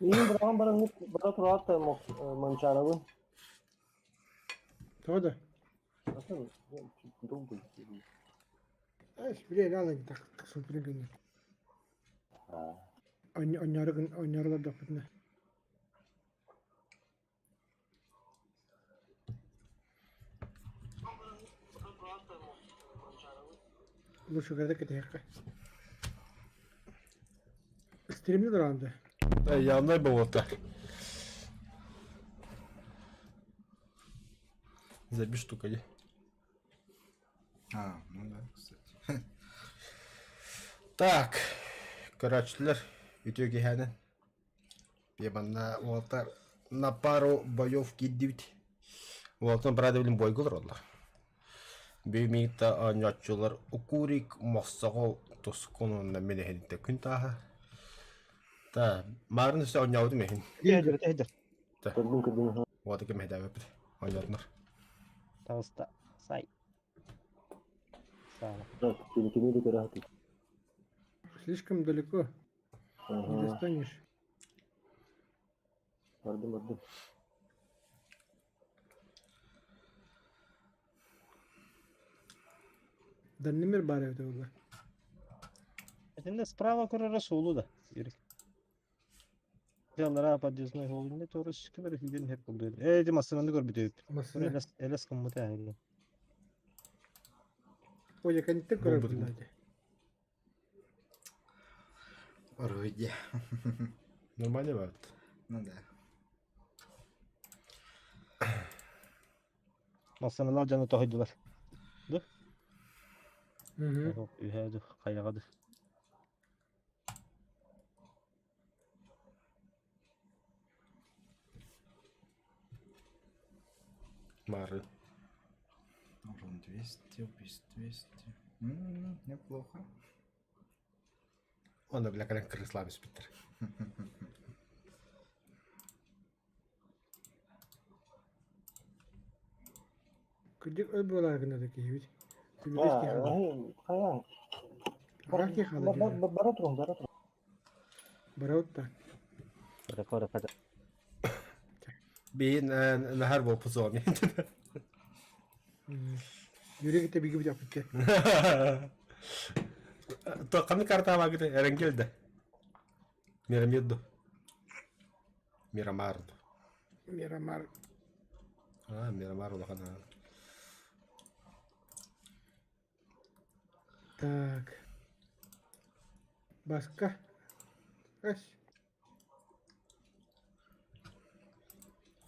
İyi bırakın bana rahat da mançarabın. Toda. Nasıl? Doldu. Eş bile ne alın tak kısım bile günü. Ha. Oynarlar da fitne. Bu şu kadar kötü yakka. Stream'de durandı. Yanlar болото. Забей штука, иди. А, ну да, кстати. Так, короче, видео геханен. Ебана Уолтер на пару боев киддивит. Уолтер правильно бой кылдыралар. Беймейта анятчылар укурик массагол тосконунна менехедите күн таха. Та, марын се оняуды мехин. Tehdir. Kırdın. Вот кем хедаве бит. Онятнар. Tağısta. Say. Sağ ol. Evet, seninkini de rahat. Слишком далеко. Не Ага. достанешь. Vardım. Данный баре это было. Şimdi справа кора Расулу da. Yürük. Yanlara подъездной холдинге doğru çıkıver hücrenin hep oluyor. Dedim aslında gör bir deyip. Масына. Eles kımıtı ahili. Ой, я контент Бомба короче, там. блядь. Вроде. Нормально бат. Ну да. Masanalar canı tohuydular. Hı. Yok, üheydi, kayagadı. Мары. Урон 200, убийств 200. Неплохо. Он, бля, как крысла без Питер. Күдік өй болар гына да кейбит. Ha, Күбелес ки хала. kayan. Ара ки хала. Barat. Бараутта. Rekor kadar. Бейін нахар бол пузони. Юрек те биги бит апты. То қаны карта магды эреңгелді. Мирамидду. Мирамарду. Мирамар. Мирамарду қана. Так. Баска. Ась.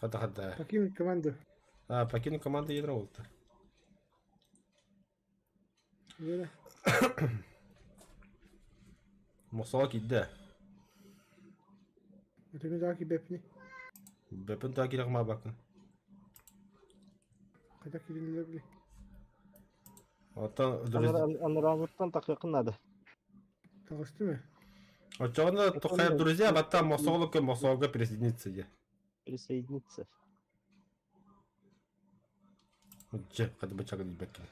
Хада. Покинуть команду. Покину команду ядро болды. Йода. Мосоо кидді. Өтөмү даки бепни. Бөпін та керек ма бакын. Кайда кирилер били. Оттан Аныранlıktan tak yakınladı. Тагысты мы? Очевидно, тухая друзья, бата мосоолу к мосоога присоединиться я. Присоединиться. Че, хады бычага не бәккен.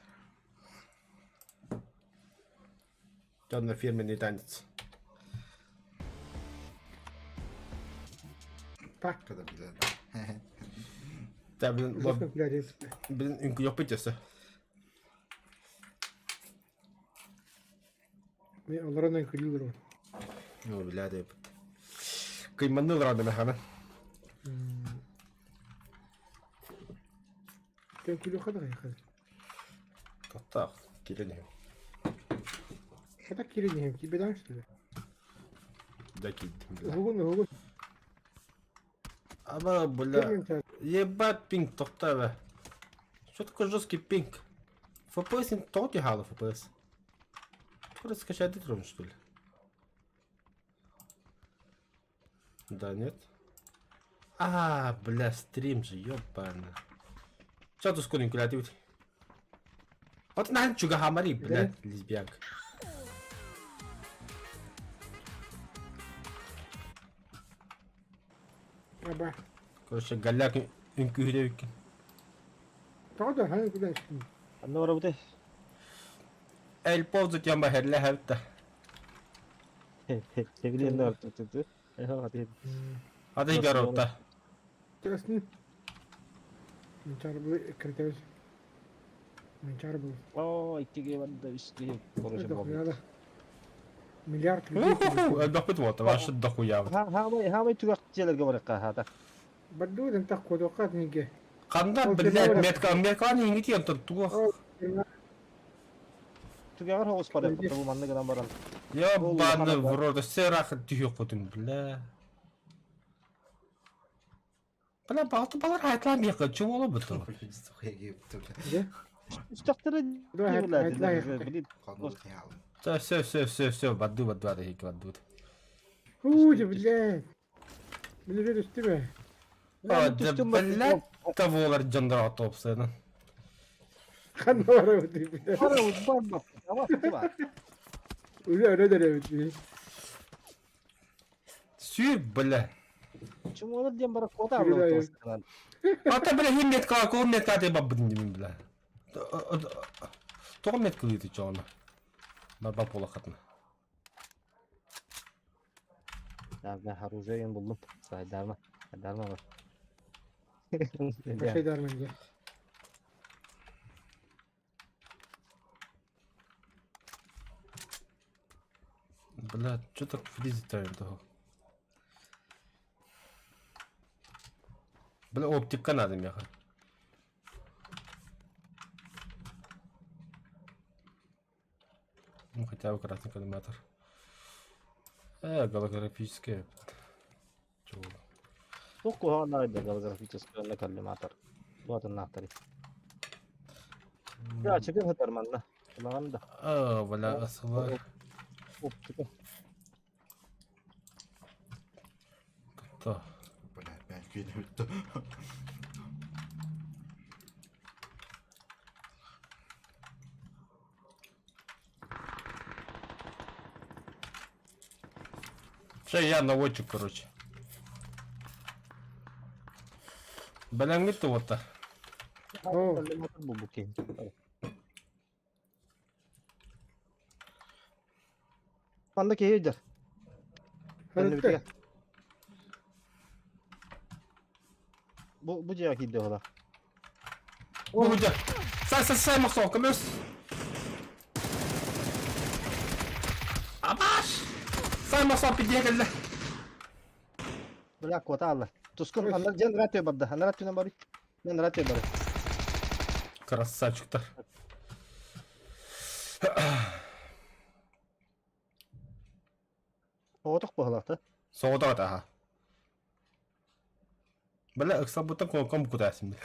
Тёмно фирменный танец. Так. Когда бля. Та, блин, Зачем глядеть? блин, үнкі жоқ бітесі. Мен олардан кирилер. Ну, бля, деп. Кыйманны лрады механа. Тен кило хада хада. Тоқтақ, келені. Хада кирилер тебе дан что ли? Да киддім, бля. Хугун. Ама, бля, ебать пинг, тоқта, бе. Что такое жесткий пинг? FPS не толки хала FPS. Просто скачать трудно, что ли? Да, нет? Бля, стрим же, ёбана. Чё тут скоренько креативить? Вот нахрен чуга хамари, блядь, лесбиянка. Аба. Короче, голяк инкюревики. Тагда хана куда çıktın? Anne var bu de. El povzut yamba herle hevte. Sevgili yerine var tuttu. hadi. Hadi garota. Terusnya. Mencari beli kertas. Mencari beli. Oo, 2G vardı üstü konuşuyor Это bu. надо. Миллиард людей. Допит вот, ваше дохуя. Hamay tugak şeylerge var hada. Баду, там так кодокат неге. Канда, блядь, метка не тем тут тух. Tugaklar havuz para yaptı bu manlı kadar baran. Ебаный в рот, все рахат түйек бүтін, бля. Бля, бағыты балар айтылам еқі, чым олы бұты? Блядь, стохуя келіпті, бля. Где? Üstakları Давай. Қалды қиялы. Все, бадду, ады, екі бадду. Фу, блядь. Мне веришь тебе? Оды, блядь, табы олар жандыр аты опсайдың. Ханвара вот блядь. para uzman bak. Ama var. Öyle denemiş. Сүй, бля. Чому olur diye bara koda Yürü dayı. alıyor. Ата, бля, хим метка, кол метка, те баб бұдың демейм, бля. Тоғы метка үйті чоғына. Баб бола қатына. Ya ben Haruze'yi buldum. Saydarma. Saydarma var. Bir şey der bence. Бля, чё так фризит-то того? Бля, оптика надо, мяха. Ну, хотя бы красный коллиматор. Голографические. Чё? Çok kohanaydı galagrafiçes köyüne kallim atar. Bu atın nahtari. Ya çıkın hatar manna. Kulağın da. Бля, асылар. Hop çıkın. То. Блядь, ben келіпті. Все, я наводчик, короче. Бля, не то-то. Oo. Kallim atar bu bukeyin. Manda keyirdir. Ben de Hatta. bitir. Bu cevap gidiyor ola. Бля. Сай, махсов, камерс. Абаш! Сай, махсов, пидегелле. Bırak kota Allah. Tuskun anlar can ratıyor barda. Anlar ratıyor bari. Ben ratıyor bari. Красавчик-то. Oğutuk bu halakta. Соғыда ғата, аха. Бля, ықсабыттан ком күтәсім.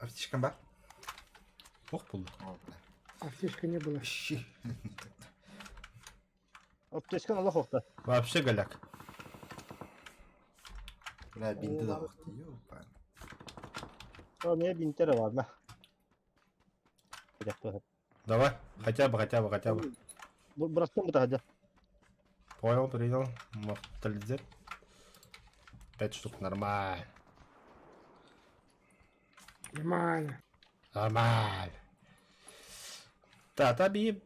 Аптечкам бар? Оқ болды. О, бля. Аптечка не было. Щи. Opteşkan Allah okta. Вообще голяк. Бля, бинті да вақты, ёпан. O niye 1000 TL var mı? Bir dakika. Давай, хотя бы. Bıraktım bu da hadi. Понял, принял. Мортализет. 5 штук, нормально. Нормально. Нормально. Да, таби...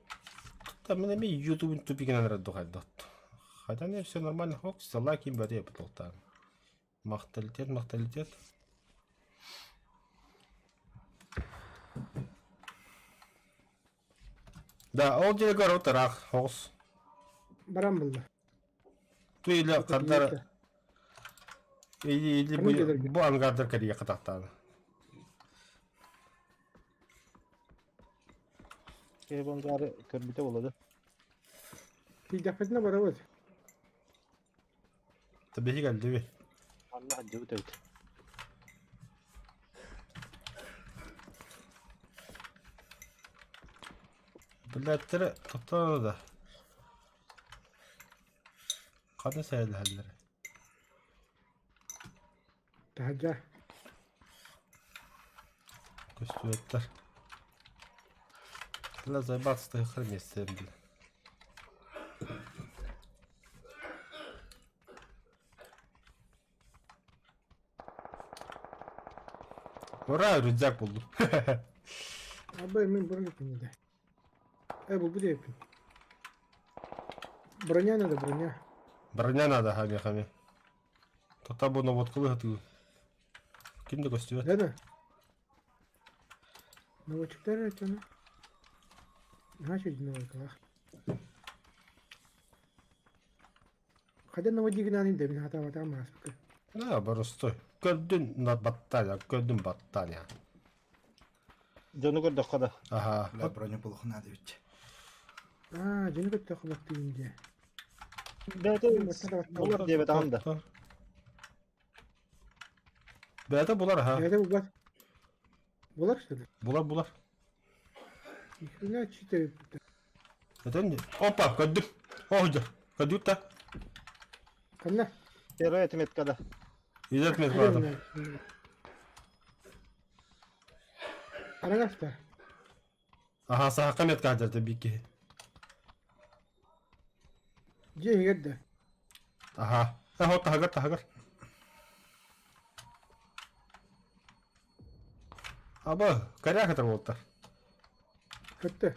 Там на ми YouTube тупикінен рәддуғай дұқты. Хотя не все нормально. Ок, лайкин бәрі бұтылтан. Мақталитет. Да, ол делегар отырақ, оғыз. Баран buldu. Туйлі қандар... Или Кім келерге? бұл ангардыр кәріге қатақтаны. Kebon gari körbüte oladı. Bir defasında bara var. Табиғи gəlді бе. Allah hadi bu tevdi. Біләттері тоқтаны да. Қаны сәйді әлдері. Tahaca. Көстуеттер. Білә зайбатысты қыр местен біл. Ура, рюкзак buldum. Abi emin buranın ipini de. Bu da ipin. Броня надо, броня. Броня надо, хами. Тота bu наводку выготовил. Kim de gösteriyor? Да, да. Новочектар это, ну. Значит, новый калах. Хотя наводик надо, да, меня хата вата маска. Ne просто. Gördün battaniya, battaniya. Жonu gördük kada. Aha. Бля, броню булах надо ведь. А, жені көтті қылақты үйінде. Bular diye betam da. Beyde bular ha. Әді бұл бар. Болар что ли? Bular. Нихрена читаю. Neden? Hoppa gördüm. Hoca. Gördük de. Қанна? Pero etimet kada. İzletmez bu adam. Арағаста. Aha sahakamet kader tabii ki. Же егерді. Aha. Ha tahagar. Aba karya kadar oldu. Көтті.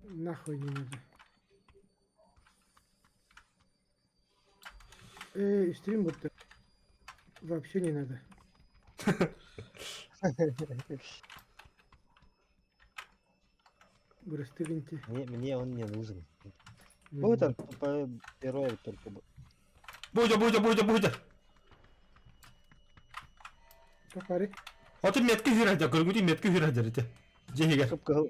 Нахуй не надо. Стрим будто. Вообще не надо. Брастыгоньте. Мне он не нужен. Вот он, по герою только. Buydu. Капарик. Otur metki hüraca. Gırgıdı metki hüraca dedi. Cehiger. Кыпкыл.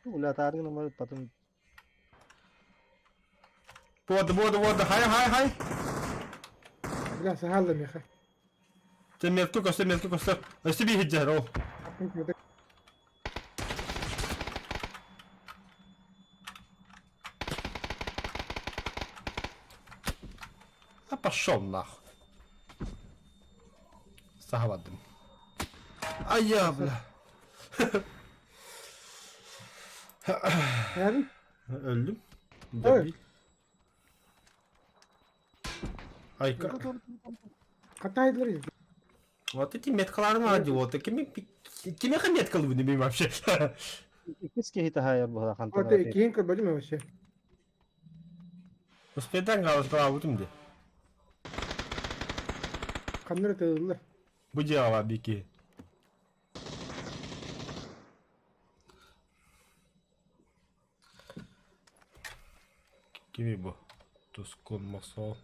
Уля таргын ama потом Буду. Hay. Бля, сахалым яха. Sen metki göster. Östü bir hiccer o. А пошел нахуй. Сахавадым. А я, бля. Yani? Öldüm. Evet. Ay, Kataydılar ya. вот эти меткаларны адиоты. Кime меткалы bunu bilmem вообще. ikisi ki hita hayır bu kadar Вот kantana. кейін көрбөдүм вообще. Успедан галышкала утым де. Камера тыылдылар. Bu cevaba biki. Kimi bu? Tuskun masal.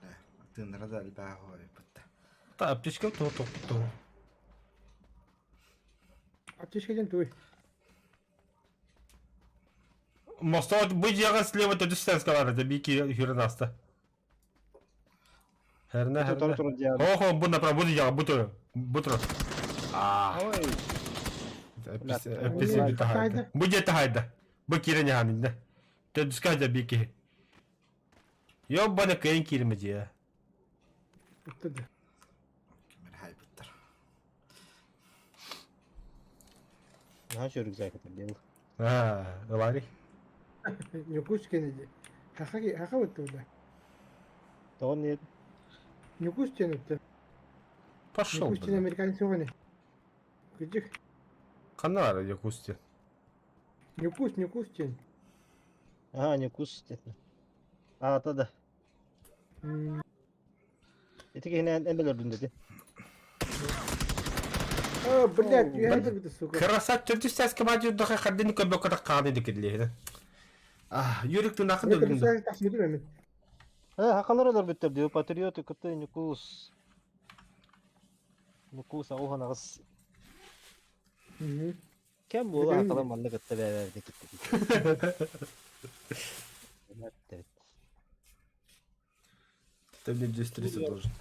Бля, тынра да либо хой бутта. Та аптечка то. Аптечкаден той. Моста bu cevaba слева то distance kalar da biki hürnasta. Herne. Tur diye. Ого, bu направо, bu cevaba bu taraf. Ой. Episi bir tahayda. Bu je tahayda. Bu kirenya haninde. To diskaja biki. Yo bana kayın kirmeci ya. Оттуда. Кемер хай буттар. Ha şu rüzgar kadar değil. Ha, var. Нюкус кенеди. Хаха өтті ода. Doğru niye? Нюкус тен өтті. Пошел. Нюкус тен американец оғаны. Күжік. Kanlar Yakutski. Нюкус тен. Aha ne kus dedi. Aa da. Etik yine en belirledin dedi. О, блядь, я это сука. Красавчик, ты сейчас команде даха хадин көбө ката каны дикеле. Yürüktün akın Я öldüm. комиссар тахмидим эмин. Hakalar olur bitter diyor. Patriot kıtı Nikus. Nikus oha nağız. Kim bu Benim- hakalar mallı kıtı verdi gitti. Evet. Tabii endüstrisi должен.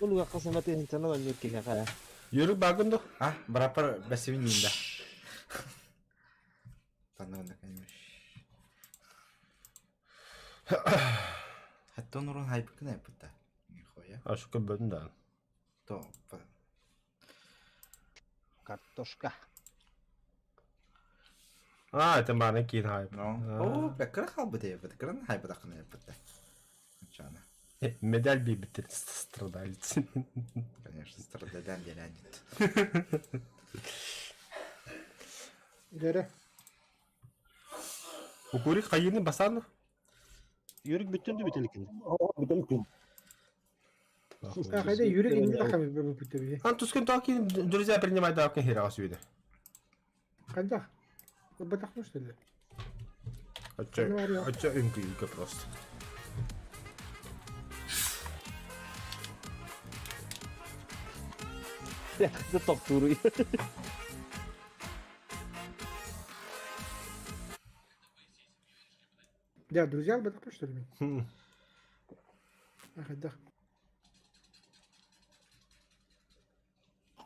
Bunu yakasın mati hintana da yok ki kaka. Yürük bakın da. А, брапар басивининда. Танана каймыш. Hatta onurun haypıkı ne yapıda? Nихуя. Ha şu köbödün de. То, Kartoşka. это маленький хайп. No. О, беккер халбы дейбіт. Кірін хайбы дақын епітті. Чана. Медаль бибитер страдалец. Конечно, стрададан делянет. Дәрі. Укури кайыны басаны. Yürük bütün de bitelikinde. Bir de ipin. Қайда юрек инді дақамыз бір бүпітті бізі. Ан тускан таки друзья принимать давка хера сюда. Қайда? Батақны что ли? Отча инка просто. Yakında top turuyor. Да, друзья, батақны что ли? Қайда?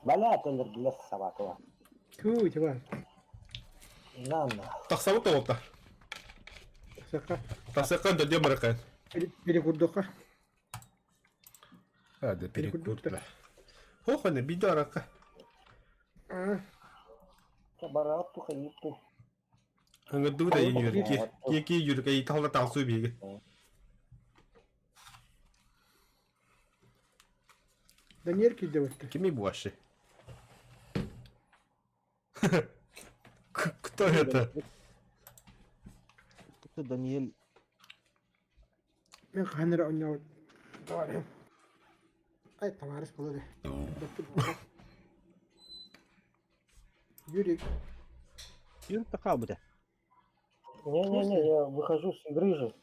Бәлә тендер білес сабаты var. Ту, тевар. Lanna. Тахсабы тоғылта. Саққа. Тахсакан да демаракан. Перекурдоққа. Да перекур. Хоханы бидарака. Барат ту хайыпту. Аңа дуда юрик. Ки юрик ай талда тасу биге. Да нерки девочка. Кими буаши? Кто это? Это Даниэль. Мен қаныра ойнау. Давай. Ай, товарищ болады. Юрик. Yürük de kaldı de. Не-не-не, я выхожу с игры же.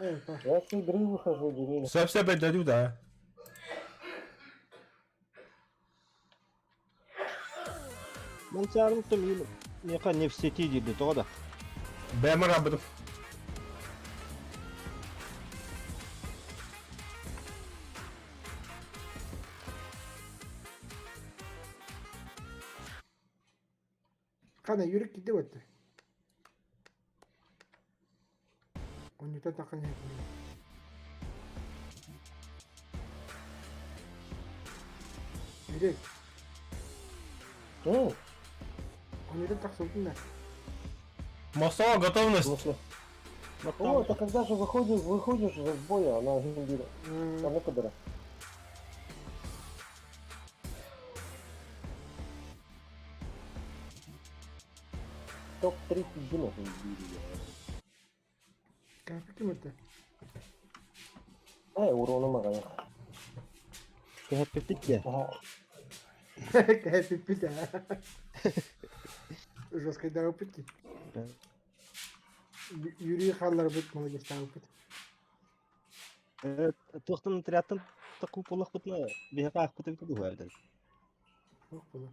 Ай, па. Я с игры выхожу, деревья. Совсем дадю, да. Ben çağırdım tüm ne kadar nefsiyeti girdi o da. Ben mi rabbidim? Қана юрик кетті өтті. Онюта таққан екен. Юрик, онюта тақсылдың да. Мостова В готовность. смысле? Bak О, tamam. это когда же выходишь же с боя, она гимбира. А ну-ка, бери. Топ-30 гимов гимбира. Кәпі кім өтті? Уронума қаяқ. Hep bittik ya. Кәпі біті. Жесткайдағы біті. Юрий қаллар бұт, молодец тағы бұт. Тоқтың тіряттың тақу полақ бұтына бейқа ақ бұты бітті ғой әлді. Жоқ болды.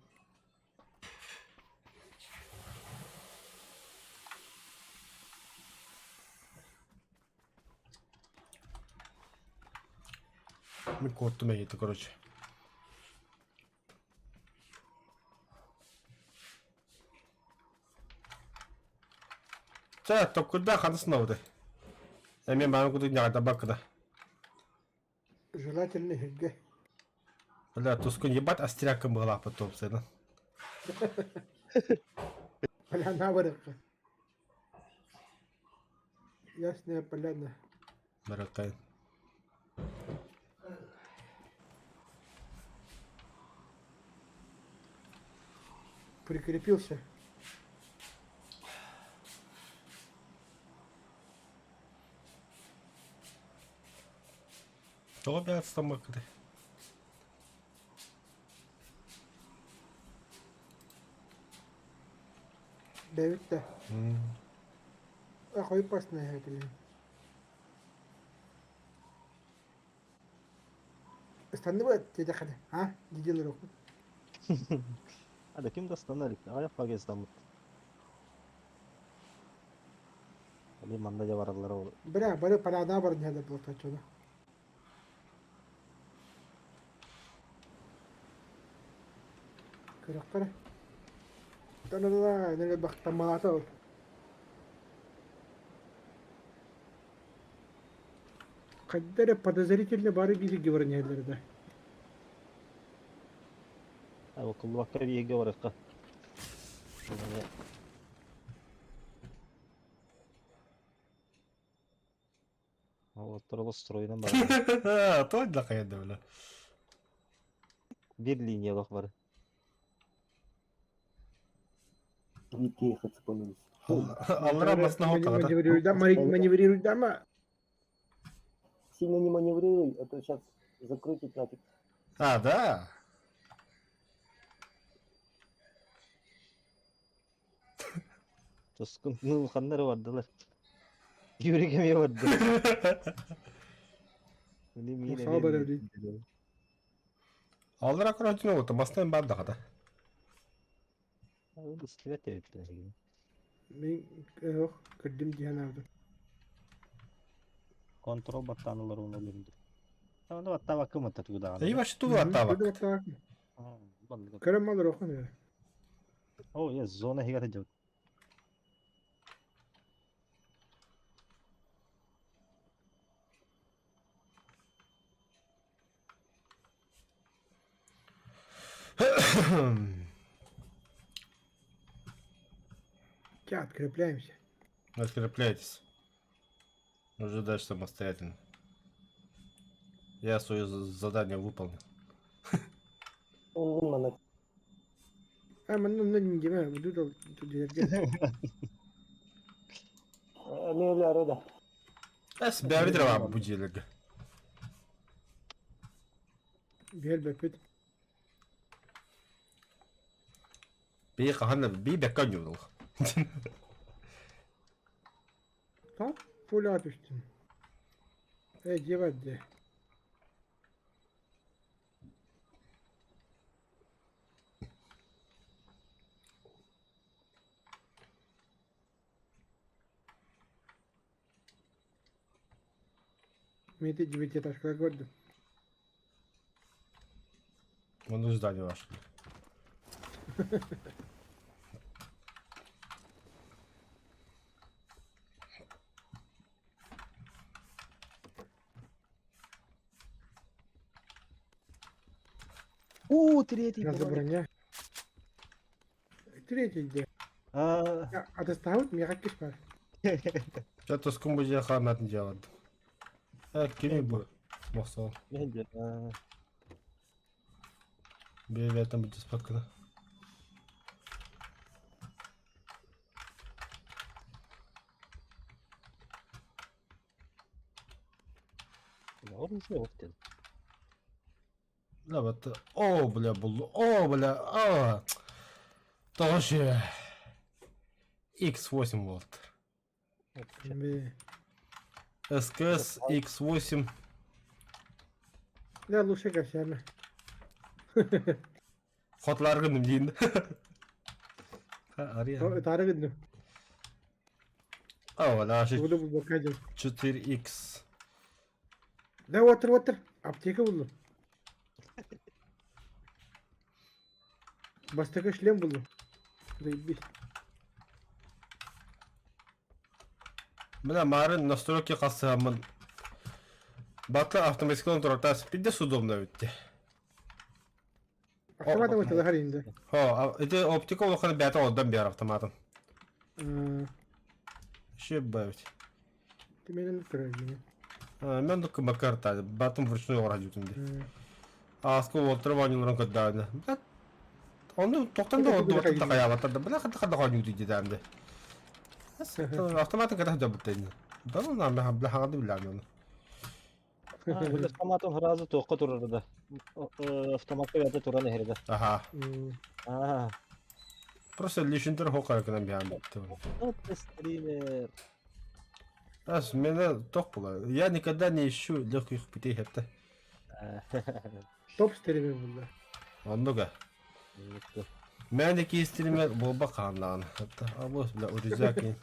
Ми котту мегиті, короче. Це, то куди ханысына буде? Әмен баны куды няғада бақыда. Желательно херге. Бля, тускун ебать астряком была потом, сэна. Поляна вырыққа. Ясная поляна. Баракай. Прикрепился. Что, блядь, стомак куды? Дэвид-то. Охой постная, блин. Станывает тебе хады, а? Дидил руку. Hadi kim de standart. Ayak bak İstanbul. Hadi mandaca var araları olur. Бля, бля, поляна бар не надо было отсюда. Кырыктар. Да-да-да, неге бактамалата ол. Кайдары подозрительно бары бизи говорнелерде. Abi kullu bakka bir yege var akka. Oturulu stroyundan var. Toy da kaydı öyle. Bir linyalık var. Вики хацепанились. Allah rahmasına o kadar. Маневрирует, да, маневрирует, да, Сильно не маневрируй, а то сейчас закрутит нафиг. Ha da. Sıkıntının kanları vardılar. Yürek emeği vardı. Benim yine Sağ bana bir- Allah rahmasına o kadar. Mastan ben de kadar. Öyle sıkıntı yaptılar. Мен yok, kırdım diyen aldım. Kontrol battanıları onu olurdu. Ama da hatta bakım atar gıda. İyi başı tu hatta bak. Kırım alır okun ya. O ya zona higata jauh. Кят, крепляемся. Открепляйтесь. Уже дальше самостоятельно. Я свое задание выполнил. Он на Ama ne diyeyim bu da dergen. mevler öyle. Bes bir abi bu cileği. Bir bepet. Bir kahanla bir bekkan yolu. Tam full atmıştım. Cevap de. Mete cibete taşkala gördüm. Onu здание ваше. Третий. Раз броня. Третий где? Aa, Ya atastavut mu yakış var? Это с кумбузи ханат делать. Kimi bu? Mosol. bence. Bir vetam bir spakına. Oğlum şey yok dedim. Да вот. О, бля, был. О, бля. А. Тоже. X8 volt. Şimdi СКС X8. ne luşa kaşarına. Hotlar günüm deyin. Ha arıyor. Tarık edin. Aa valla şey Burada bu bakacağım. 4X. Ne otur. Apteka buldum. Bastaka şlem buldum. Bir. Бля, марын настройки қасамын. Батла автоматикалық тұрақтас. Підде судомна өтті. Автоматом ötede her indi. Ho, это оптика олықаны бәті одан бер автоматым. Ще бәвіт. Темелен кırıyor. Мен дұқы макар батым вручную орады өтімде. Асқы олтырып анылырын көддәуіне. Оны тоқтан да оды отын тақая батырды. Бля, қады қойны өтейді дәмді. Автоматын кәді жабыт дейін. Дану нам бля хаңады біләмі оны. Burada автоматın hırazı toqqa durur da. Avtomatda yada turan heride. Аха. Aa, Просто лишіндер хоқар екінен бәйін бәтті. вот стример. Аз мені тоқ бұла. Я никогда не ищу легких путей хәтті. Top streamer burada. Оннуға. Мен де кейстіріме болба қанлағын. Абос, бля, уризаки.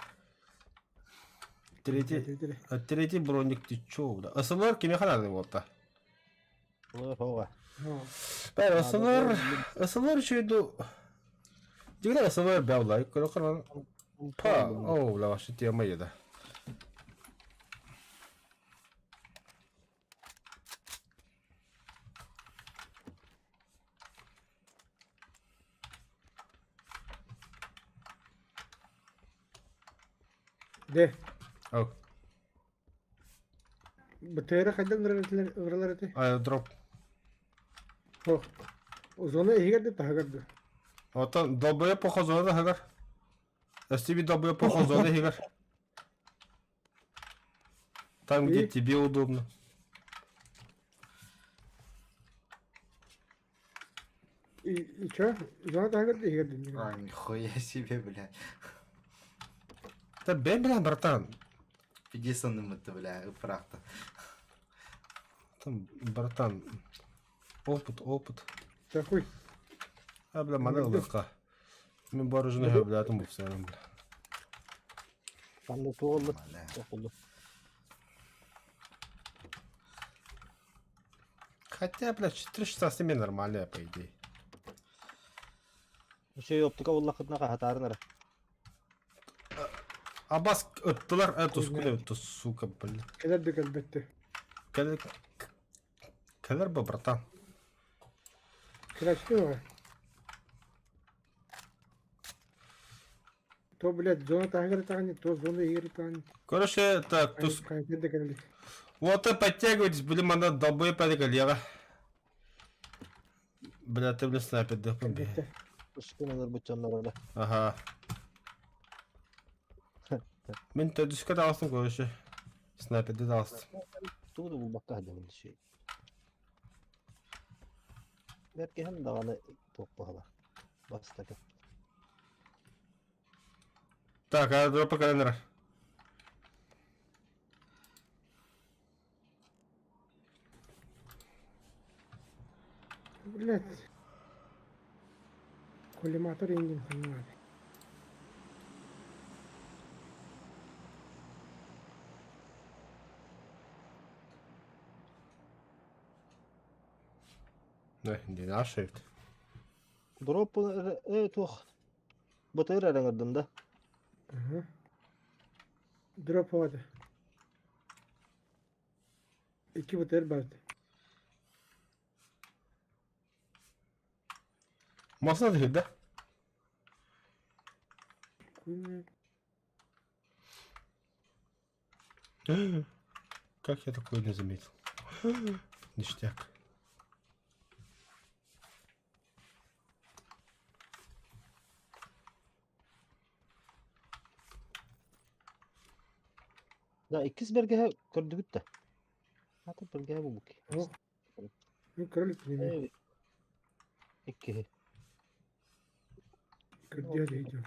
Третий броникті чоу, бля. Асылар кеме қанады болта? Ова. Бәр, асылар үшейді... Дегілер асылар бәулай, көрі қыран... Па, оу, бля, вашы тема еді. De. Оу. Bıtayra kaydan ıgırlar eti. Аэродрop. Oh. O zona iyi geldi daha geldi. Отан долбоёб по зоне хагар. STB долбоёб по зоне хагар. Там, где И? тебе удобно. İçe. Zona daha geldi iyi geldi. А, нихуя себе, бля. Да бен, братан. Пидисаны мыты, бля, правда. Там, братан. Опыт. Такой. Бля, мана ылыкка. Мен бар жүзүнө хөблөдүм бу сенин, бля. Ben de tuğuldu. Бля. Tuğuldu. Хотя, бля, 4 часа с ними нормальная, по идее. Şey optika ullakıdına kahatarın ara. Абас ыттылар, тускуле өттү, сука, бля. Gelirdik elbette. Келер бы, братан. Kıraçtı mı? То, блядь, зона daha geldi tane. То zona iyi geldi tane. Короче, так, Kayıtlı da geldi. вот и подтягивайтесь, блин, она долбоёб по коллега. Бля, ты, блин, снайпер, да, помби. Elbette. Üstüne alır bu canlar öyle. Ага. Мен төдүскө да алсын, короче. Снайперди да алсын. Tuğdu bulmakta hadi bir şey. Belki hem dağını topla. Bastaka. Так, аэродропа календар. Блядь. Коллиматор индин sanırım abi. Не наши. Drop tuh. Bıtayır arangırdın da. Aha. Drop havada. 2 bıtır vardı. Масна да да. Как я такое не заметил? Ништяк. Da ikiz belge gördük de. Hatta belge bu buki. Oh. Bu kralık değil mi? Evet. İki. Kırdıya değdi.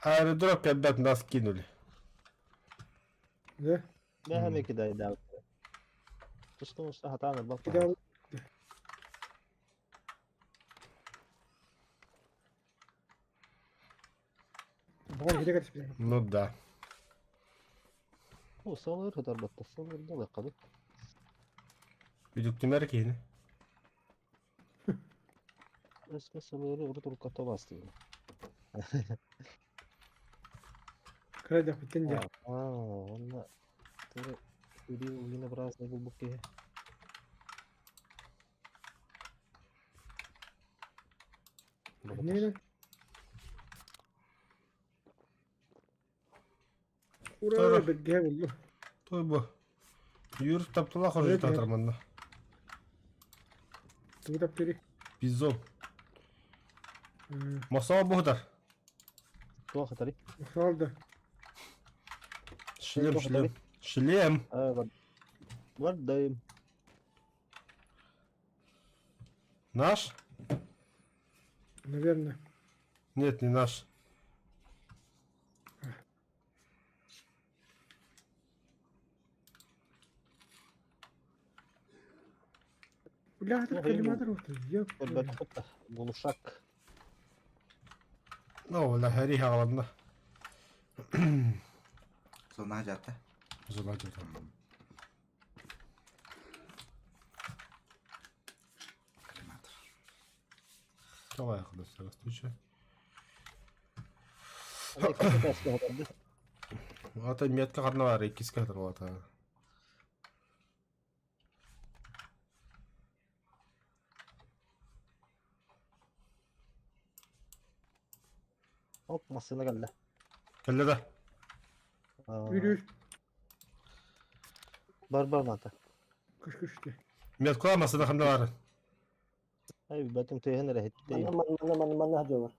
Аэродроп опять нас кинули. Ne? Ben hem iki day daha. Tustum usta hata bak. Bir daha Bana hile kaçmış. Ну да. Bu salır kadar battı. Salır da kaldı. Büyüklümer ki yine. Eski salırı urut kata bastı. Kral da bitince. Onunla. Tabi. Yine biraz da bu buki. Ne lan? Uraya belge buldu. Той bu. Yürüp taptılar hoca Evet, evet. tatırmanla. Tuğda biri. Bizon. Masama bu kadar. Tuğa hatarı. Saldı. Шлем. Шлем. Evet. Var dayım. Наш? Наверное. Нет, не наш. Бля, это коллиматор вот. Ёп. Ben hoppa. Buluşak. Ну, вала хари хавална. Зона жатты. Зулаки там. Коллиматор. Давай, arkadaşlar, стучай. Ama iki testi hatardı. Ата метка гарна бар, ikisi kadar var ата. Hop masasına geldi. Kelle de. Yürü. Бар мата. Кыш-кыш де. Met kulamasını hamda var. Ay batın teyhen hele hitti. Mana aja var.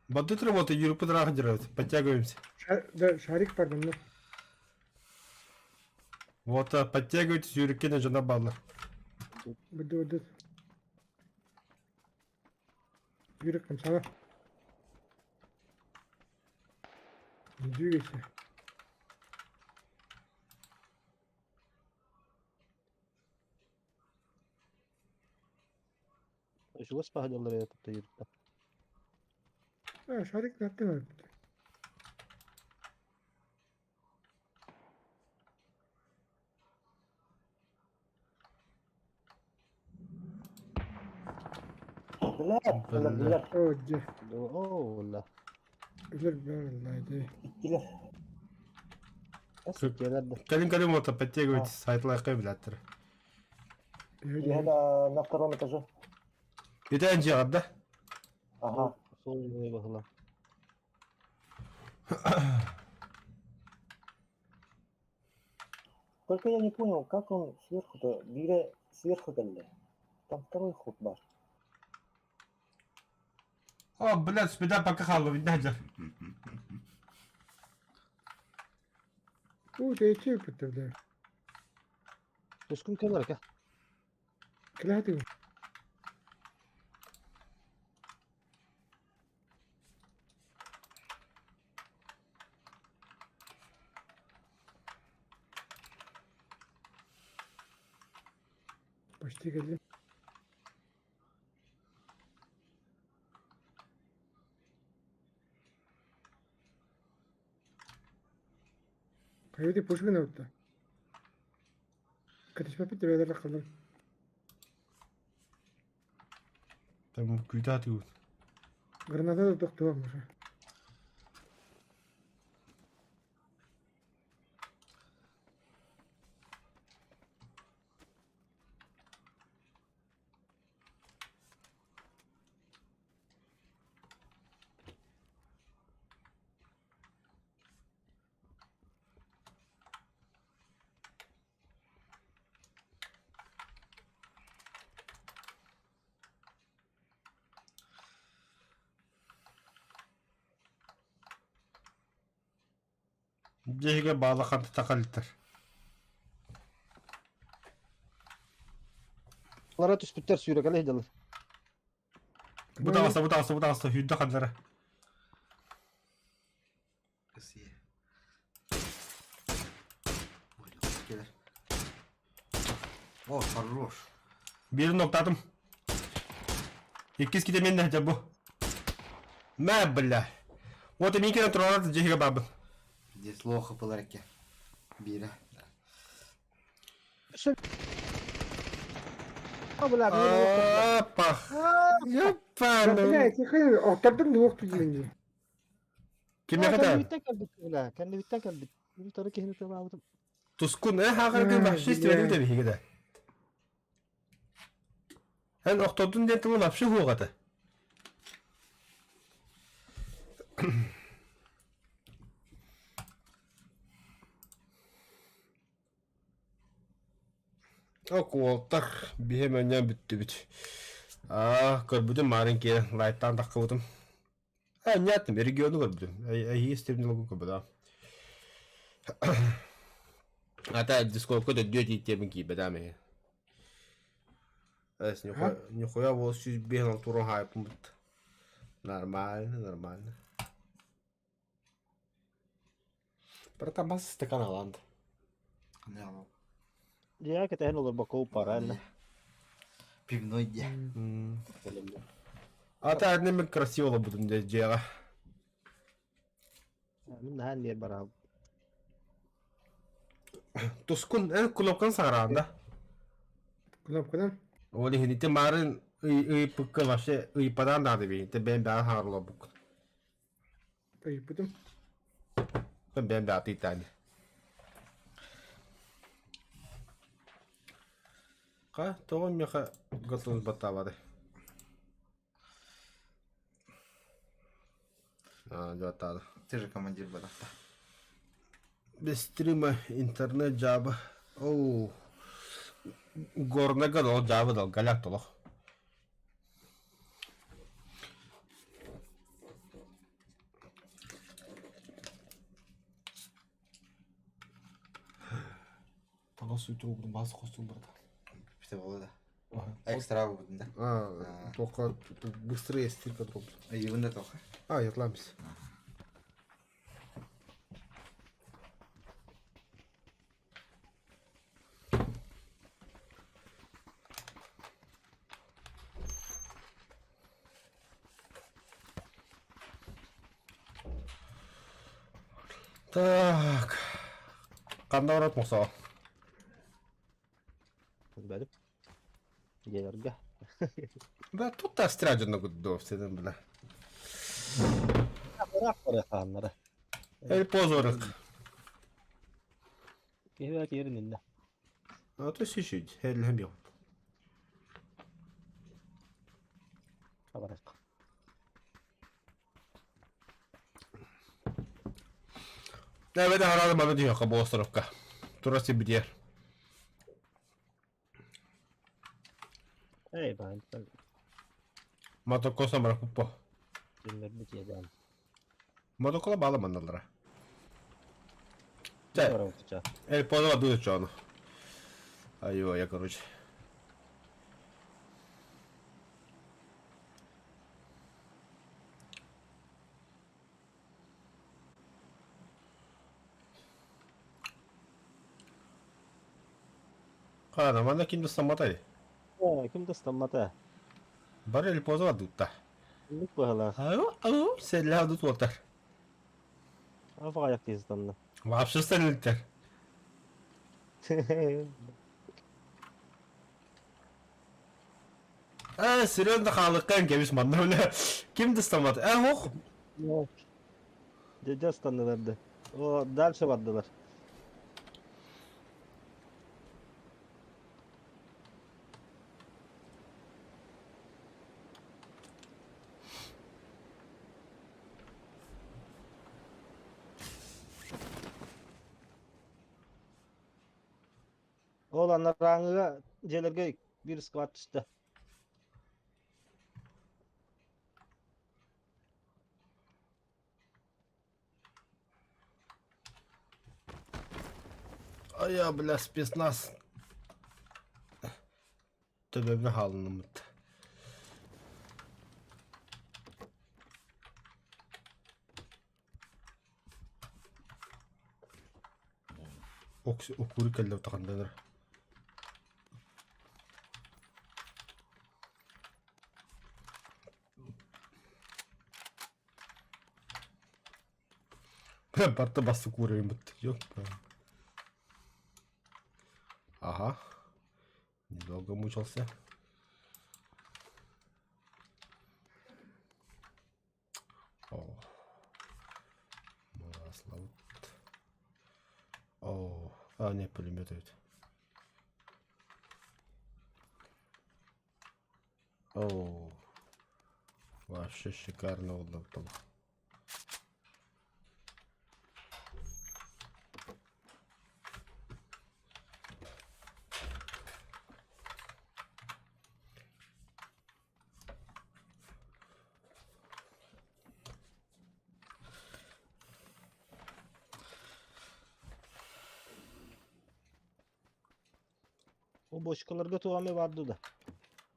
Badı tırı yürüp pıdıra hıcırıyor. Подтягиваемся. Шарик бар да. Вот, подтягивайтесь, yürürken жана баллар. Быды. Yürek kamsala. Не двигайся. Şu was pahalıları yapıp da yürüttü. Шарик надо var. Biler. О, де. Oo valla. Bilir ben vallahi de. Gittiler. Nasıl gelirdi? Калим вот, подтягивайтесь, сайтлайка блядь. Я на втором этаже. Bir de önce yaptı. Ага. Sol yöne bakıla. Только я не понял, как он сверху-то, Бире сверху-то ли? Там второй ход бар. О, блядь, спида пока халу, видно же. O da içi yapıttı da. Tuskun kenara ka. Kılahdı. Почти geldim. Kayıdı poşgın avutta. Kaçma bitti böyle kaldım. Там күйда түйін. Granada da doktor olmuş. Cehiге bağlı kantı takalitler. Lara tüspütter suyra kala hidalı. Bu da hasta. Hüdde kanları. Kız iyi. Buyurun gelir. Oh хорош. Bir noktadım. İkiz gidemeyin de bu. Ne billah. O da minken turlar cehiге babın. Здесь лоха по ларьке. Бире. Abla abi. Опа. Yapma. Блядь, я ходил, oturdum da yoktu gibi. Kime Kendi kadar? bitten geldik öyle. Kendi bitten geldik. Bir tane kehini tabi aldım. Tuskun ne hakikaten bir bahşiş istemedim de bir hikede. Hen oktodun diye tamam hapşı huğatı. Okuoltar bir hemen bitti bit. Ah, gördüm marın ki light'tan takıldım. Ha, niyetim bir regionu gördüm. Ay istemdim logo kabada. Hatta Discord'da da diyor ki temin ki bedame. Es нихуя вот чуть бегал туру хайпом. Нормально. Братан, бас стакан аланdı. Ne alalım? Ya ki tehen olur bak o para ne. Пивной где? А та одним красиво будем здесь делать. Min her yer bara. Tuskun en kulakkan saranda. Kulağım. Oli hindi marın pıkkı vaşı padan da bir te ben harla buk. Ayıpıdım. Ben bir tane. Ka toğun meka готовность batavadı. А, жотады. Ты же командир батаста. Без стрима интернет жабы. Оу. Горнага дол жабы дал галяк толох. Тагы сөйтіп бүгін басы қостың барда. İşte oldu da. Ekstra bu bunda. Только быстрее стирка дроп. İyi bunda toka. Yatlamış. Так. Қандай барат мұқса? Bilmedim. Gelirge. Да тут та стражено гуддов, седен бля. Bırak oraya kalanları. El позорик. Gel yerinde. А то чуть-чуть, хелем yok. Kabarak. Evet, herhalde bana diyor ki bu островка. Turası bir yer. Hey ben Motokosa mı pupo? filmlerini diyeceğim. Motokola bağlı mandalara. Ne Cioè, var uçacağı? el pozo due giorno. Aiuto, ya короче. Guarda, manda kim stamatari. Kim ıslanmadı? Bari el pozo va tutta. Kimlik bu hala. Se la dut voltar. Afa ayak diye ıslandı. Вообще сталилтер. Серьезно халыккан кебис манда бля. Kimdi stamadı? Hoh. Yok. Gece ıslandılardı. O ders vardılar. Oğlanlar rangıga celerge bir squat işte. А я, бля, спецназ. Töbebine halını Okuri kelle utakandanır. Battı bastı kurayım bittik yok be. Ага. Недолго мучился. О. Масло. О. А, не, пулемет это. О. Вообще шикарно удобно. O boşkalarga tuğame vardı da.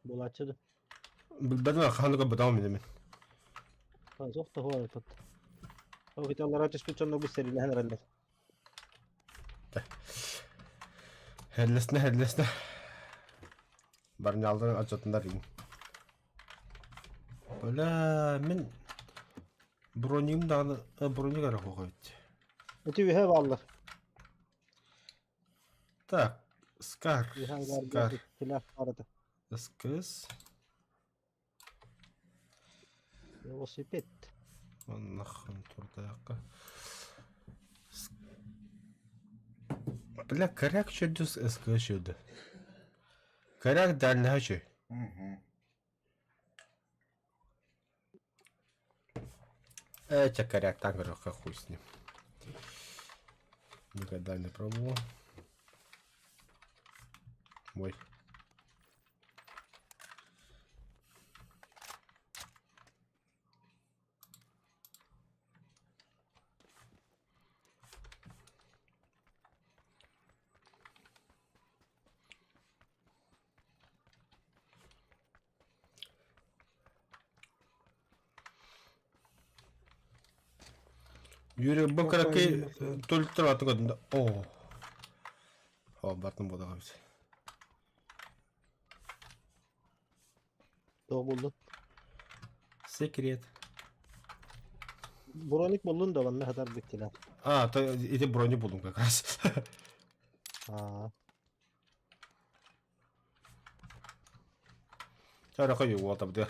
Bulaşçıdı. بدنا خلينا بداوم من Ha çok da hava tut. O gitarlar ateş bütçen bu seriyle herhalde. هلسنا برني aldığın acıtında ring. Bala min broniyum da broni gara koydu. Ötü bir hev alır. Так, Скар. Bir hev Скар. var. Silah vardı. СКС. Velosiped. Нахрен турдаяққа. Бля, коряк что дус СКС шуды. Коряк дальний что? Че коряк там горох хуй с ним. Никогда не пробовал. Ой. Юрий Бакаракей только траты года. О. Бартын бода қабыз. Doğu buldun. Секрет. Bronik buldun da bana ne kadar bittiler. Это брони будем как раз. Aa. Зараз қой ол табдыр.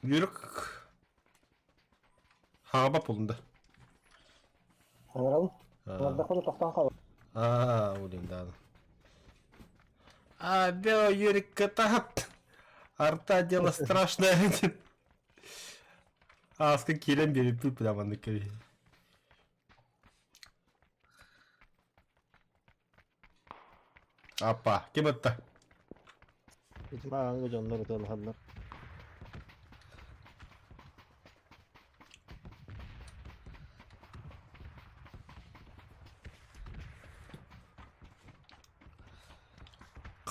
Юрик. Хаба болынды. Sanırım. Orada kodu toktan kalır. Олен да. Бел Юрик катат. Арта дело страшное. Аз как келем беріп прямо на кави. Апа, кем это? Bizim ağanı canları dolahanlar.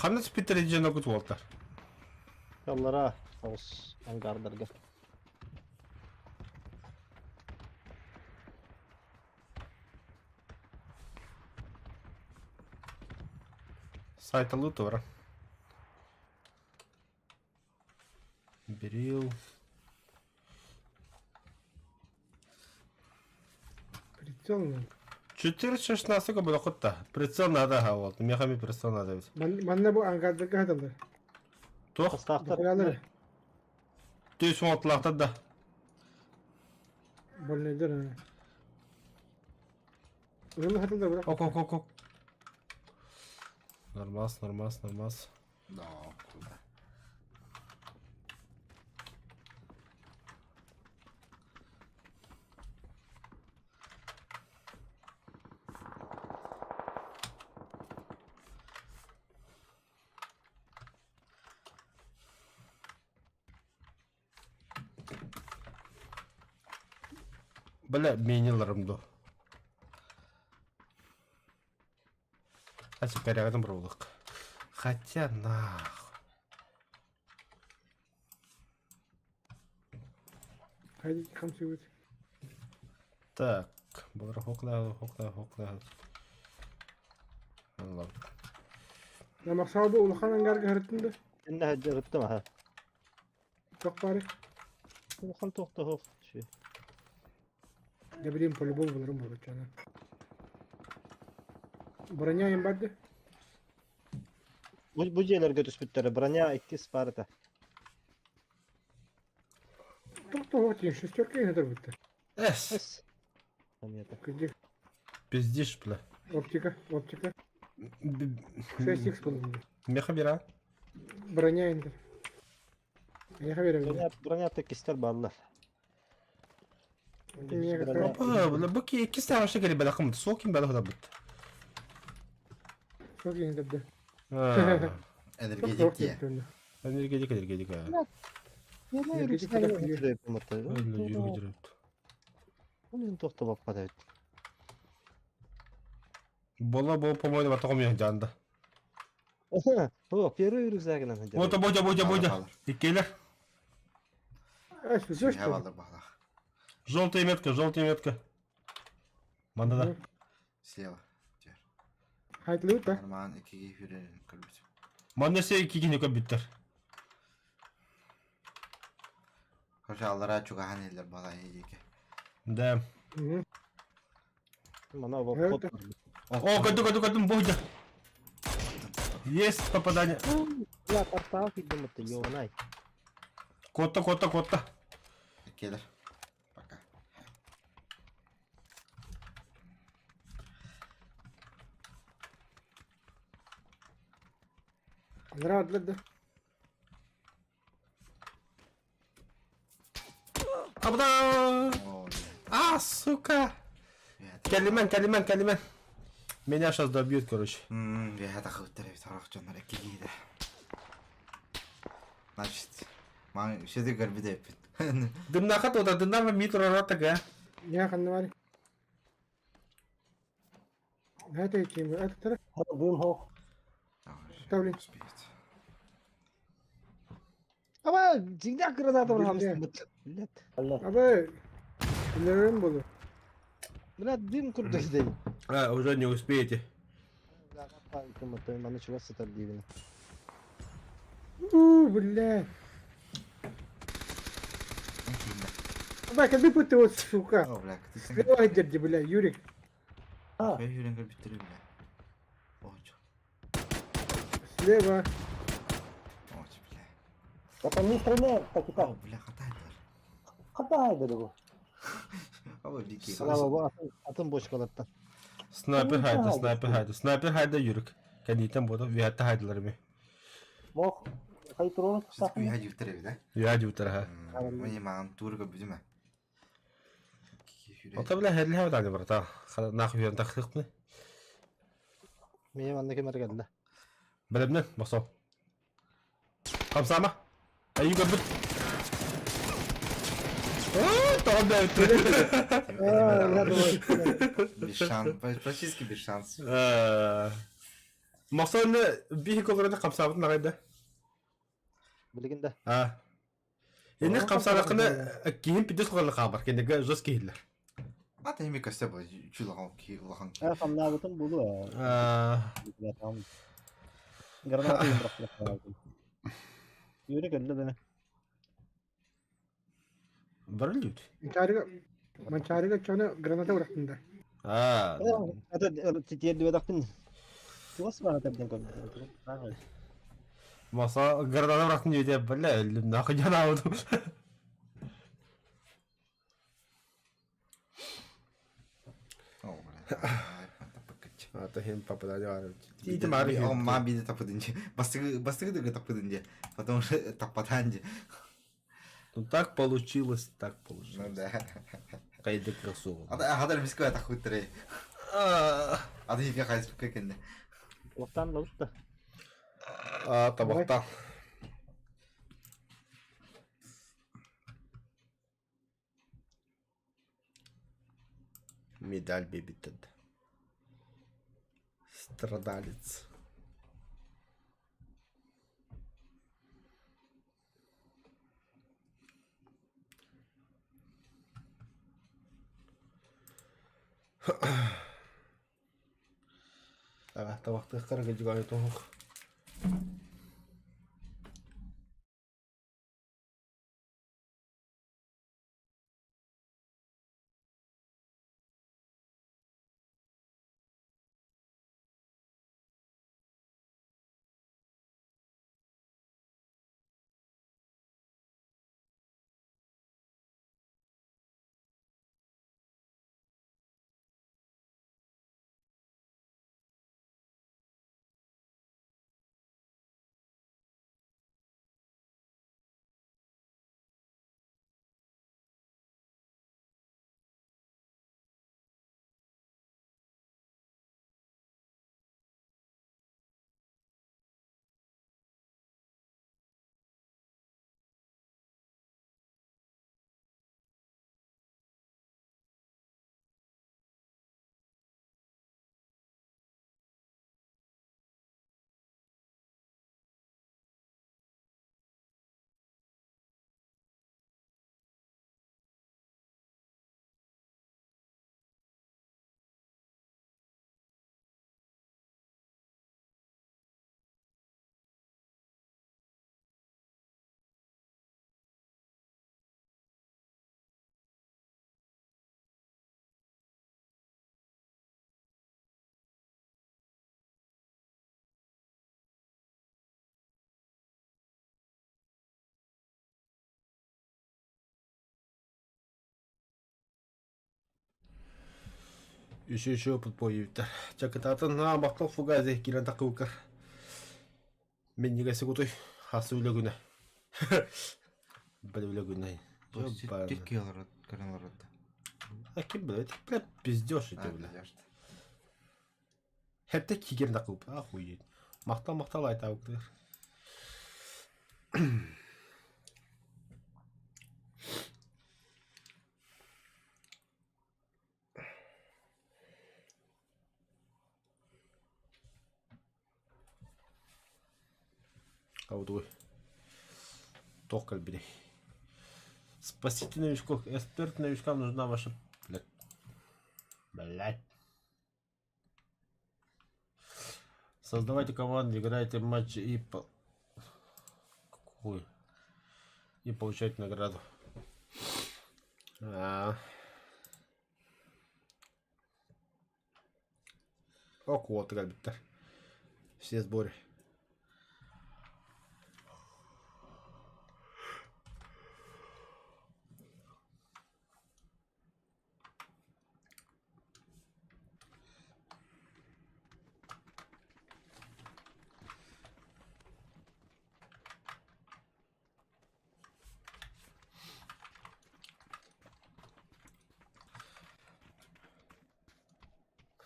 Қаны спиттер ежен өкіт олтар. Yollara havuz angardırgı. Сайта лутора. Берил. Прицел ну. 4.16 было хотта. Прицел надо хавал. Мехами прицел надо. Bana bu Ankara'daki adamlar. Тох, Kastaklar. Biraları. түйс отлақта да. Bolnedir ha. Onu hatırla bırak. Ок. Нормас. Да, куда? Бля, менелерімді. Ачы корягадың бір болдық. Хотя нахуй. Haydi kamçı götür. Так, бұлар хоқлай. Allah'ım. Ya maksadı Ulukan Ankara'ya harıttın da. Ne hacı gittim ha. Çok bari. Ulukan tokta hof. Şey. Ne bileyim polibol bulurum burada canım. Bronyayan vardı. Bu celer götüs bittere. Branya iki sparta. Çok da hoş yiyin. Şesтерка и надо будет. Эс, Es. Hamiyete. Где? пиздишь, бля. Оптика. Б- 6х bulundu. Меха бира. Bроня indir. Я haberim. Branya tek ister bağlılar. Niye Branya- kadar? Бля, бұки екі става ще кері бәді қымды. Сол кем бәді құда бұд. Çok iyi indirdi. Edir Çok gecik zor diye. yaptı. Энергетик. Energetik tarafı yiyor. Жүріп. Onun tokta bakma evet. Бола, по-моему, батоғым ең жанды. O первый rüzgarından hacı. Ота, бойда. Қалыр. Иккелер. Ай, что, Сүйе что? балыр бағлақ. Желтая метка. Мандада. Слева. Жер. Haydi da. Арман екіге хүрерін көрбіз. Мандесе кикіне көп біттір. Көрші аллара чуғахан елдер бала ейеке. Да. Bana bak Evet. kod. О, көттім, бойда. Есть попадание. Ya portal gidiyor mu? Yonay. Котта. Келер. Пока. Rahatladı. Абда! О, Сука! Калиман. Меня сейчас добьют, короче. Я так вот теряю тарах жанр экиде. Значит, ман шеди гарбиде пит. Дымнахат ода дынама митрора тага. يا خلنا بالي هات هيك هات ترى هذا بيم هو تولي Ama zindak granata var Bildi. hamsi. Millet. خلاه ابي اللي بقول Millet bin kurdu izleyin. Уже не успеете. Bana şurada satar dibine. بالله ابا كان بيبوت وسوكا О, бля, ты في واحد جد بالله يوريك ها Я юрен гарбиде бля. Очо. سليبا Очо, бля. это не стреляет так и О, так бля, хатайдар. хапай дорогу О, дикий. Ama bu atın boş kalattan. Снайпер хайда юрик. Канитан бода виятта хайдалар ми. мох хайтрон Шеди я ютере да. Яди утараха. Мне ман тур гарбиде ме. Ота бля херли хават ани барата. Хада нах виyan тахтыqны. Benim andaki merkezde. Белебнен басо. Камсама. Аю габыт. Тогда Без шанс, практически без шанс. Мақсаны бихи колорына камсабыт нағайда. Bilginde. Енді камсарақыны кейін пидес қоланы қабар. Кендегі жос кейілер. А ты ими костя был, чулахан ки, лахан ки. Her hamle avutun bulu ya. Tamam. Granatayı bırakmak lazım. Yürü geldi beni. Барылют. منشاريك كان جراناتا ورحتندا Hatta titiye diye baktın. Tuğası var hatta bir tane. Маса градана бұрақтын жеде білі әлім нақы жана аудым. О, бля. Tapıkçı. Ата хем папада жавар. Иди мари, он ма биде тапыдынчы. Бастыгы дыгы тапыдынчы. Потому что таппатанчы. Ну так получилось. Ну да. Кайды красово. Адар миская тахуттыры. Ады хипе кайсы пүкке кенде. Loktan lavuk da. Табақта. Медаль бебитед. Страдалец. Табақты қырғы жүгәне тоғық. Еще опыт появится. Чакататын на бақтал фугазе киран тақы өкір. Мен негесі көтой. Хасы өлі күні. Білі өлі күні. Тільки карналарда. А ким блядь, это пиздёж это, бля. пиздёшь. Хәтта кигер да кылып, охуеть. Мактал айта укдыр. Аудой. Токаль, блядь. Спасите новичков. Эксперт новичкам нужна ваша... Блядь. Блядь. Создавайте команду, играйте матчи и... Какой? И получайте награду. Ок, вот, ребята. Все сборы.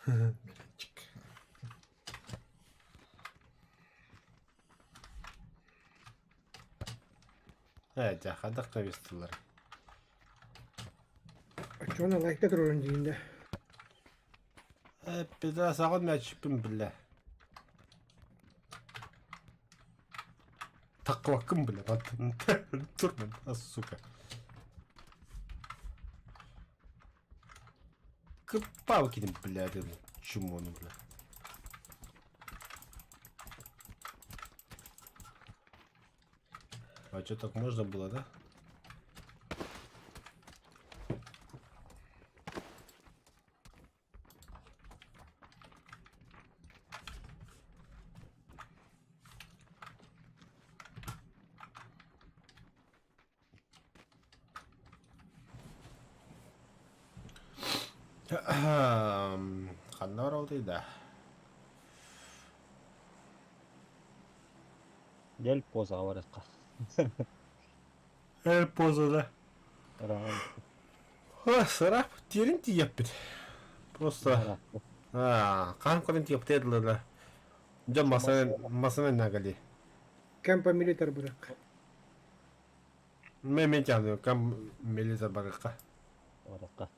Миллиончик. Хадак тавистылар. Açığına like'da durun diyinde. Пизда сагын мәчиппин биле. Таквакым биле. Турман, сука. Палкин, блядь, чему он, блядь. А что, так можно было, да? Қандай дейді? Дел позаға бар атқа. Позада. Сырақ терін тиеп бит. Просто... Қан көрін тиеп деділі. Жан масынан нагали. Кемпа милитар бırak. Мен тяну, кам милитар барыққа. Бараққа.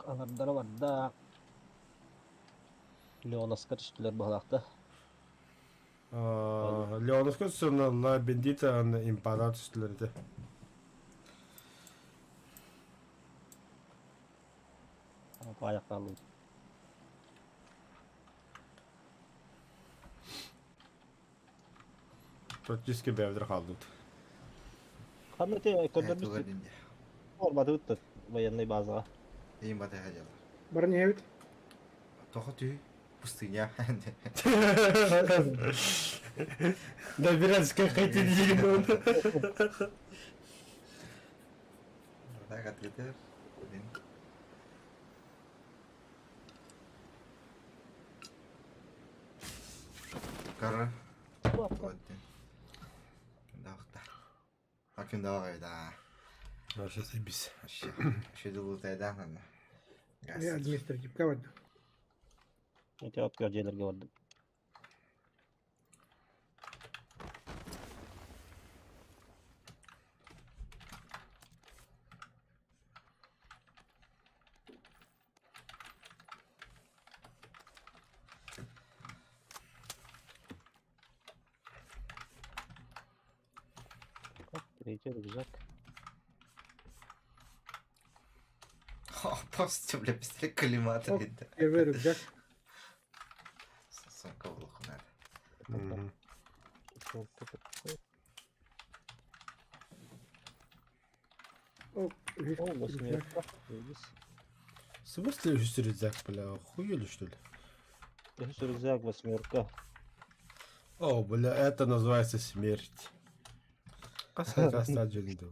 Анардары бар да. Леонаска түштілер бағалақты. Леоновка түсірінала бендита импада түстілерді. Аяққа алу. Практически бәвдір қалды. Қамете көрдірді Тугадинде. орбады өтті военный базаға. Ең бата хажал. Бар не evet? Тоқы түй. Пустыня. Добираться как хотите, дерьмо. Так ответер. Кара. Вот. Да. Акин давай, да. Вообще заебись. Ще думал, ты да, надо. Ne administratif kavadı. Өте от көржелерге бардым. Третий рюкзак. Просто, бля, пистолет коллиматор. Первый рюкзак. Сумка в лоху надо. O О, rüzgar. восьмерка. В смысле рюкзак, бля, охуели что ли? Рюкзак, восьмерка. О, бля, это называется смерть. Касайка стадионда.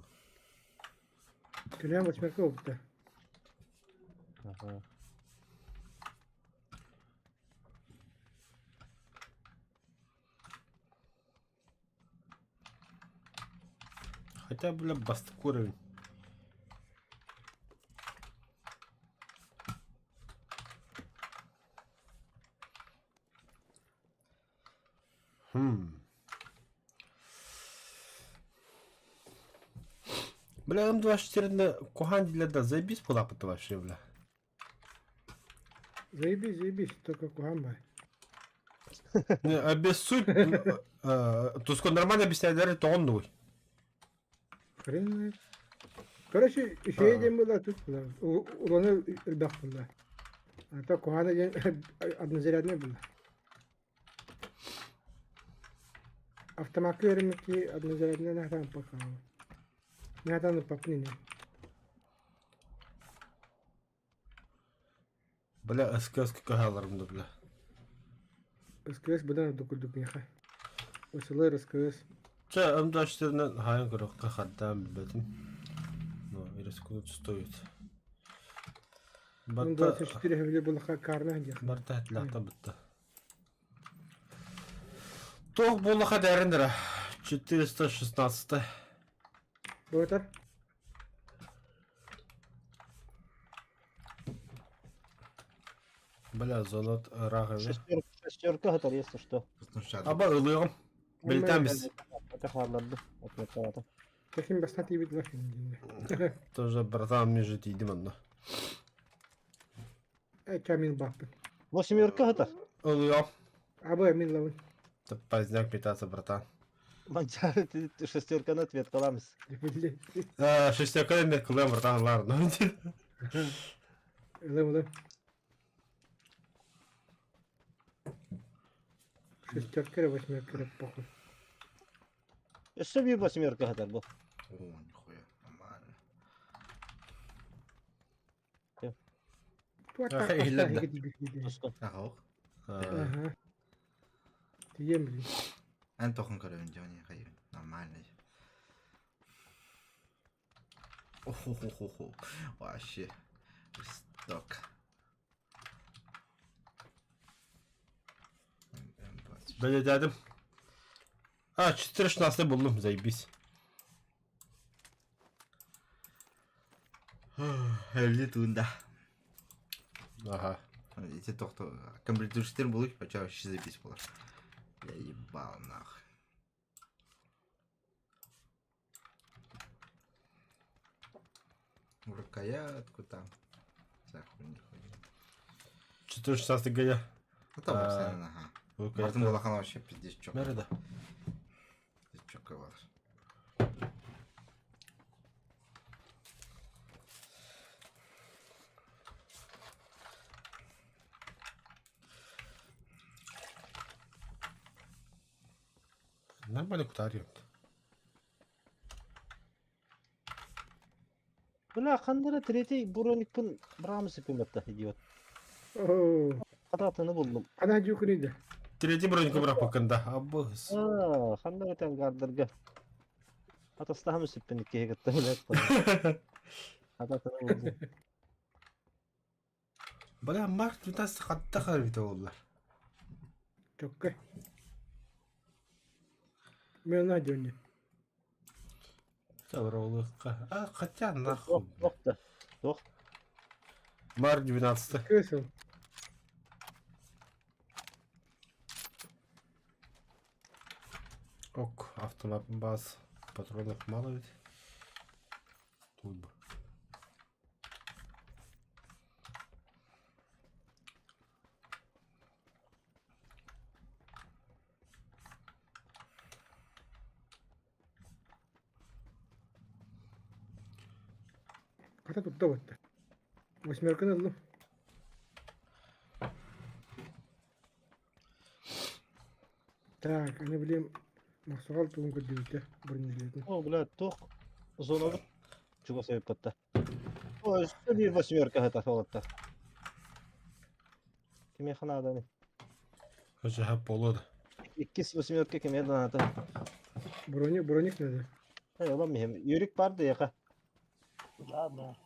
Kılayan başmerka oldu da. Ага. Хотя, бля, бастык уровень. Бля, М24 кухан для да заебись полапыта вообще, бля. Заебись, заебись, только Кугамбай. Не, обессудь. Туско нормально объясняет, даже то он новый. Хрен знает. Короче, şey diyeyim burada tut burada. Ulanı ırdak burada. Hatta Kuhan'a adını zirade burada. Автоматlı öğrenmek adını zirade nereden bakalım. Nereden de papni ne? Бля, СКС кагаларымды, бля. Eskıs buradan dokuduk ya. Usullar eskıs. Че, М24 хайын көрөк кахаддан билбедим. Но, ирескуну стоит. Bunun Батта, 24 hevli bulaka karna hediye. барта хатлахта битта. Тох болаха дәрендера. 416. Bu kadar. Бля, золот рагыве. Шестерка хатар, если что. Потому что Аба ылыгым. Билтәмбез. Кахарларды. Отметалады. Kesin basat iyi bir laf şimdi. Тоже, братан, мне же тидим анна. Камин бапы. Восьмерка хатар. Ылыгым. Абы Эмин лавын. Ты поздняк питаться, братан. Манчары шестерканы ответ каламыз. Bildi. Шестяка мен кылым, братан, ларно. Лавын. Шестерка, восьмерка, похуй. Еще bir восьмерка хатар bu. О, нихуя, нормально. Tuatta iyi lan da. Тускан. Ага, Ага. Diyeyim bileyim. en tokun körünce onu yıkayım. Нормально. Охо-хо-хо-хо. Вообще. Сток. Böyle dedim. Ha, 416 buldum, заебись. 50 туында. Ага. Эти тоқты комплектующиттер болуп, почти 605 болар. Я ебал нахуй. Рукоятку там. Вся хуйня. 416 гая. Ну там постоянно, ага. Рукоятка. Мартин Балахан вообще пиздец чё. Nerede? Чё ковар. Нормально кутарıyorum. Бля, қандыра третий буроникпін бұрамыз үкіметті, идиот. Oo. Қататыны бұлдым. Ana jukuriydi. Третий бронька бırak bakında. Abız. Қандыра тән қардырғы. Атастағым үсіппін икеге кітті білек. Қататыны бұлдым. Бля, Март 12 қатта қарбиті олар. Çok ge. Ben ona dönüyorum. Тавролыqqa. А, хотя нахуй. Жоқ та. Жоқ. Март 12. Kısıl. Ок, автоматный баз. Патронов мало ведь. Тут бы. Kata tuttu vatta. Восьмерканы aldım. Так, они, блин, мақсуғал туын көддейді, бұрынжылетін. О, бля, тоқ. Зоны чуға себеп қатта. О, үсті бір восьмерка хата солатта. Кеме хана аданы. Уже хап болады. Иккис восьмерка кеме аданы ата. Броник надо. Олам мехем. Юрик барды яқа. Ладно.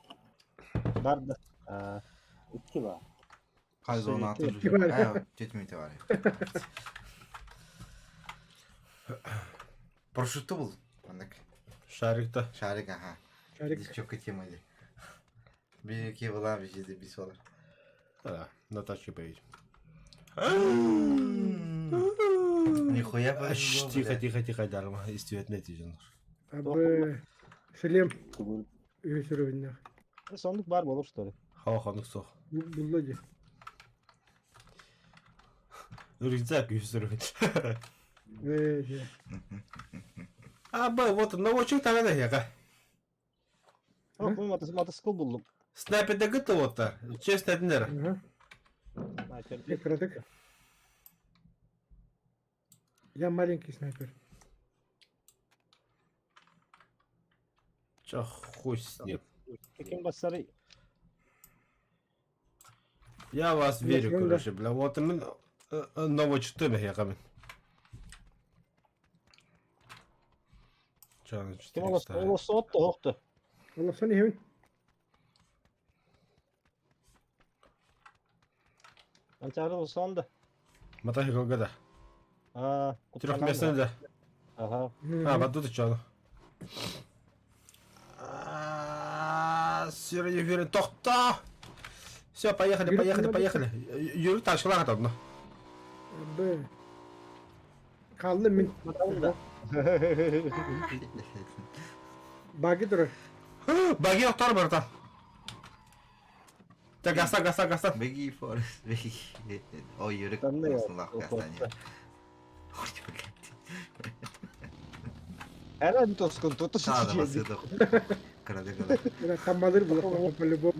Барды. İki var. Kaydı onu Şey, atır. iki var. Ha, жетмейді var ya. Парашютті бұл. Андак. Şarikta. Şarik aha. Şarik. Biz çok kötüyüm hadi. Bir iki bulan bir şeydi bir solar. Ha, Natasha Page. Нихуя Тихо, дарма. İstiyor neticeler. Abi. Selim. Tugul. Üyesiri binler. Sonluk var olur story. Havakanlık soğuk. Bullacı. Рюкзак üstüne. Şey. Abi, вот, новачок tane de ya. Yok bu motosikl buldum. Снайпер'de gıttı otlar. Chest edinler. Aha. Sniper. Yakaladık. Я маленький снайпер. Çok хуй с ним. Tekin basarı. Я вас верю, ну да. короче, бля. Вот мы новачок я камень. Canım Kim olursa ottu hoktu. Allah seni hemen. Ben çağırdım o sonda. Матахи колгада. Aa. Трехместный да. Aha. А, вот тут что? Сирони верен тохта. Все, поехали, Yürü, поехали, bunlar поехали. Yürü taşkılan atalım. Abi. Kaldım min. Bakalım da. Bagi durur. Bagi yoktur burada. Ya gasta. Begi Forest Begi. O yürek Ben de olsun yok. lan gastaneye. Hoş Herhalde bir toskun tuttu Sağda sıçıcıydı. basıyorduk. Karadı kadar. Ya tambadır bu. Böyle bu.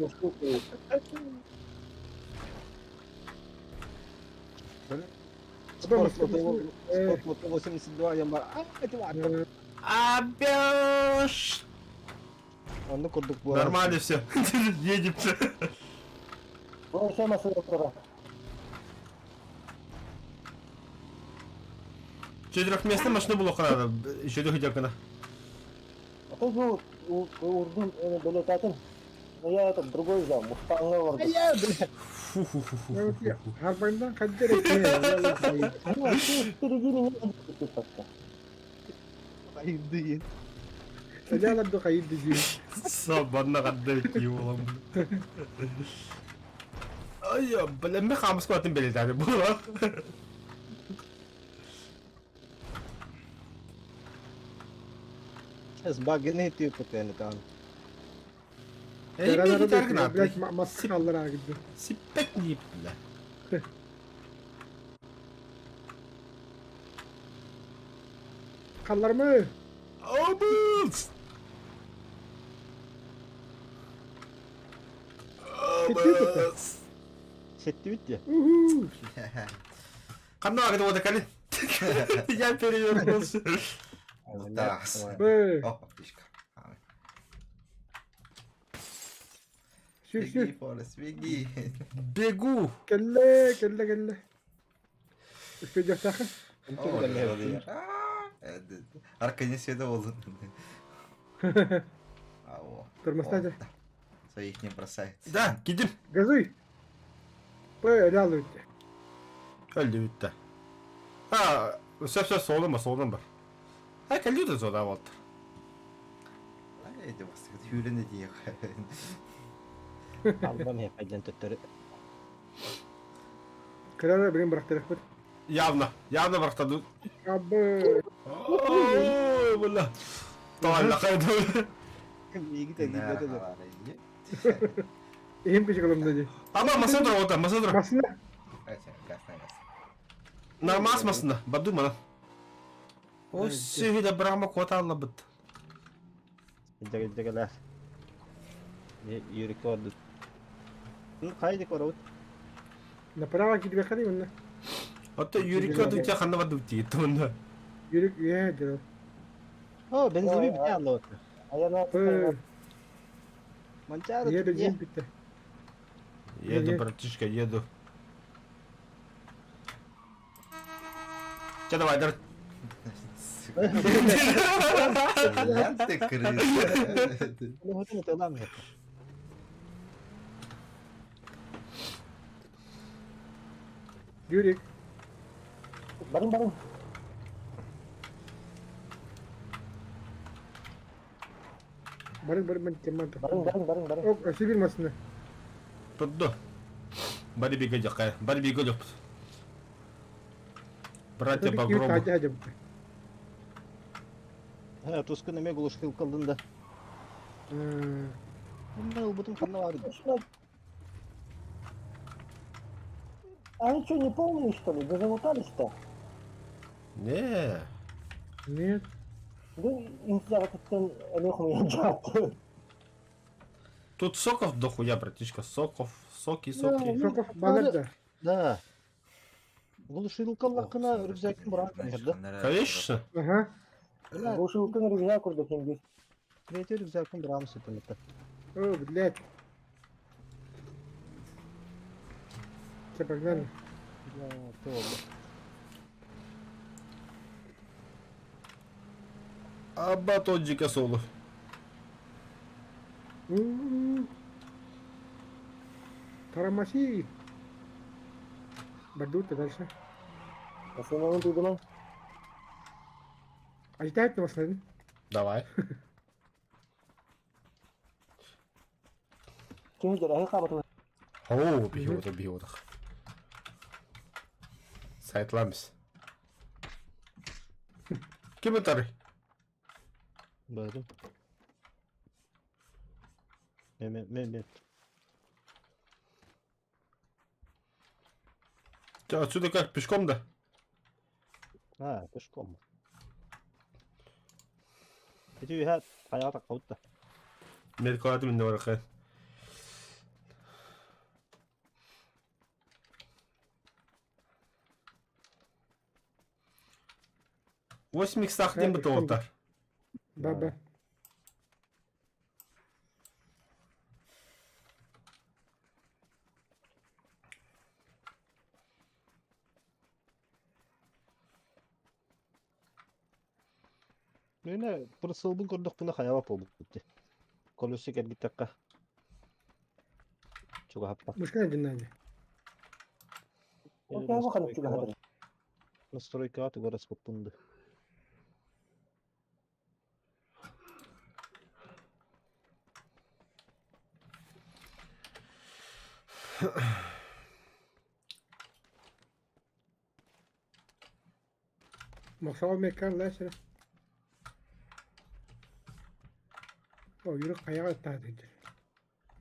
Sport motosikl isimli var ya var. Hadi var. Абёш. Onu kurduk bu. Нормально все. Едем. Bu şey masaya otura. Четырехместная машина была охрана. Еще до хотя А то bu Urgun böyle takın. Ya это другой взял. Mustang'ı vardı. Ya bile. Evet ya. Harbayından kaç derece? Ну, впереди меня не так-то. Hayır değil. Öyle aladı kayıt diziyor. Sabahına kadar bekliyor ulan bu. Ay ya, ben kamus kuatın belirtadi bu. Bug'ı ne diyor bu yani tamam. Ey bir gitar Biraz gına. maske kaldır ha gidiyor. Sipek niyip bile. Kallar mı? Abuz. Abuz. Setti bitti. Uhu. Kanna agak ada kali. Gel periyorum olsun. Das. Be. Oh, pişka. Sür Begi sür. Forest Begi. Begu. Kelle. Üstücek takın. Oh, ne oluyor? Arkadaşlar света oldu. Durmasaydı. Своих не бросает. Da gidin. Gazıy. Böyle alır. Öldü bitti. Ha, söz soldan bak. Ha, kalıyor da soda var. Haydi bastık. Hüre ne diye. Alman hep aydan tutları. Kırara benim bıraktı rakbet. Явно бıraktı. Abi. Ooo, valla. Tamam, lakaydı. İyi git hadi hadi. İyiyim kişi kalım dedi. Ama masa dur orada, masa dur. Masında. Normal asmasında. Badurma lan. O sühü de bırakma kota Allah bıttı. Jaga-jagalah. You recorded. Kaydık orada. Ne para var gidip yakalayayım onunla. Hatta yürük ödü ki kanına vadı bitti gitti onda. Yürük ye diyor. Oh, benzin bir Allah orada. Ayağına Mancara. Ye de cin bitti. Еду, братишка, еду. Че давай, дар. Lan de kırıyorsun. Ne hoşuna devam et. Yürük. bareng-bareng. Bareng ben teman tak. Bareng. Oh, sivil masna. Tuddo. Bari bir gıcık ya. Bari bir gıcık. Братья по Киют гробу. aja. Ha, Tuskun emeğe gluşkil kıldığında. Bundan ılbıtın kanına vardı. Точно. Они что, не помнили, что ли? Да замутались-то? Ne? Нет. Да интизар ettikten emek uyancaktı. Тут соков дохуя, братишка. Соков. Соки. Sokak balık da. Da. Gluşkil kıldığında rüzgarın bırak nerede? Конечно. Aha. Öyle Бұл шылтың рюкзак курдук енді. kreatif rüzgarın bırak sütünlükte. Oh, блядь. Все, погнали. Ya, ne oldu? А батончика соло. Тарамаси. Бадут дальше. Основному дудума. Ожидает нас, наверное. Давай. Kim jira qabatu. Oo, biyorduk. Saytlamış. Kim atar? Böyle. Mehmet. Ты отсюда как, пешком, да? Ha, peškom. Peki her hayata kavutta. Merkavati minne var kay. Восемь иксах değil mi doğutar? Баба. Böyle pırsılbın kurduk buna hayava oldu. Kolosya gel git dakika. Çok hafta. مشكلة جناجة. Okey, bakalım şurada hadi. Настройка от его раскопунды. مصاب مكان لا شرف. أو يروح حياة تاعتك.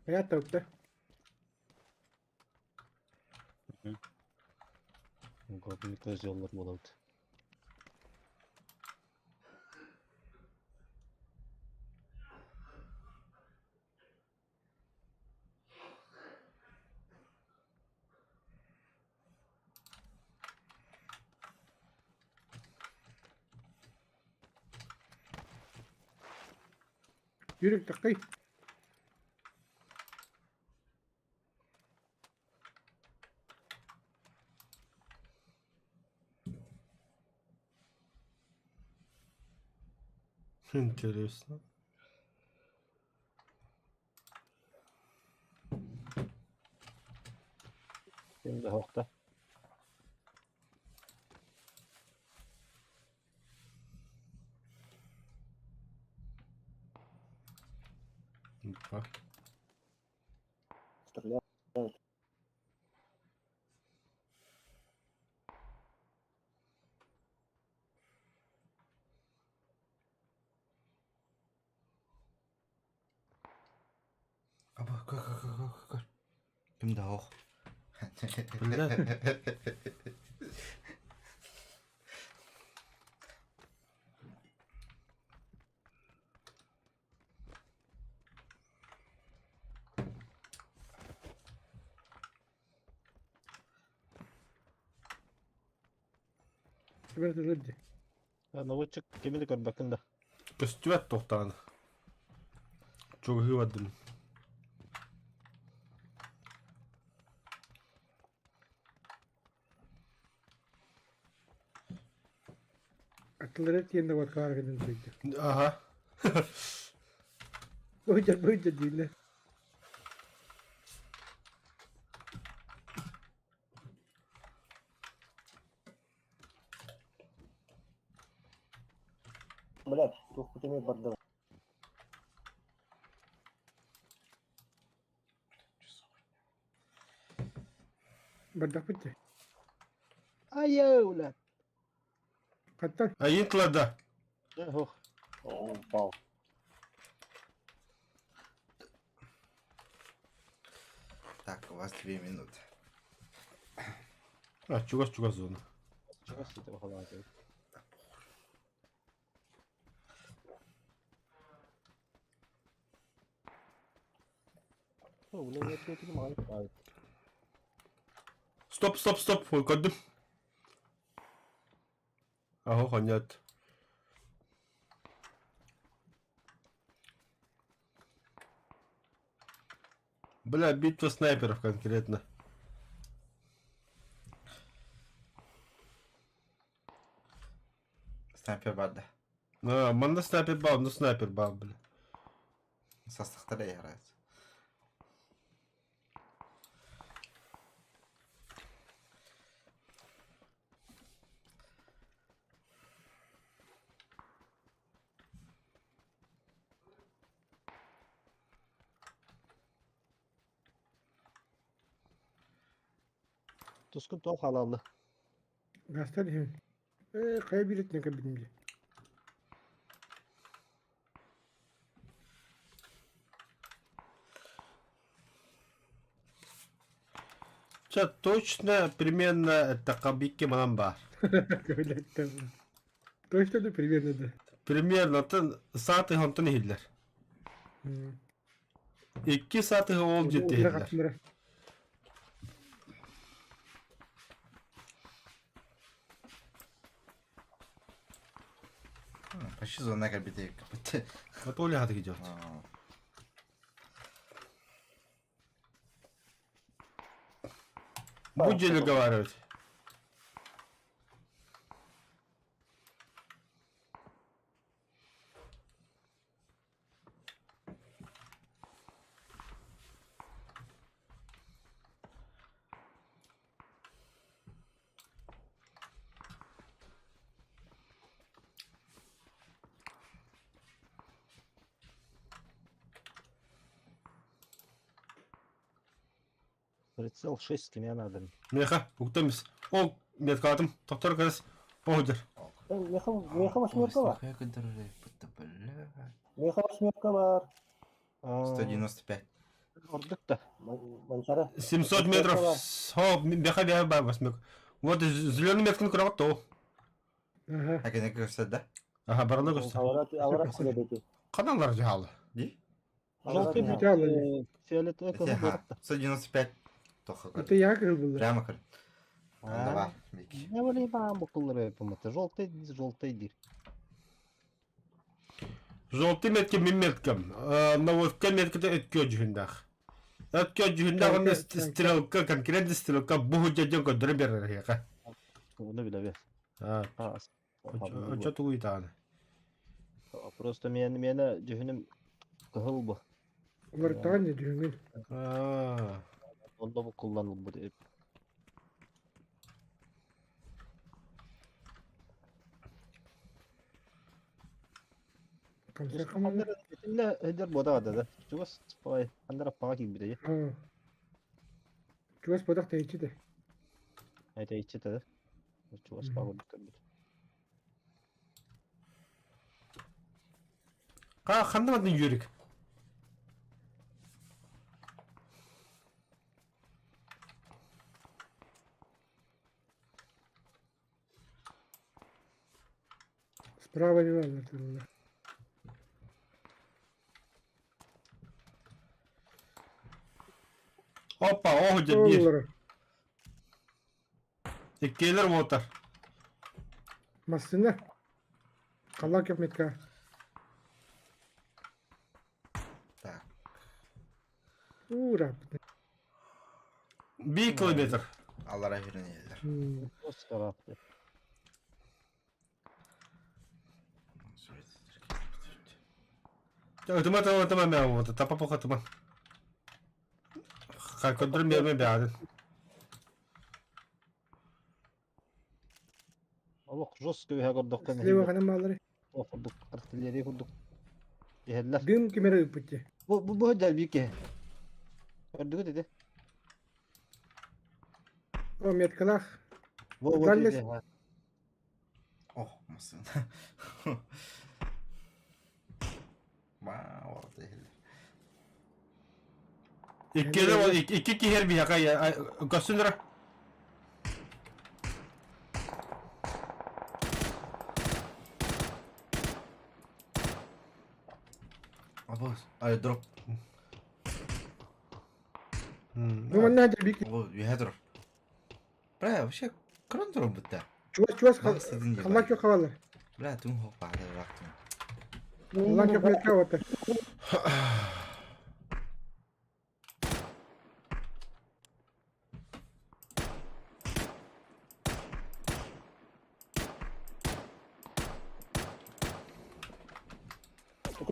حياة توته. Goblin göz yolları buladı. Yürü تقي. Интересно. Şimdi hafta. Bak. Стреляют. Aber guck. Bin da auch. Блядь. سمعت ردي. Наводчик kemilik var bakın da. Püstüvet tohtağını. Çok hıvadım. أتلرت يندا وكار كده بيجي. Aha. بوجد دينا. Блядь, тут путемет бардак. bardak bitti. Aya ulan. Kattan. Ayın kılada. Oh. Wow. Так, у вас 2 минуты. Чугас зона. Чего с этого хватит? Ulan yetmedi mi? Hayır. Стоп. Koydum. Aho хонят. Бля, битва снайперов конкретно. Снайпер барда. Манда снайпер бал, бля. Состахта да играет. Tuskun tuhaf halallı. Gastar hem. Kaya bir etne kabinimce. Сейчас точно примерно это кабики манамба. Öyle tamam. Точно da примерно да. Примерно saati hantını hiller. 2 saati ol ciddi Oduna hiller. katmıra. Почти зона кабиты капыты. Вот Оля hadi gidiyor. Bu celi говорить. Прицел 6 кime надо. Меха, уктамыз. Ол меткатым. Тоқтар кыз. Погодер. Меха восьмерка var. Я который бля. Меха восьмерка var. 195. Orduk da. Манчара. 700 метров. О, меха бар восьмерка. Вот зеленый метканы кырават то. Aha. А кене көрсөт да? Ага, барына көрсө. Аврат силебети. Каналлар жаалы. Ди? Желтый Ага. бит. Фиолетовый кızı Ха, 195. Тоха Это көр. я кыл булды. Прямо көр. Анда Ha. бар. Бек. Ne bileyim ben bu kılları yapamadı. Желтый değil. Желтый метке мен меткем. Наводка меткете өткө жүгүндах. Өткө жүгүндах оны стрелка, конкретно стрелка буху жаден көдөрө берер яка. Onu bile bir. Ha, Ha. очо тугуй тааны. Просто meni cühünüm kıhıl bu. Олар таган да жүргөн. Onda bu kullanıldı diye. Камса каман. Şimdi heder boda da. Çok spay. Andara pağa gibi de. Аа. Чугас бодак та ичи да. Haydi içi de. Çok spay oldu. Кандамадын жүрүк. Справа не надо туда. Опа, ого жер. Олар. Эккейлер мотор. Массына. Калак yok метка. Так. Ура. 1 километр. Аллара үйренелер. O tarafta. Өтөмө мен вот тапа пока туман. Көдөрү мерме баадын. Allah жестко ya gördük kan. Слева хана малары. Okuduk. Artilleriye kurduk. Yeherler. Дым кемере үпүтте. Bu hıcal büyük ye. Gördük dedi. O metkалах. Вот Дальность. үйде, ха. О, мысын. Ма, oldu hele. İki kiher bir yaka ya. Gösündür. Abo, ay drop. Ну, man hadi bir Abo, yuha drop. Bra, вообще, kron drop bitti. çuvas Bak istediğin gibi. kalmak yok havalı. Bra, tüm hop bağda bıraktım. Kalmak yok metka otur.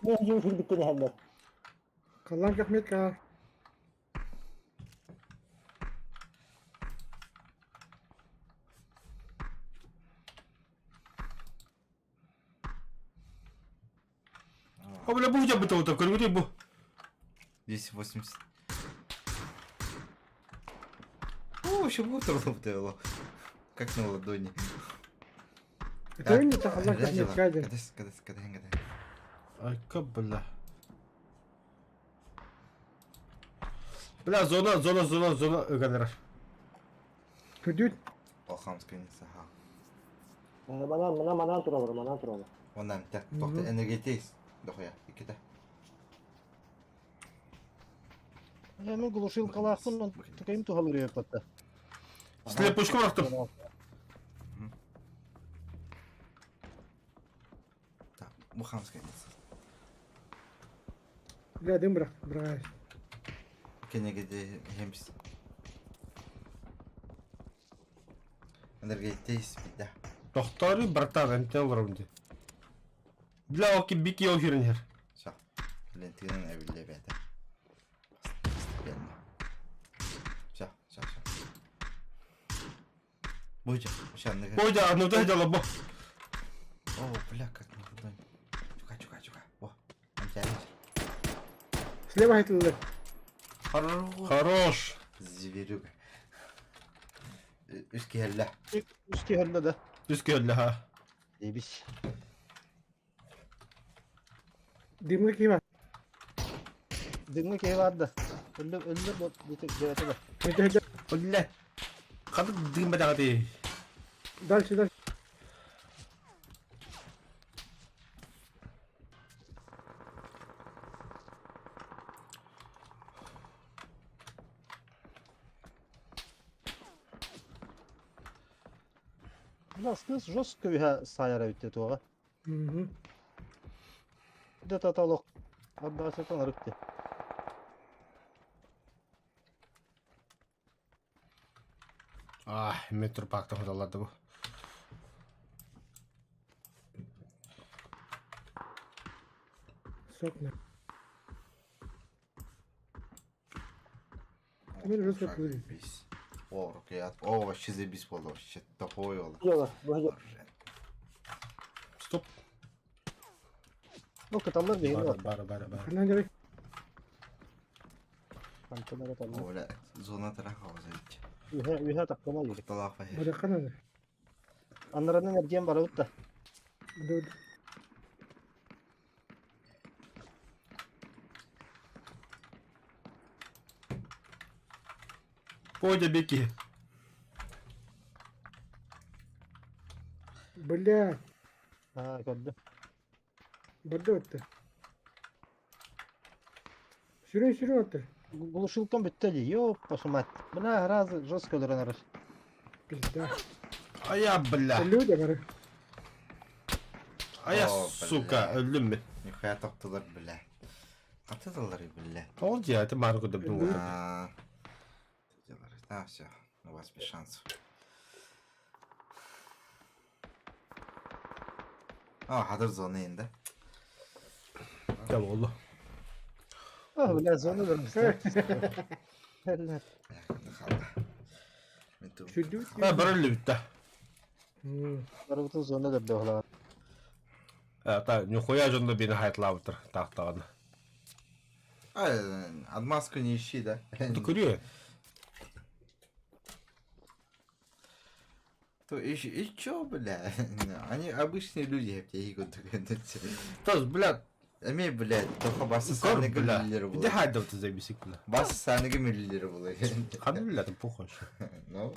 Kime hücum şu bitti ne haller. Kalmak yok metka. O bile bu hocam bu tavuk takır bu. 280. О, еще бутерброд было. Как на ладони. Это не так kalmak yok metka. Когда. Ay kabla. Bla zona ögeler. Tüdüt. Алхамская не саха. Mana turalım, mana turalım. Ondan tak tokta energeteyiz. Dokuya, ikide. Hemen глушилкалахтын, он тукайым тухалыр епатта. Слеп пушку bıraktım. Так, bu хамская не саха. Ya dım bırak. Bırak. Kenegede hems. Energeteyiz bir de. Doktoru bıraktım ben de olurum diye. Bla o ki biki o hirin her. Все. Валентина evli беда. Постепенно. Все. Будь, сейчас на. Boyca anladı hadi bu. О, бля, как на ладони. Чука. О, он тянет. Слева haytılılar. Хорош. Зверюга. Üst helle. Üstü helle de. Düz gölle ha. Deybiş. Dimlik iyi var. Dinlik ev vardı. Öldür bu devete de. Metka. Ölle. Kadın dığınmadan hadi. Dal. Нас кыз жестко үһә сайара үтте туга. Hı. Да таталок. Адда сатан арыкты. Ah, metro parkta hodalardı bu. Sokma. Hemen rüzgar kılıyor. О, рукоят. О, вообще забис было. Вообще топой было. Yok, bu hücum. Stop. Ну, каталар бейни бар. Bara. Hemen de Кантына каталар. Оля, зона траха возить. Үһә тапкана йөрик. Талафа. bırakın hadi. Аннараны эрген бар утта. Dur. Boyca beki. Bля. Ha, gördüm. Burada otur. Sürün otur. Глушилкам бітті де. Ёп, вашу мать. Бына разы жестко өлөрөнөр. Пизда. Aya bla. Люди var. Aya Oh, suka bla. öldüm mü? Нихуя топтылар, бля. Атыдылар, бля. Oldu ya, ты марку да блин. Да, все. У вас без шансов. Hazır zona indi. Tamam oldu. Ah, бля, зону өлөрмүз. Helal. Ayakta kaldı. Metu. Sürdü. Ha barıllı bitti. Барыбытын зона өлөрдү оглаа. Ha ta нихуя жонда beni hayatla bitir tahtağını. Отмазку не ищи, да? Ты курю? То и чё, бля? Они обычные люди, я тебе и говорю. Тоз, бля, Эме, блядь, только басы гор, саныгы бля. миллилер Иди было. хайда вот за бисик, бля. Басы саныгы миллилер было. Ханы, бля, ты похож. Ну,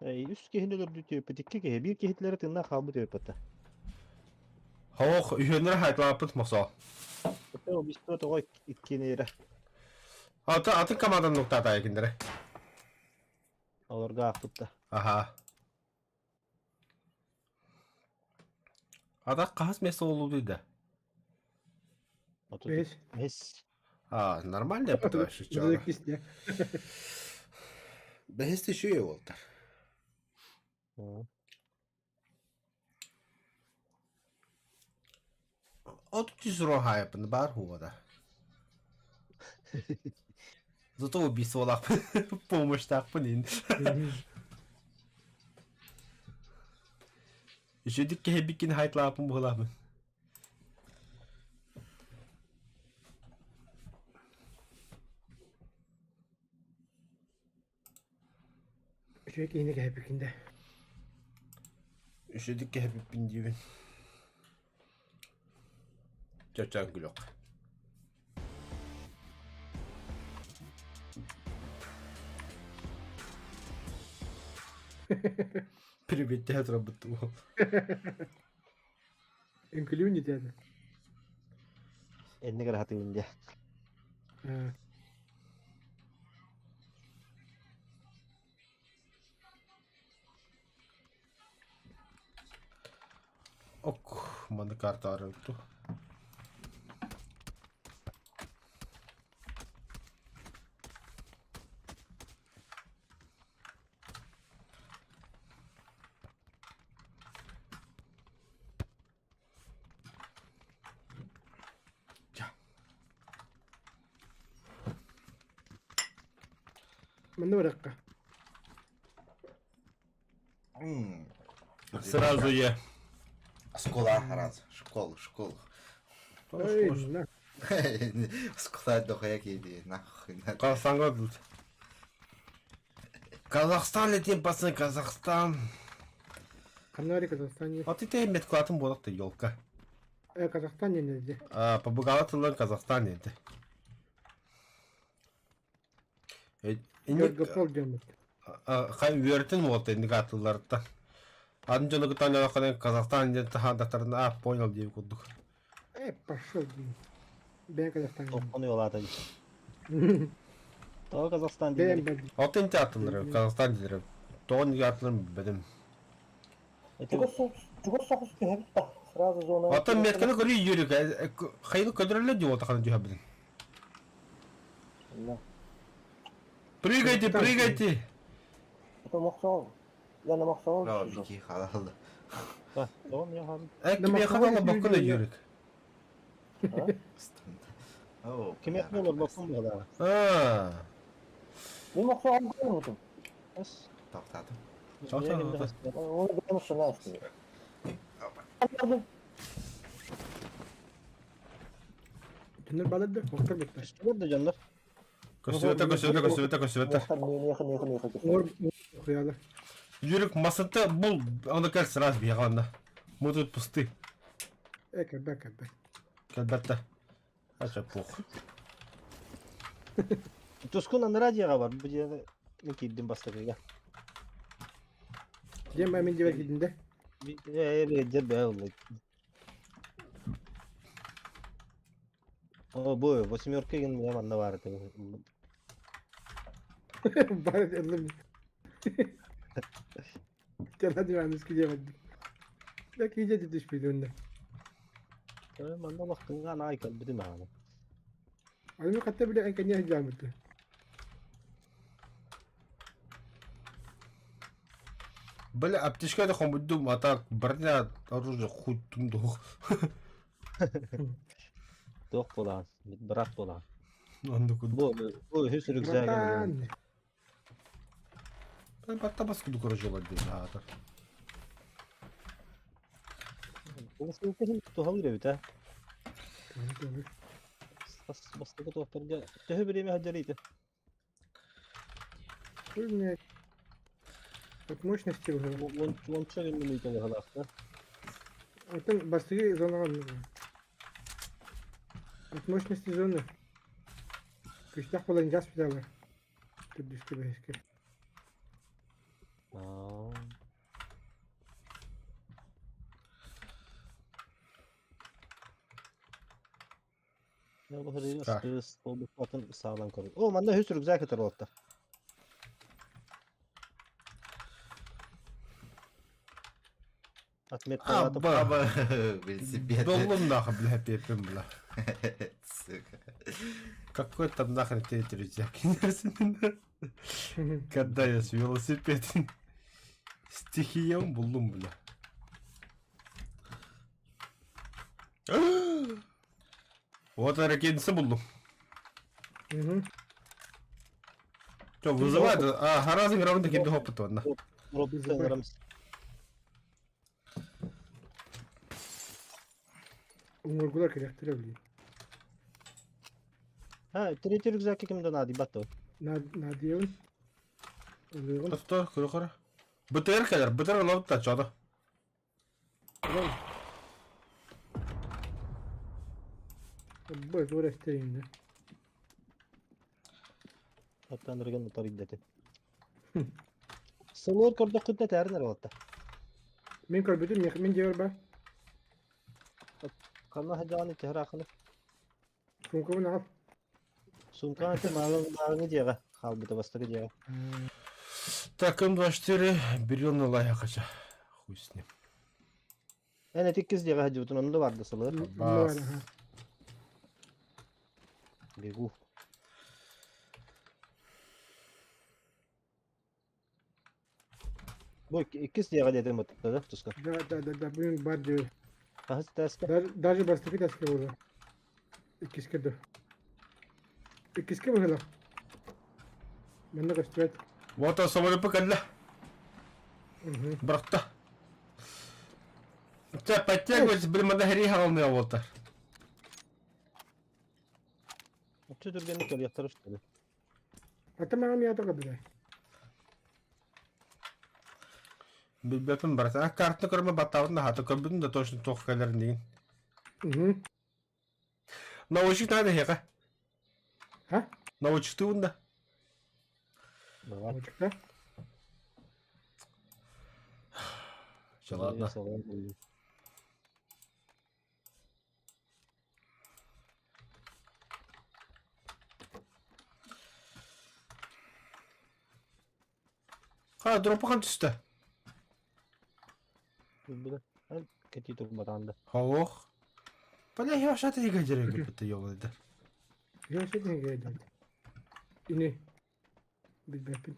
Üst kehin ölürdü tüpü. Dikki kehe. Bir kehitleri tınna kabı tüpü. Хох, үйөнөр хайдлаапыт мосо. O biz de o ikkini yere. Атын командан нуктата екендері. Оларға ақытта. Аха. Ада қағыз место болу дейді. Beş. Mes. А, нормально yaptı şu Уже çağda. кисти. Бәхесті шүйе болды. От чизро хайпын бар хувада. Зато убийство лап. Помощь так понин. Еще дикке хебикин хайтлапын бұғылапын. Şöyle kiyini hep ikinde. Еще дикке хебикин дейбін. Чачан күлік. Привет, театр работал. Önkülüğü ne dedi? Eline göre hatı önce. Ha. Ок, маны карта арылту. Ben de bırakka. Сразу е. школа раз. Школа. Ay, lan. Школа дохая кейди. Нахуй. Қазақстанға тут. Қазақстан летим, пацаны, Казахстан. Kanari Kazakistan ye. А ты те метклатын болақты, елка. Kazakistan ye ne dedi? По бұғалатылың Казахстан еді. Yok sol diyorum. Қай өртін болды индикаторлардан. Адын жоны күтан яқынан Казахстан еді тахандақтарына понял дейіп күрдік. Пошел. Ben Kazakistan ye. Onu yola atacak. Doğu Kazakistan Ben değil. ben. Алтын индикаторлары Казахстан дедері. Тоғын индикаторларын білдім. 죽었어 했다. сразу зона. Алтын меткені көрі үйерік. Қайлы көдірілі де отақаны жүйе білдім. Прыгайте! Это мақсал. Я на мақсал. Браво, бики халал. Bak, tamam ya abi. Әкіме қағанға баққына үйерік. Kim yapma olur bakın bu kadar. Ааа. Мен мақсал алып отырмын. Bas. Тоқтадым. Çal, çal, Elimde çal. bas. Оны білеміз шына істейді. Tünür baladı. Oktar bitti. Burada canlar. Көсіветі. Неқы. Or okuyalı. Үйерік масыты бұл, аңда кәл сыраз бейғанына. Мы тут пусты. Ekebe. Кәлбәтті. Ача пух. Tuskun radyoya var. Bu diye ne kiddin bastı ya. Cem Emin Civer gidinde. Bir cebe oldu. O bu восьмерка gün ne anda vardı. Bari elim. Gel hadi ben eski cemedim. Belki iyice düşmüş önüne. Manda baktın kan ay kaldı mı abi? Adamı katta bile en kenya cemedim. Бля, аптечкада хомбудум, а так броня оружие хуй тундух. Yok bulan. Bırak bulan. Анда күн. Bu hüsrü güzel. Bırakın. Batta baskı короче oldu zaten. Bunu sen tuha bire bita. Doğru. Bastığı tuhaflarca töhü birimi haceriydi. Ölmeye. Bak mощности уже. Вон что ли мы идем в да? Атын бастыгы зона var. От мощности зоны. Кыштак болан газ педалы. Түбдүскө бэске. Aa. Ya bu hırıyı Süper. sıkız, oldu atın sağlam koruyor. O manda hüsür güzel kadar oldu. Atmet atıp Abba. Ama велосипед. Доллум нахуй, бля, пепем, бля. Сука. Какой там нахрен театризяк? Когда я с велосипедом стихиям buldum bile. Вот hareketisi buldum. Угу. Что, вызывает? А, Харазин раунд kendi опыт var. Robot sanırım. Умургулар керектер билейм. Ha, tretий рюкзак kimden hadi battı. Надеюн. Өлөгөн. Tuttu, kuru kuru. БТР kadar, БТР alıp da çaldı. Бой зурестейинде. Atlandırgan motor iddeti. Sınır kırdık kıddet erner oldu. Мен көрбөдүм, мен жебер ба. Kanla hacağını tehrakını. Сумкабын агап. Sumkan eti mağını diye kalbide bastığı diye. Так, М24, берем на лайхача. Хуй с ним. En etik kız diye hacı bütün onun da vardı sılır. Бас. Begu. Bu ikiz diye dedim mutlu tuska. Да, бүгүн бар жебер. Kahıs teske. Даже бастыкы таске болду. Иккиске ду. Иккиске быхыла. Мында кастырат. Вот он самолет покадля. Брата. Тебя подтягивать, блин, мадахри головные вот. Çödürgenlik öyle yatırır işte. Атамагам ятага билай. Бепин брат. А картны көрмө баттабын да хаты көбүн да точно тох келерин деген. Научник надо хека. Ха? Научник унда. Var. Очукта. Все, ладно. Ha, drop'a kan düştü. Böyle. Kötü durmadan da. Хох. Бля, я вообще ты не гадеры купить ёлды. Я ще не гайда. Ини. Билбепин.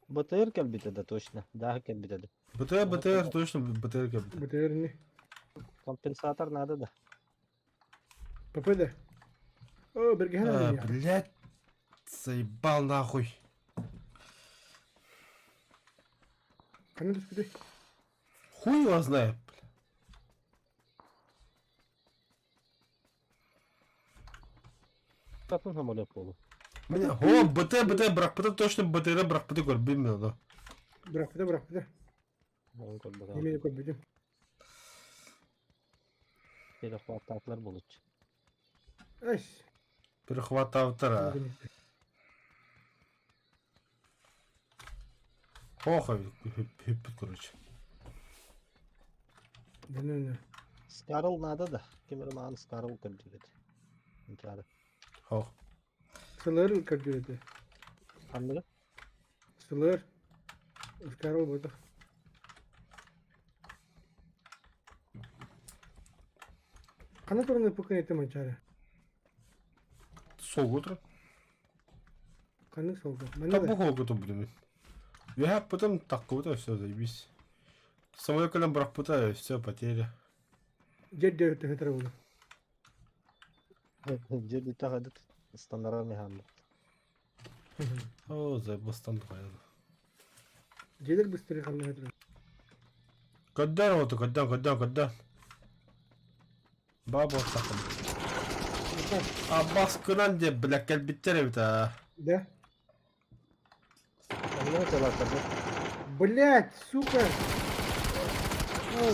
Batır kel bitede точно. Daha kel bitede. БТР, точно БТР купить. Бутырни. Компенсатор надо da. Попаде. О, бергена я. Блядь, заебал нахуй. Канал спиде. Хуй его знает. Tatın hamole polu. Бля, о, БТ, брак, БТ, точно БТР, брак, БТ, гор, бимно, да. Бıraktı. Onu kol bakalım. Yemeğini koydum. Böyle ataklar buluç. Ay. Перехватав втора. Похуй, короче. Dönüyor. Skarl nada da. Kimir mağın Skarl kel bitede. İntihara. Хох. Sılır kırdırdı. Anladın? Sılır. Ускарыл болды. Қана тұрғанда пөкін еті манчары. Сол утро. Қаны солды. Там Мана да. бухал готов блин. Я потом так куда все заебись. Самолет колем брак пытаюсь, все потеря. Жер дер тәхетір болды. Жерді tağadık. Standara mehanlı. О, заебастан тухайда. Gelir bыстırı kalmaya durur. Kaddan oldu, kaddan. Baba takım. Abbas kıran diye bilekkel bitter evde. Да. Allah'a çalarsan da. Блять, сука!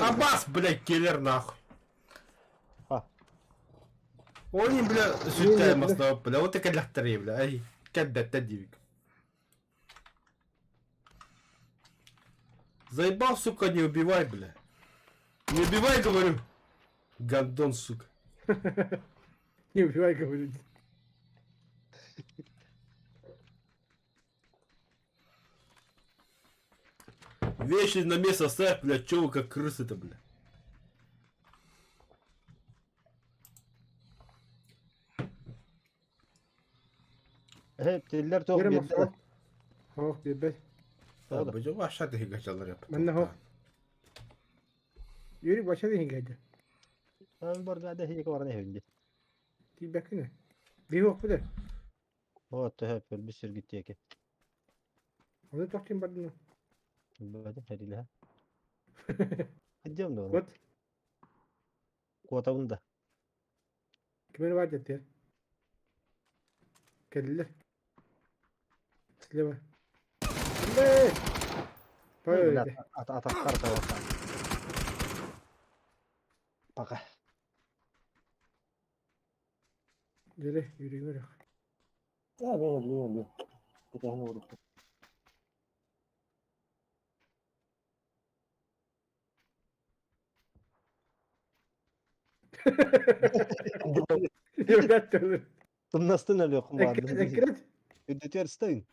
Abbas bilek gelir nahul. Ha. Onun bile süt elmasına bile o tekellehtiriyor bile. Ay, keddet de diyeyim. Заебал, сука, не убивай, бля. Не убивай, говорю. Гандон, сука. Не убивай, говорит. Вещи на место ставь, бля, чё вы как крысы-то, бля. Hep deliler çok Yerim bir olsa. Hok bir bel. Да, будем aşağıda hikayeler yap. Ben de hok. Yürü başa değil geldi. Ben bu arada hiç var ne hindi. Bir bakın. Bir hok bu da. O da hep bir sürü gitti ki. Onu takayım badını. Böyle hediyle ha. Gidiyorum da onu. Kot. Kuota bunda. Kimin var dedi. Geldiler. Silahı. Ne? Böyle. Ataklar kavasa. Baka. Yürü. Ya ben biliyorum. Bir tane vurdum. Evlat olur. Tüm nasıl alıyor kumarda? Ekret. Ödetiyor isteyin.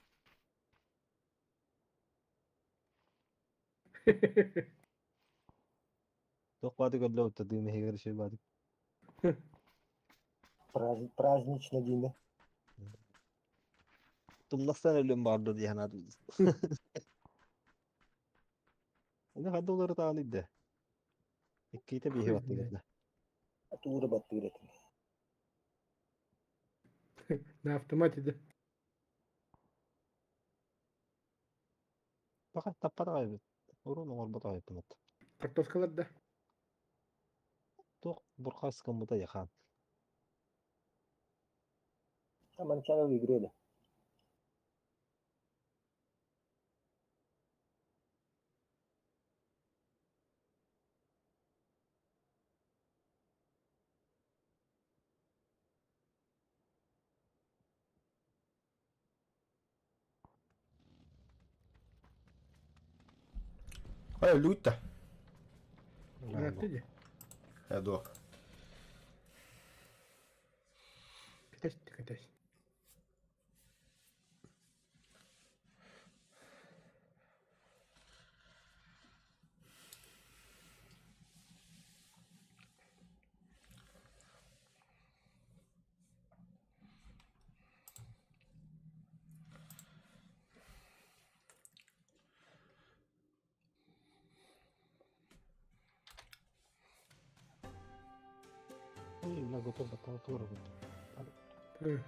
Çok vadik öyle oturdığını her şey vadik. Празднично день. Tüm nasıl alıyor vardı diye hanadım. Ne kadar doları tanıydı. İkide bir hevat geldi. Tuğra battı. Ne yaptım hadi. Fakat tapar kaybet. Orun olmadı kaybet. Kartos kalır da. Tok burka sıkıntı yakan. Hemen çalıyor играли. Ай, лють-то. Ne yaptı diye. Я док. Kateş. La готов батал туру. Hı.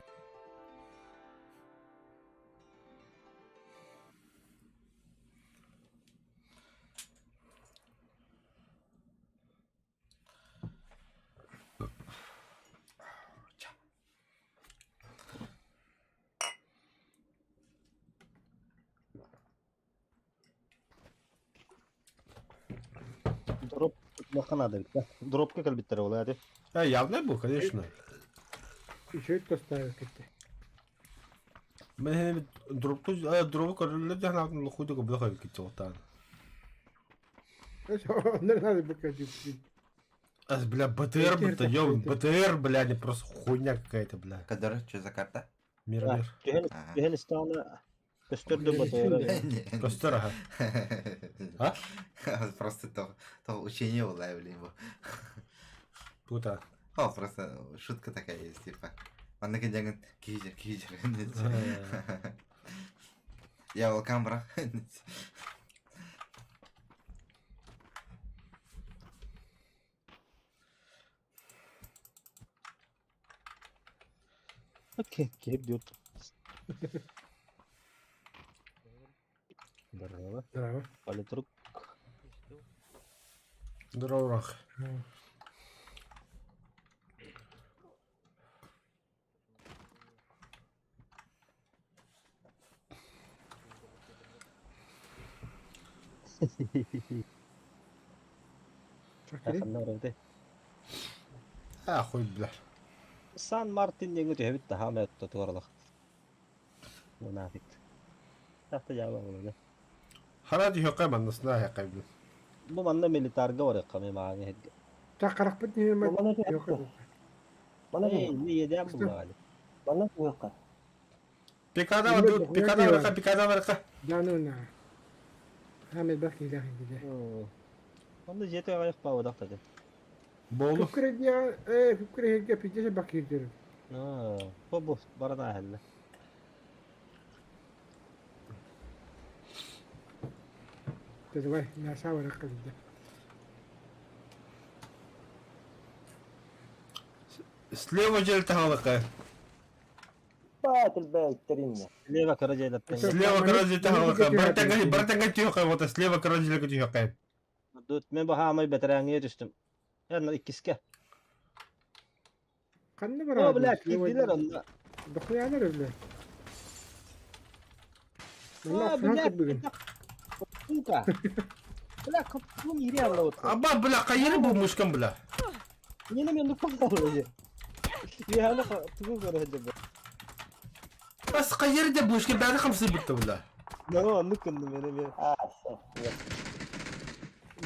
Drop bakın adı bitti. Drop ke kalbitter ola hadi. Явно был, конечно. Еще и поставил как-то. Men hem drop'u kararlı da hangi lokuydu ko bırakıyor ki çoktan. Onların hadi bakacağım. Аз, бля, БТР, Ветер бля, ёб, такой-то. БТР, бля, не просто хуйня какая-то, бля. Который, что за карта? Мир. Gehen istana gösterdi bu da. Костер, ага. А? Просто то учение было, блин. Puta. О, просто шутка такая есть, типа. Он на jangan кизер. Я welcome, bro. Okey, diyor. Bravo. Политрук. Здорово. Çakiri. Ахна оройд. Хуй бля. Сан Мартин нэг хэвд та хаамаа тоторлох. Мунафик. Тахта яаваа болоо. Хараад ихэ маннаснаа яқай бля. Бу манна милитарга орекками мааги хэд. Çakkaraqpat nime Bana da yok. yaptı. Bana da Эй, yaptı. ни яам булаа. Bana da yaptı. Пикада Билет ваду, бохуя пикада дива. варқа, пикада варқа. Danuna. Hamid bak ilahi gide. Онда жете аяк баа дактаа. Болу. Kukre diye kukre hege pidece bak gidiyorum. Бу барана хэл. Dedi vay nasa var akıllı. Слева желті халыққа. Бат الباكترين. Лева каражайлап. Слева король желті халыққа. Бартанға түйоқай бота. Слева король желті түйоқай. Дут мен бу хаамай бетерәңгә төштем. Яна иккискә. Kanlı var О, abi. блядь, кидиләр онда. Dokuyanlar öyle. О, Valla Frankfurt блядь. bugün. Сука. Бля, капкун ире алла вот. Аба, бля, қайыры бұл мұшкан, бля. Нене мен лукпан алды. Я ана тугу көрәдә бу. Бас қайыры да мұшкан, бәрі қамсы бітті, бля. Но, нукын мене мен.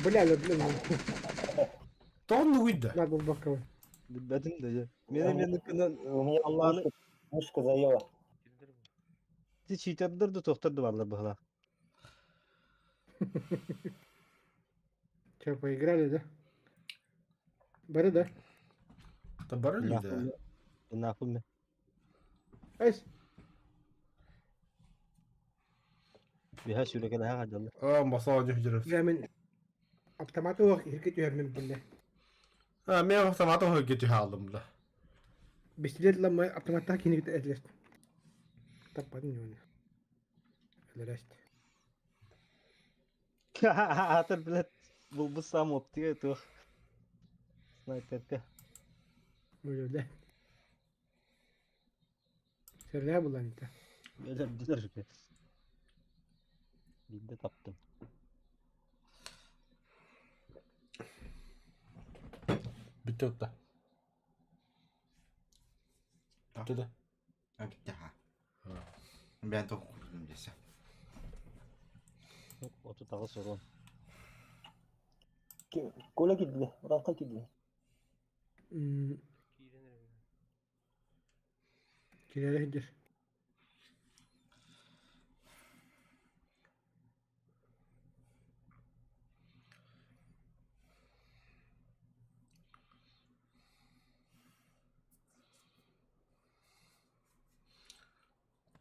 Bля, bля. Тоғын нүгейді. Надо был боковой. Bilmedim de ya. Мен нукын У меня Allah'ını мышка заела. читerdırdı toxtardı vallahi bu hala. Че, поиграли, да? Бары, да? Та бары лиді. Nafıl mı? Айс. Bir her şöyle kadar hadi Allah. Масаа жүхжіріп. Мен автоматы ок еркет үйермен білді. Мен автоматы хойге түйе алдым, бля. Бестилет лама автоматта кенегді әділесті. Таппадым не оны. Әлірәшті. Hatır bilet. Bu sam optiye tuh. Sniper'ka. Böyle. Serler bulan ite. Böyle bilir ki. Bir de taptım. Bitti öpte. Bitti de. Bitti ha. Ben de okudum desem. Otu tağı sorun. Kola gitti. Ranka gitti. Kirere hidir.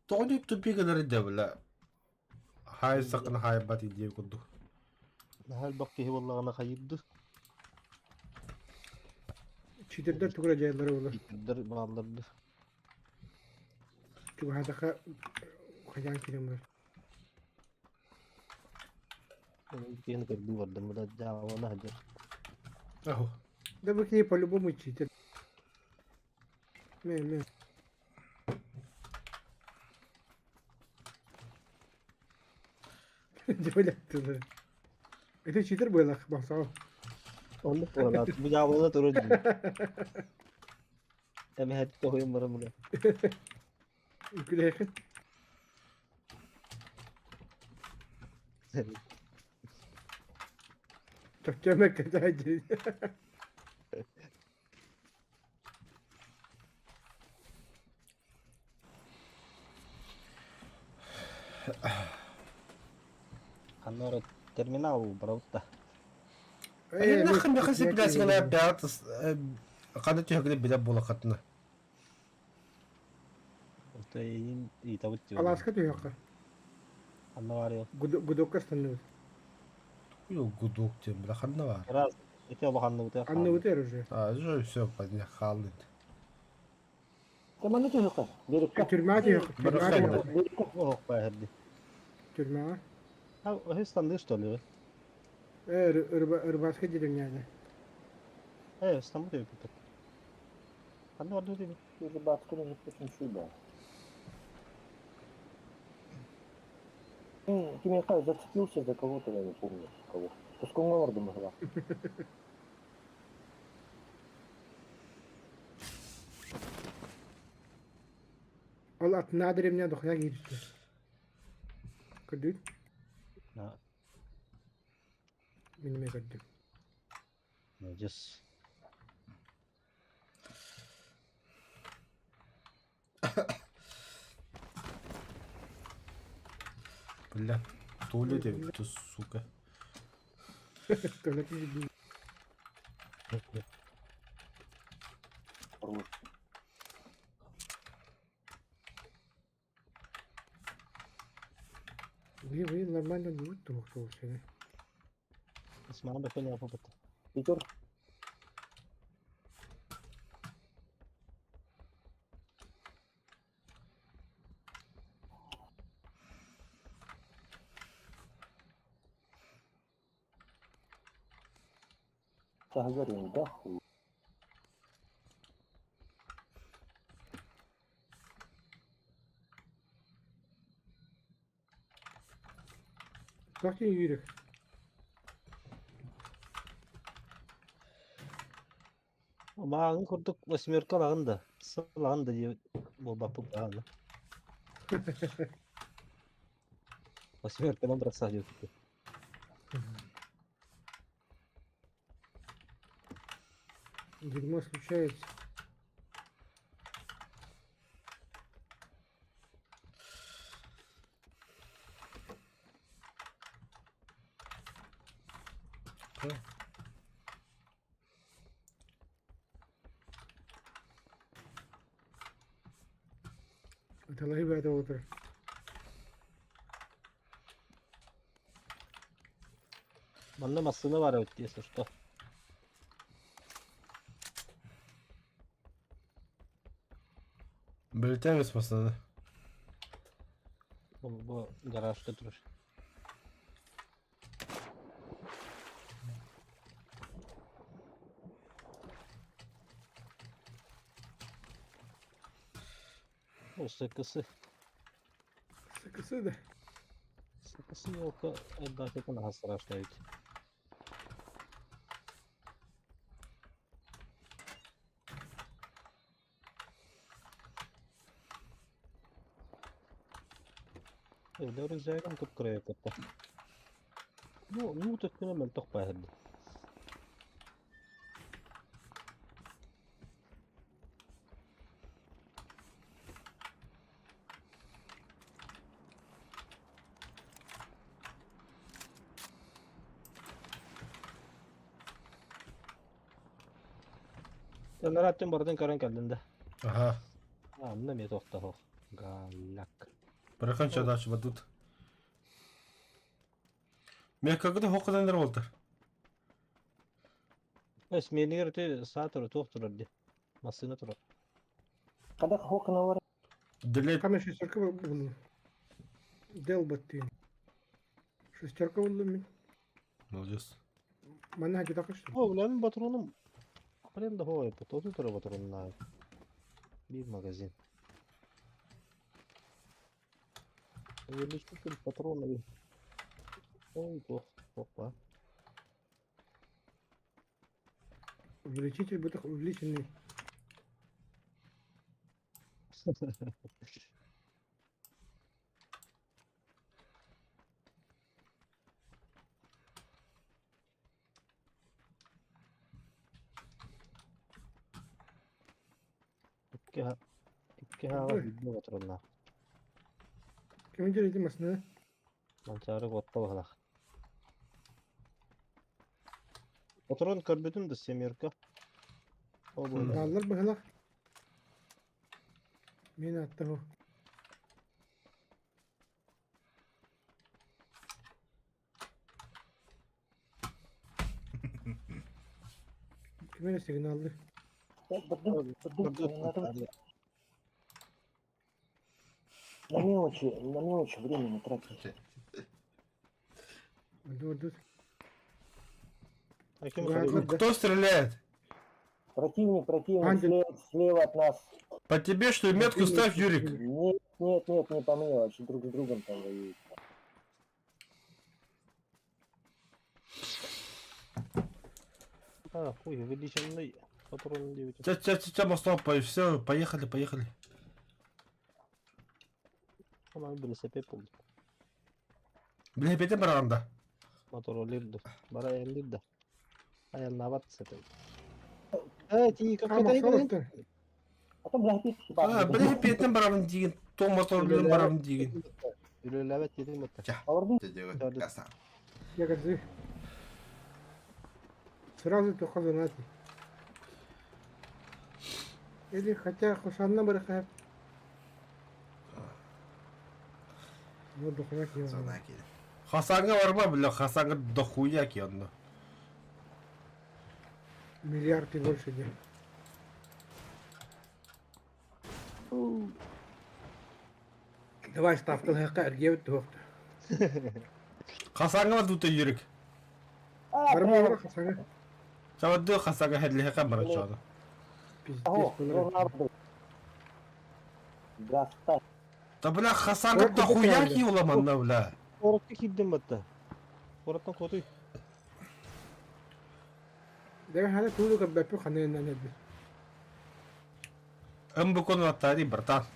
Тоғын өп түпегілері де, бля. Хай сақын хай бат идея күрді. Hal bakki vallahi kayıptı. Çitirde tukura cayları olur. Bitirdir bağlardı. Çünkü hadaka kayan kilometre. Yeni kırdı vardı. Bu da cevabına hadi. Аху. Да вы к ней по-любому читер. Не. Böyle yaptı. Это читер был, бахсал. Onu kola. Bu cevabına durur. Tabii hadi koyayım bana bunu. Ülkede yakın. Çok cemek kadar. Kanora terminal barauta. Нахын бәқасы біләсігіна бәғат қады түйекілі біләп бола қатына. Orta iyi tavuk diyor. Alaska diyor yakın. Anla var ya. Gudokka stanıyor. Ой, гудок тем, бля, қадына бар. Biraz ete bakanlı bu Anne öter уже. Жой, все, подня қалды. Tamam ne diyorsun? Berikka. Türme diyor. Bırak Türme sen de. diyor. Berikka. Oh be hadi. Türme var. Ha, o standı üstü oluyor. Irbaska dedim yani. Evet, İstanbul diyor bir tek. Ben de orada değil. Или batkını gitmişim şurada. Ты, Михаил, зацепился за кого-то, я не помню, кого. Пускай ордом играл. Ol at nadir ne dokya girdi. Kudut Ha, minime kudut. necis. Бля, туалет я тут, сука. Tuvalet mi gidiyor? Вы нормально не вот того, кто вообще. İsmail Bey ne yapıp attı? Питер, говорим, да хуй. Как тебе Юрик? Mağın kurduk Osmirka lağın da. Sılağın da diye bu bakıp lağın. Osmirka'dan bırak sadece tuttu. Дерьмо случается. Это лайба это утро. Bende masını var evet diye suçta. Бюллетень беспосланы. Bu garajda durur. O sıkısı. Sıkısı da. Sıkısı yok da gerçekten hasarlaştaydı. Evde rüzgarın kıpkıraya kattı. Bu tükküne ben çok beğendim. Sen attın buradan karın geldiğinde. Ага. Annem ya tokta ho. Galak. Быраканча дача бадут. Мен когда хоқдандар болдыр. Es meni yerde saat ora toktur orada. Masını tur. Когда хокна var, Дилет Там еще шестерка была. Дел баттин. Шестерка была мен. молодец. Mana hadi takış. O ulan patronum. Benim de ho yapı. Totu tura patronuna. Bir magazin. Öyle bir patronla bir. Ой, опа. Увеличитель будет увеличенный. İki hava gidiyor patronla. Kimin dedim aslında? Mançarı botta bakalım. Patron kırdım da semirka. O böyle. Dağlar bakalım. Beni attı o. Kimin signallı? Kırdım. на мелочи времени тратить. Ордус. Аким Ладно. Халил. Да. Кто стреляет? Противник Андер. слева от нас. По тебе, что ли? Метку ставь, Юрик. Нет, не по мне, вообще друг с другом там воюют. А, хуй, увеличенный патрон 9. Тя, мостом, все, поехали. Ama bir sebep oldu. Бля, бетем баранда. Motoru lirdi. Bara elirdi. Ayağına bat sepet. Evet iyi Ама kakata iyi. солоқты. Потом бляхи Бля, бетем барабын деген. То мотор білен барабын деген. Ülül evet yedim hatta. Жа. Ауырдың? Төдегі касан. Я говорю, сразу только занять. Или хотя хушанна бырқап. Ну, дохуя киyo. Содан кейін. Хасанға бар ма, бля, Хасанға дохуя киянды. Миллиард и больше нет. Давай ставкал хаққа іргеуді тоқты. Хасанға бар дута Юрик. Барма бара хасаңа. Жабады Хасанға хәдліхе баран чады. Пиздец Аго, болар. Рональдо. Гаста. Да, бля, Хасанға Ой, дохуя купи ки оламанда, бля. Korakta gittim hatta. Koraktan kodu. Дага хана тулу каббапу ханена нәді. МБК оттари, братан.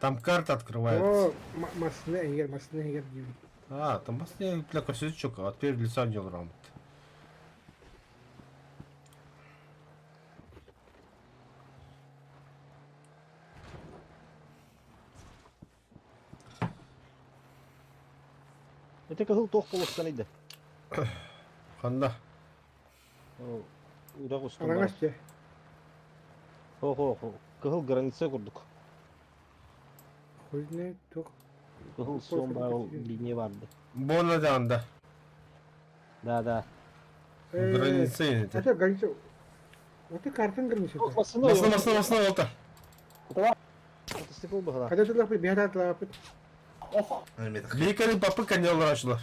Там карта открывается. О, масны егер дейбі. Там басне, бля, косячок, а теперь лица не грамот. Ete kahıl toh bolastan idi. Ханда. Irak ustum. Араңаш те. Ho. Kahıl granitse kurduk. Хуйне тоқ. Kahıl son bayağı linye vardı. Бона да анда. Da. Граница это. Это граница. Вот и картын граница. Basını Масна, олта. Statistik oldu hala. Когда ты лапы бегать лапы. Ölмедік. Бейканы папы коняларашылар.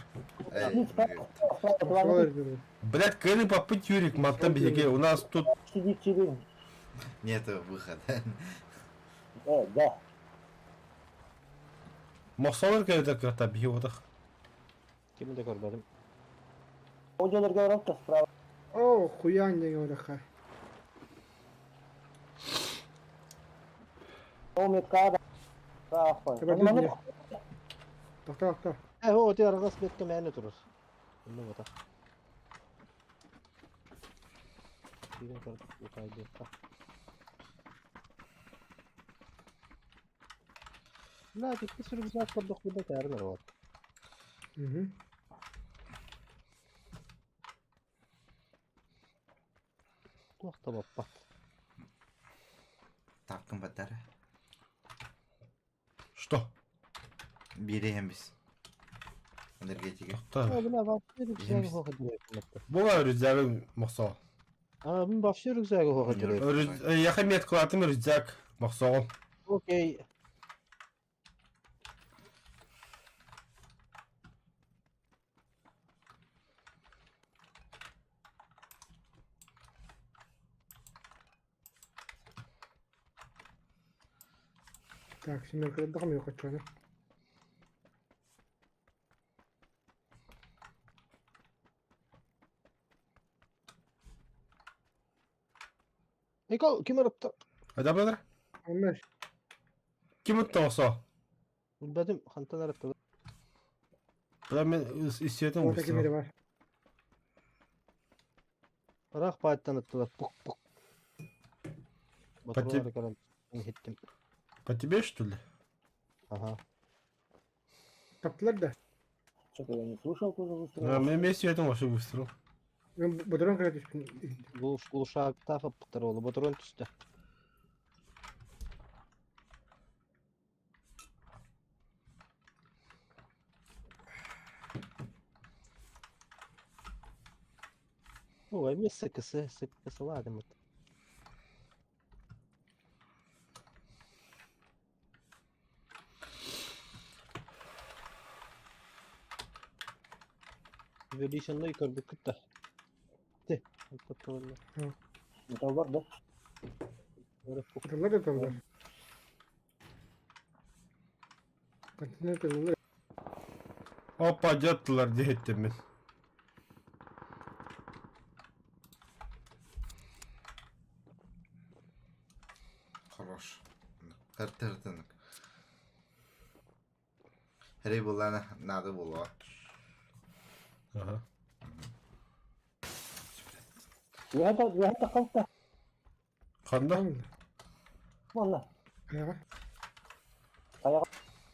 Солар деді. Блять, каны папы Юрик, маттан беге. У нас тут Сидит чилин. Нет выхода. Да. мақсалар кәді кірта бейе одақ. Kimi de görmedim. Hocalarga барады справа. О, хуян деген одаққа. О, меткада. Справа. Тебе дүйне. Тоқта. O diğer arası bekle meyne durur. Bunu bata. Bir kadar utaydı. La bir sürü güzel kurduk burada değerler var. Мгм. Tohta bak. Тапқын баттары. Что? Берем біз. Энергетики. Та, Bu ne var? Bir güzel Yemiş. hoca diyor. Була рюдзягы мақсал. Ben başlıyorum güzel hoca diyor. Яха мет қылатым рюдзяг мақсал. Okey. Так, семерка отдохнем, я хочу, да? Eko kim arattı? Айда братар? Алмаш. Ким өтті мақсал? Bilmedim. Hantan arattı. Бля, мен истетім Вот такие меры өсті. бар. Rak bayattan attılar. Puk. Pati- Batırlar karan. Gittim. По тебе, что ли? Aha. Таптылар да. Что-то я не слушал тоже выстрел. Мен истетім вообще выстрел. Мен бұдырын кіре түшпін. Uşağı takıp pıtır oldu. Batırın düştü. Ой, bir sıkısı vardı mı? Evolution'da yukarıda kıtta. De. Kıtta valla. Metal var da. Böyle çok Atıllar atıllar. Kaçına atıllar. Hoppa cattılar diye ettim ben. Хорош. Картырдынык. Herey bunlar nadı bulu. Aha. Bir hata kalktı. Kanda? Tamam mı? Valla. Ayağa.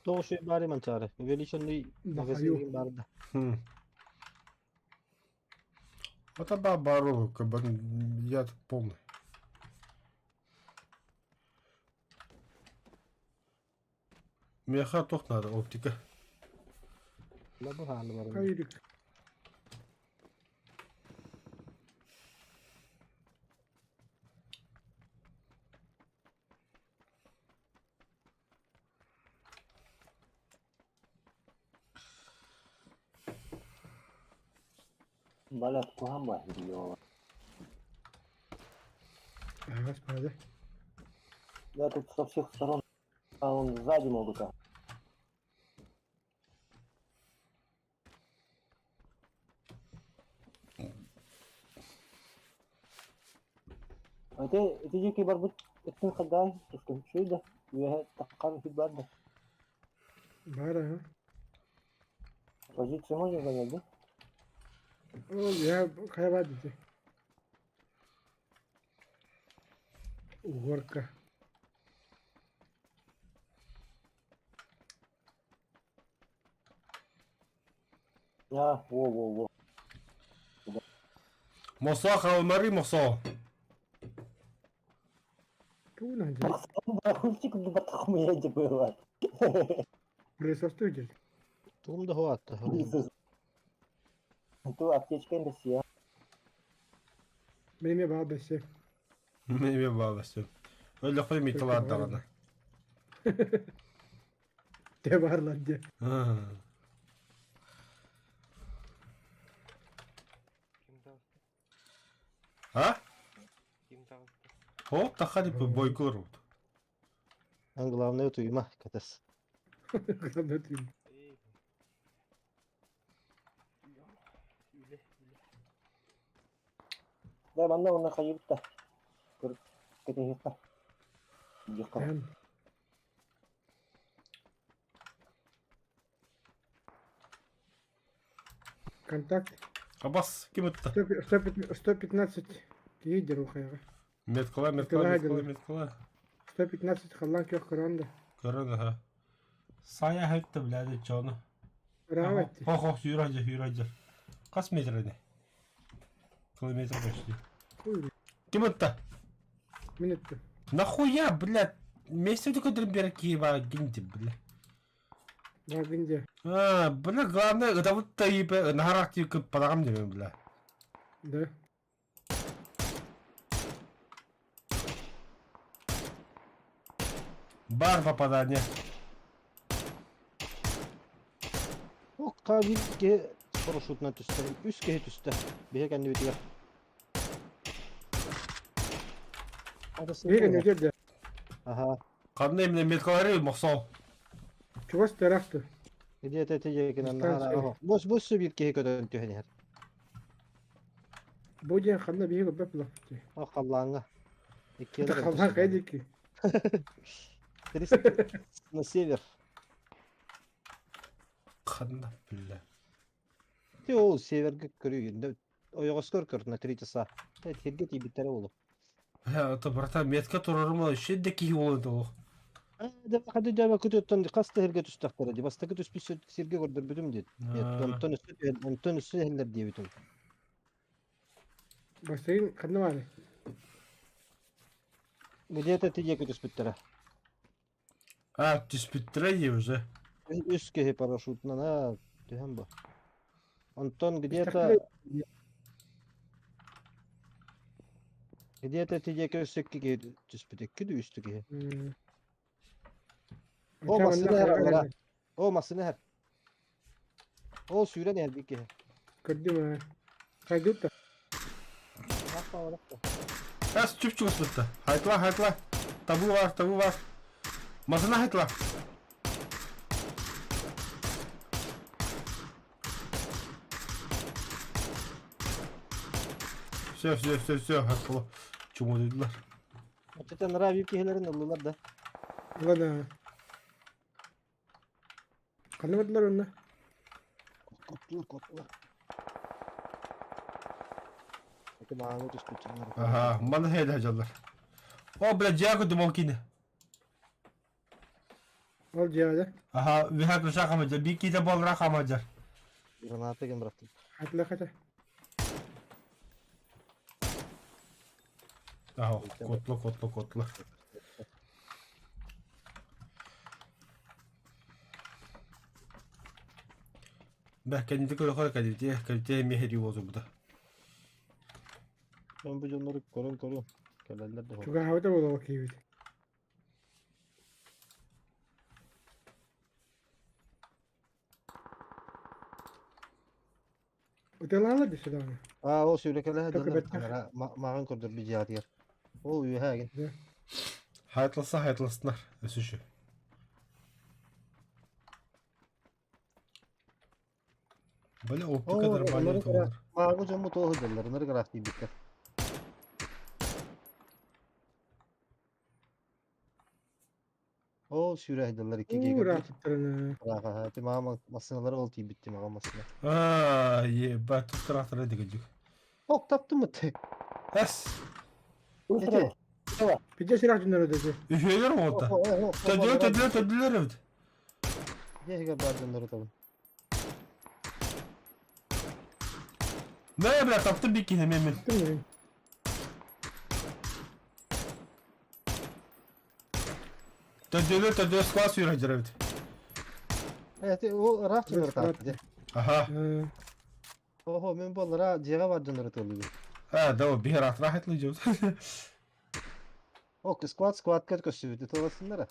Doğu şey bari mantarı. Evolution'da magazin bari da. Хм. Это наоборот, как бы я тут полный. Меха toch надо, оптика. La bu hali var. Kayırık. Balat kuhan var diyor. Ayağa spada. Я тут со всех сторон. А он сзади могут. Это же кибербут. Это когда? Это что это? Я такая фидбарда. Bağır ha. Позицию можно занять, да? Oğlum ya kaybedildi. Горка. Во. Мосо, хаумари, мосо. Bu ne acaba? Хультик на батаху я тебе было. Burası ödül. Tuğum da hava attı. Ту аптечка инде сия. Benim ya bağ besi. Meyve bağlasın. Öyle koyayım italar dağına. Devarlar diye. Ha. Ha? О, та хади по бойкору. А главное это има катас. Kısa ötüyüm. Да, банда он находится. Кетехта. Дикка. Ben. Контакт. Абас, ким это? 115 лидер ухайга. Меткала, Меткала. 115 халлан кök kıranda. Көрөң ha. Сая хайтты биләде чоны. Rahmet. Хох, yürüyecek. Kaç metre ne? Kilometre başlıyor. Buyur. Kim это? Minuttu. Нахуя, блядь? Место только дремберки гинди, блядь. Bakınca. А, блядь, главное, это вот таипе, на характер подагам демен, блядь. Da. Бар попадание. Yok kabil ki paraşütüne tüste. Üst kehi tüste. Bir kendi bitiyor. Bir ne dedi? Aha. Qanday mene metkалары мақсал. Çuvas taraftı. Hediye tetiye gelen Distansiya. aha. Boş bir kehi kötü tüheni her. Bu diye kanla bir yıl bepla. Bak Allah'ına. İki yıldır. Kalhan kaydı ki. На север. Qanday, блядь. Те ол северге көрüyor. Oyogos kör на 3 часа. Evet, herget iyi bitere oldu. Это, братан, метка турарыма еще деки болду ол. Да хады жаба көтөттөн касты herget үстактар ди. Бастакы түспүс серге көрдөр бүтүм дит. Онтон үстү хеллер ди бүтүм. Başlayın kanla var. Где-то тиге көтөспүттөр. А, түспүттүрөй уже. Үст кеһи парашютунан төһөн бу. Онтон İstaklı. где-то тиге көсөккө түспүтөккү үстү кеһи. O masını her. O masını her. O suyran her bir kere. Gördüm ha. Kaydı da. Bakma bakma. Biraz çüp çüp ısıttı. Haytla haytla. Tabu var tabu var. Masana haytla. Все. Haytla. Çumu dediler. Öteden nara büyük yehlerin aldılar da. Ulan ha. Kanamadılar onunla. Kutlu. Peki mavi düz kutunlar. Ага, bana heyde hacallar. O bile cihaz dumokini. Al cihazı. Aha, bir haklı şaka macar. Bir iki de bol rakam macar. Granatı kim bıraktın? Atla kaça. Aha, kotlu. Ben kendimi koyuyor kalite mehri bozu bu da. Ben bu canları koruyorum. Geleller de var. Çok havada ola bakayım. Ötelerle bir silahı. Aa o sürekli Çok hadi beter. lan. Mağın kurdur bir cihat yer. O üye her gün. Hayatlasınlar. Ösüşü. Böyle o bu kadar maliyet olur. Mağın canımı tohu derler. Onları graftiği bitti. O sürehdiler 2 Uuu GB. rahatlıklarını. Rafa hadi mağın masinaları oldu bitti mağın masina. Aa, ye, ben tut taraftarı dikecek. Ok taptı mı te? Es. Ultra. Bir de silah cümleleri dedi. Üfeyeler mi orada? Tediler evet. Ye kadar canları tabii. Ne yapayım taptım bir kine memin. Değil mi? Tediler squat yürüyecek evet. Evet o rahat canları taktı. Aha. Ha. Oho men bollara ciğe var canları tabii. Ha da o bir rahatlayacağız. Ok squat kaç koşuyordu tolasınlara.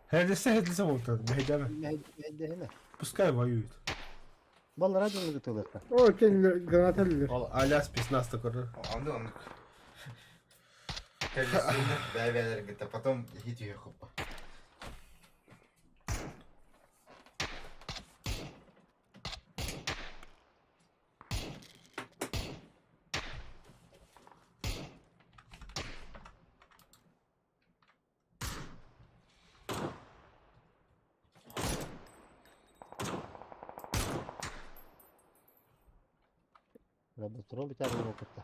Herdese oldu. Mehcame. Mehde hele. Pускай воюют. Bollara canları tabii. O kendi granat alırlar. Ол аляс пis нас такой. Anlık. Kendisini beraber gitti. Потом gidiyor kupa. Laboratuvar bir tane okutta.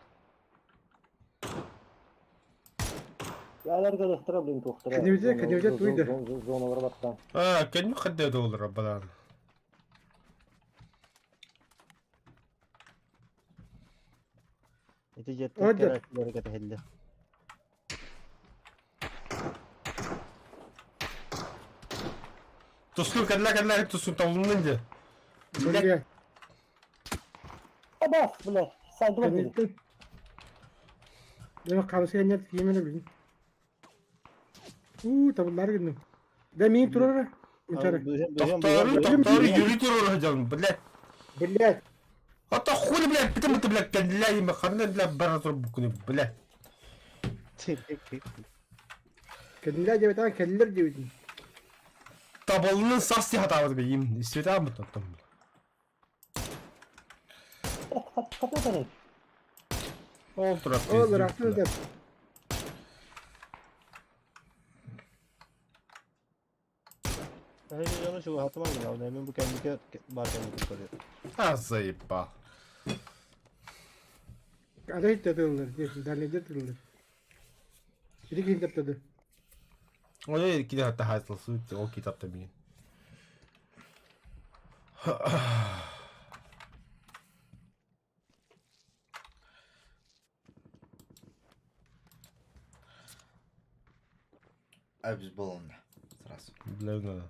Яалар галахтара блин тохтара. Кадевже туйда. Зоналар баттан. А, كان مخدد دول ربنا. Neticede Hadi. karakter hareketi helde. Тускул кадла тускул тавлынınca. Bölge. Aba bile. Saldılar beni. Kendisi. Demek kamsiye net yemin bilin. Tabullar günüm. Demin durur. Uçarı. Doktoru yürütüyor hocam. Блядь. Billet. Hatta хули, блядь, потому что, блядь, кадляй мы харны, блядь, баратур букуни, блядь. Kendiler cebeten kendiler cebeten. Tabalının sas diye hata vardı benim. İstedi mi tuttum? Kapı beni. Oldu rap. Olur aklını Ben hiç yanlış o hatırlamam ya. Emin bu kendine barkeni kurtarıyor. Ha zayıpa. Ateş tatılır. Derneğde tatılır. Biri kitap tadı. O ne iki de hatta hayatlısı o kitapta benim. Abi biz balonda. Sırası. Bilmiyorum.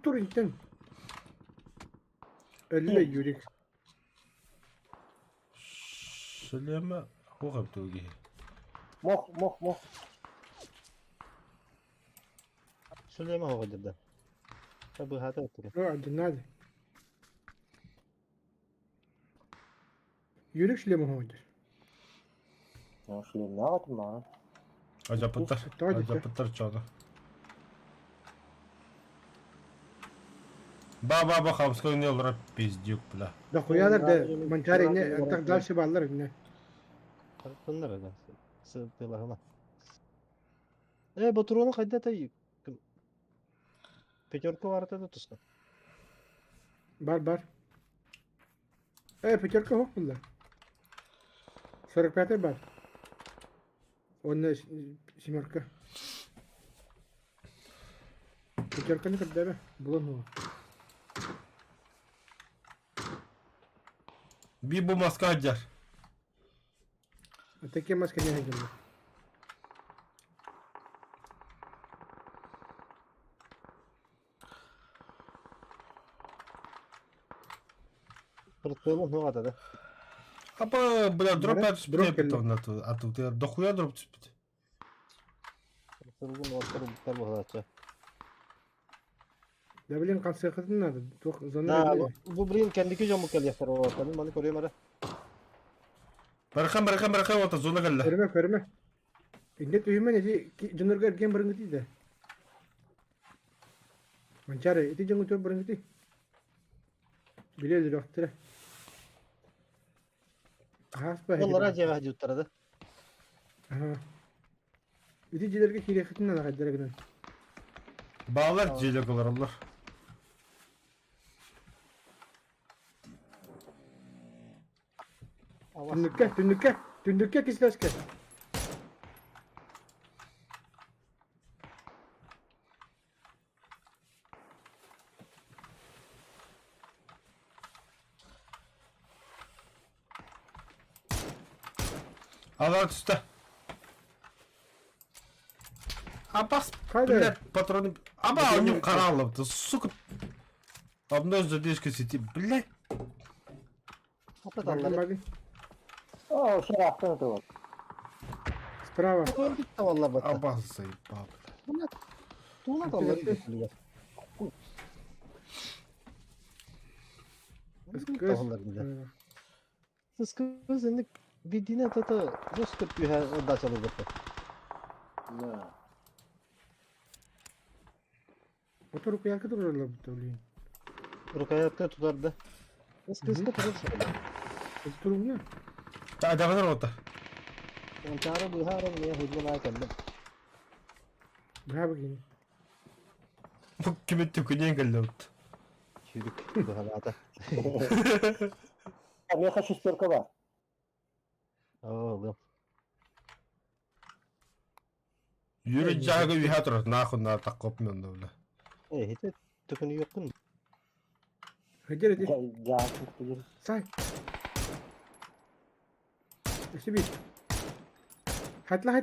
Dur inten. Elle yürek. Söyleyeme. O kaptı o gibi. Moh. Süleyman o kadar da. Bu hata ettim. O adın hadi. Yürük şile mi hoğdur? Ya şöyle ne yapayım bana? Acapıtlar. Hadi. Acapıtlar çoğunu. Baba хамска oynuyorlar пиздюк, бля. Da koyarlar da Benim mançare abi, ne benim tak abi. dalşı ballar ne. Bunlar öyle. Sığdılar ama. Bu drone'u kayda tay. Peçörkü var da tutsun. Bar. Peçarka hoş bunlar. Sarık pete bar. Onunla simarka. Peçarka ne kadar be? Bulan o. Bir bu maska acar. Öteki maske ne hacım? Fırtığımın ne kadar da. Apa, bля, дроп Барат, от дроп шпилепа келді. а тут я дохуя дроп спит. Fırtığımın ortalığı biter bu kadar. Da bilin kan sıkıntı nerede? Çok zannet Ha, edildi. bu birin kendiki camı gel yapar o ortalığı. Bana koruyor mara. Барахан вот зона галла. Körme. İndet uyuma ne di junior ergen bareng ti da. Mançare itu jangan coba bareng ti. Bile di dokter. Haspa Onlara hedi. cevap jutları. Aha. Itu jilerge kiri khitna da kadar gidan. Bağlar cile kolar Allah. Tündükke kislaske. Allah üstte. Абас, Хайде. блядь, патроны. Аба, у него каналов, ты, сука. Одной задержкой сети, блядь. Kapı Bakın dalları. bakın. O şey yaptın da var. Sprava. Gördük de vallahi bak. Абас заебал, блядь. Tuğla dalları götürüyor. Kız. Siz kızınlık bir dine tata Rus köpüğü her da çalıyor burada. Ne? Motor kuyar kadar orada bu tavliyin. Rukayatta tutardı. Kız tutardı. Kız durum ne? Давай рота. Yani çağrı bu her ne hızlı var kendim. Bravo bakayım. Bu kimin tüküneye geldi ot. Çürük bu havada. Ne kaç şiştirka var? Oğlum. Yürü cağı bir hatır. Nahun na takop mu onda öyle. Hiç tükünü yok mu? Hacer hadi. Ya çıktı. Say. İşte bir. Hatla.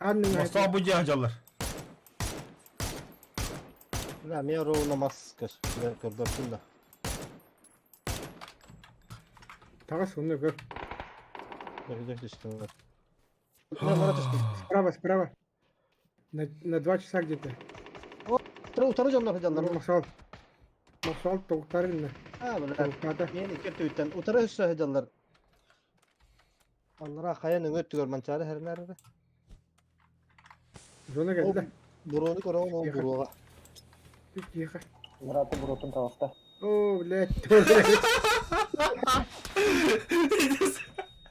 Annem hatla. Mustafa bu cihacallar. La mia ro namaz kır. Ben kırdım da. Takas onu gör. Gördük düştüm. Ne var düştüm. Справа. На 2 часа где-то. Utarı camlar canlar. Масал тоқтарын. Ha böyle. Тоқтады. Yeni kötü ütten. Utarı üstü canlar. Onlara kayanın öttü görmen çare her nerede. Зона geldi. Burunu koran o buruğa. Тихо. Murat'ın Murat'ın tarafta. О, блядь.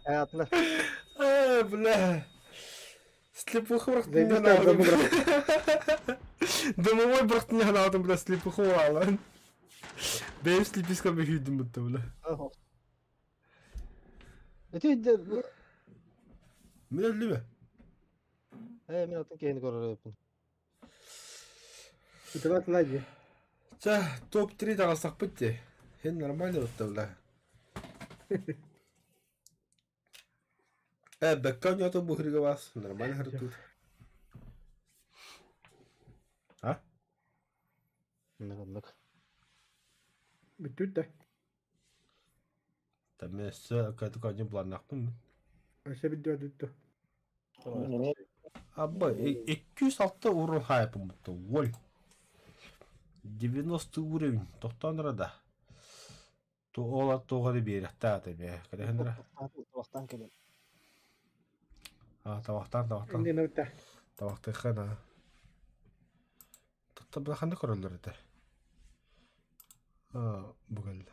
Hayatlı. Бля. Слепуху Зайди не в там, надо. брат. Домовой брат не надо, бля, слепуху алан. Benim slipисками hüydüm bu da bля. Ötüydü. Millet mi? Ben atın kendini korar yapın. Это ладно. За, топ-3 да алсақ бітте. Хен нормально вот бля. Бәккан яту bu hırga bas. Нормально hırtу. Ha? Ne kadar. Bütün de. Tabii size kötü kanca bulanlaktım. Aşağı bir dört tuttu. Ne? Abi 206 urun hayapım bu. Vol. 90 уровень. Тоқтан рада. Олар тоғады берек тааты бе. Кәдехендірі. Вақтан келем. Табақтан. Инди нөтә. Табақты қана. Тотта бұлақанды көрілдір еді. Бұғыл.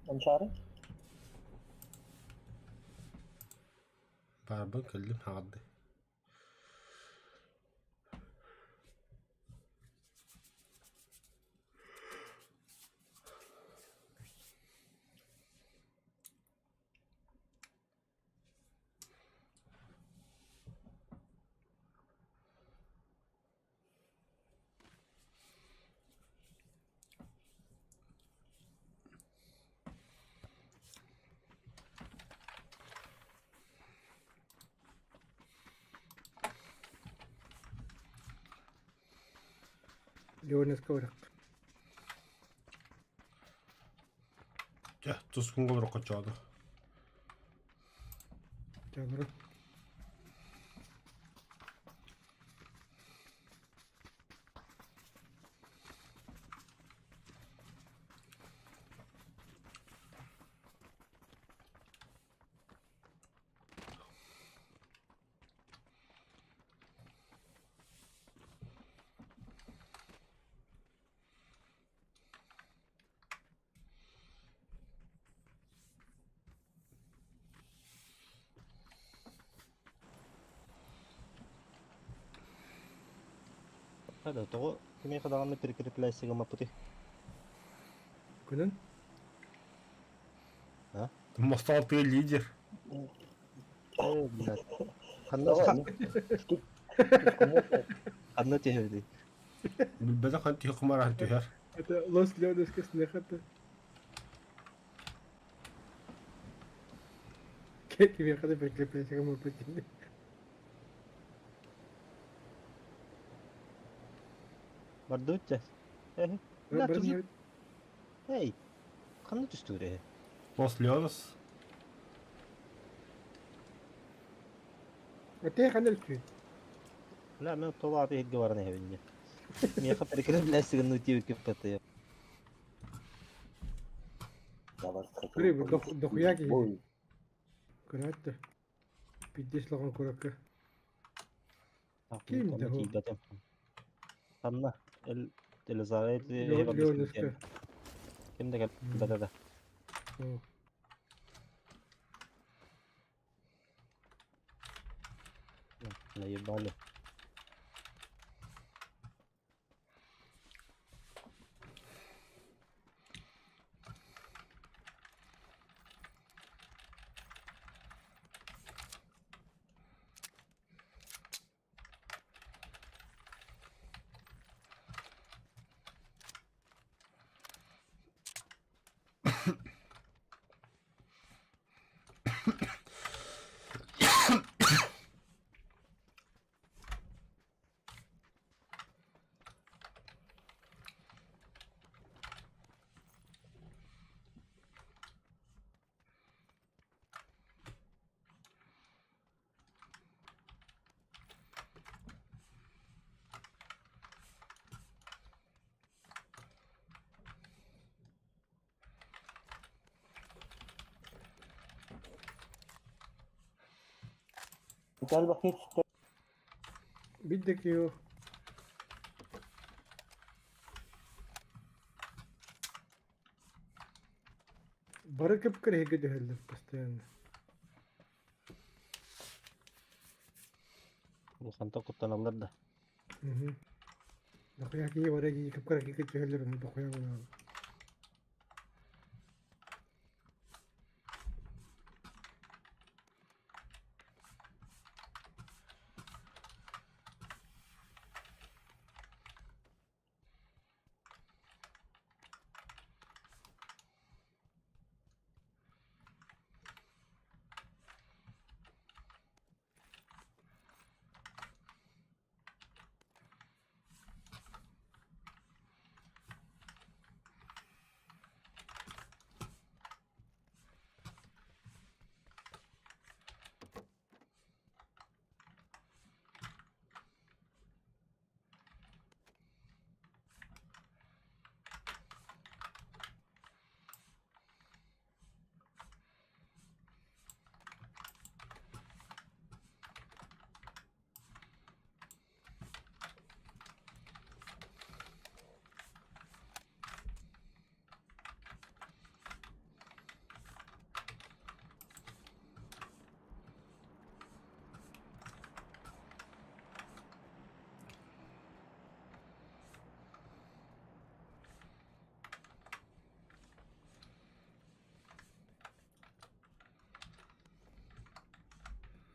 Анчары? Барбын көлдім ағады. Jonas Korak. Тұз күн қолыр қочады. Jagara. Hadi togo kimi kadağını pirkirip laysiga mapıtı. Kunun. А? Мостал ты лидер. Блядь. Давай, Ханна ну, сколько ханна tehirdi. بالبدا خنتي خمار هنتهر. Это Лос Леонес Кеснехата. Que viaja de perclipencia como pequeño. Barducce. Hey. La Bırak tuzi. ne? Hey. Ханна түстүрэ. Лос Леонес. Öteye kanal üstü. لا من طلع به الجوارنا هي بنجي. مية خطر كده بلاستيك انه تجيب كفتة. yavaş Kırı bu takılın. dokuya ki. Boy. Kırattı. Piddes lagan kurakı. Kim Kimdi o? ده خننا اللي زارت هي بس Leones Kı. كم ده بدأ ده. O. لا يبقى له. Gel bakayım. Biddeki o. Barı kıpkırı hege düheldir postayan. خنتا كنت انا بلد. Dokuya ki oraya ki kıpkırı hege düheldir onu dokuya ona.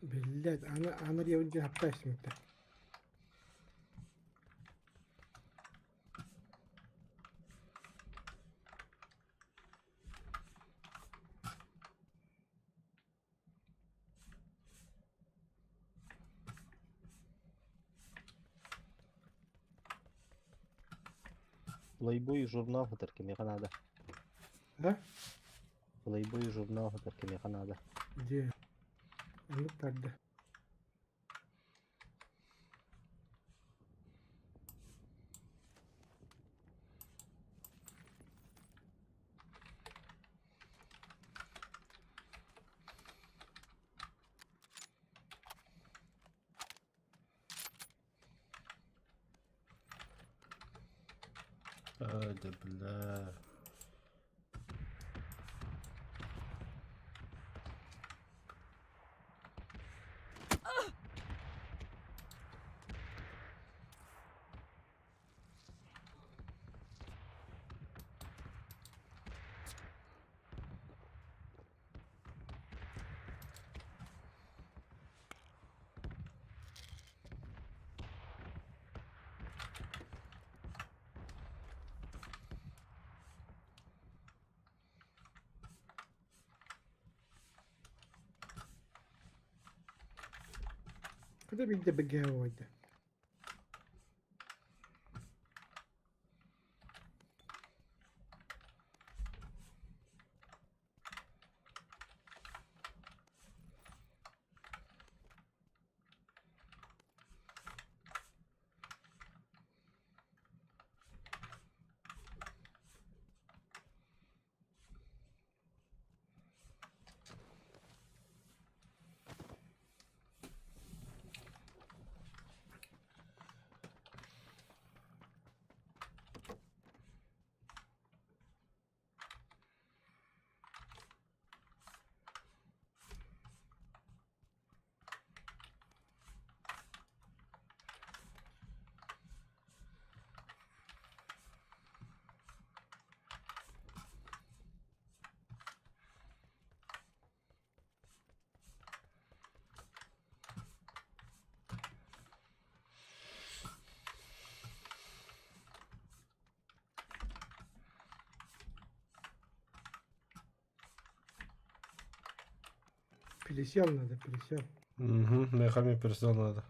Billet ana yavunca hapta ismikte. Playboy журнал هتر كم يخنا ده. Ha? Playboy журнال هتر كم يخنا ده. Diye. Anlık tadı. هذا بالله. da bir de bir oydu. Polisi anladı, polisi al. Нехай мне персонал надо.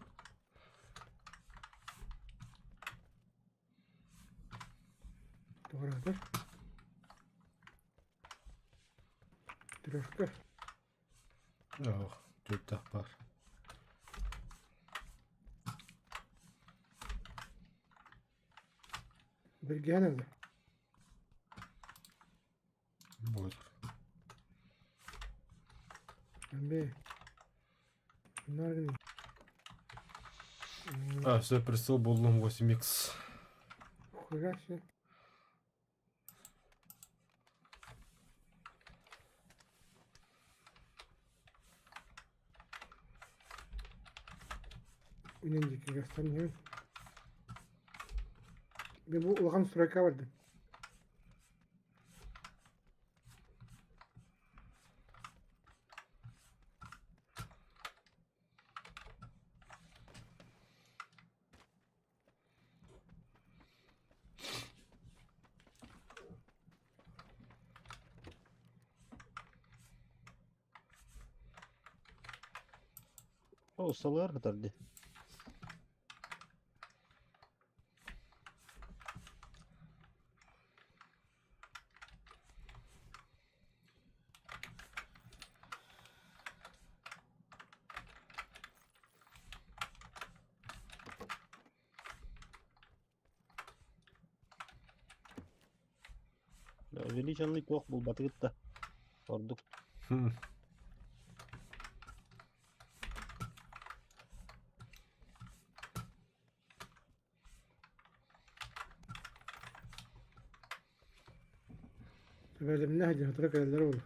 Doğrudur. Трошка. Ох, тут так бар. Bilgehan aldı. Будет. Pembe. Bunlar ne? А, все, прицел Bullum 8X. Хуя себе. Önceki göstermiyor. Ve bu ulağan süreka vardı. O ustalığı kadar de. Увеличенный yok bu batı gitti. Sorduk. Хм. Verdim ne hacı hatıra kadarları oldu.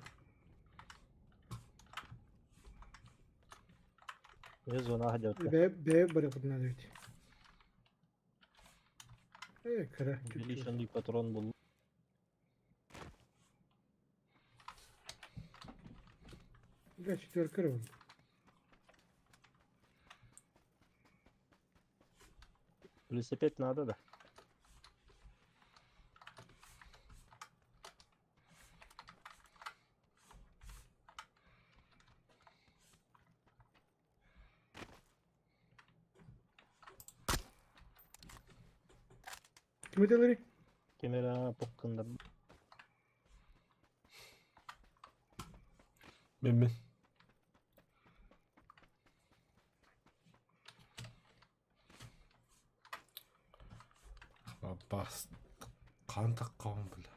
Ve zona hadi öte. B bırakın hadi. Kara. Увеличенный patron buldu. Kaç 4 kara oldu. Велосипед надо da. Kimi deleri? Kamera pokkunda. Мен. Бас. Қантақ қауым біл.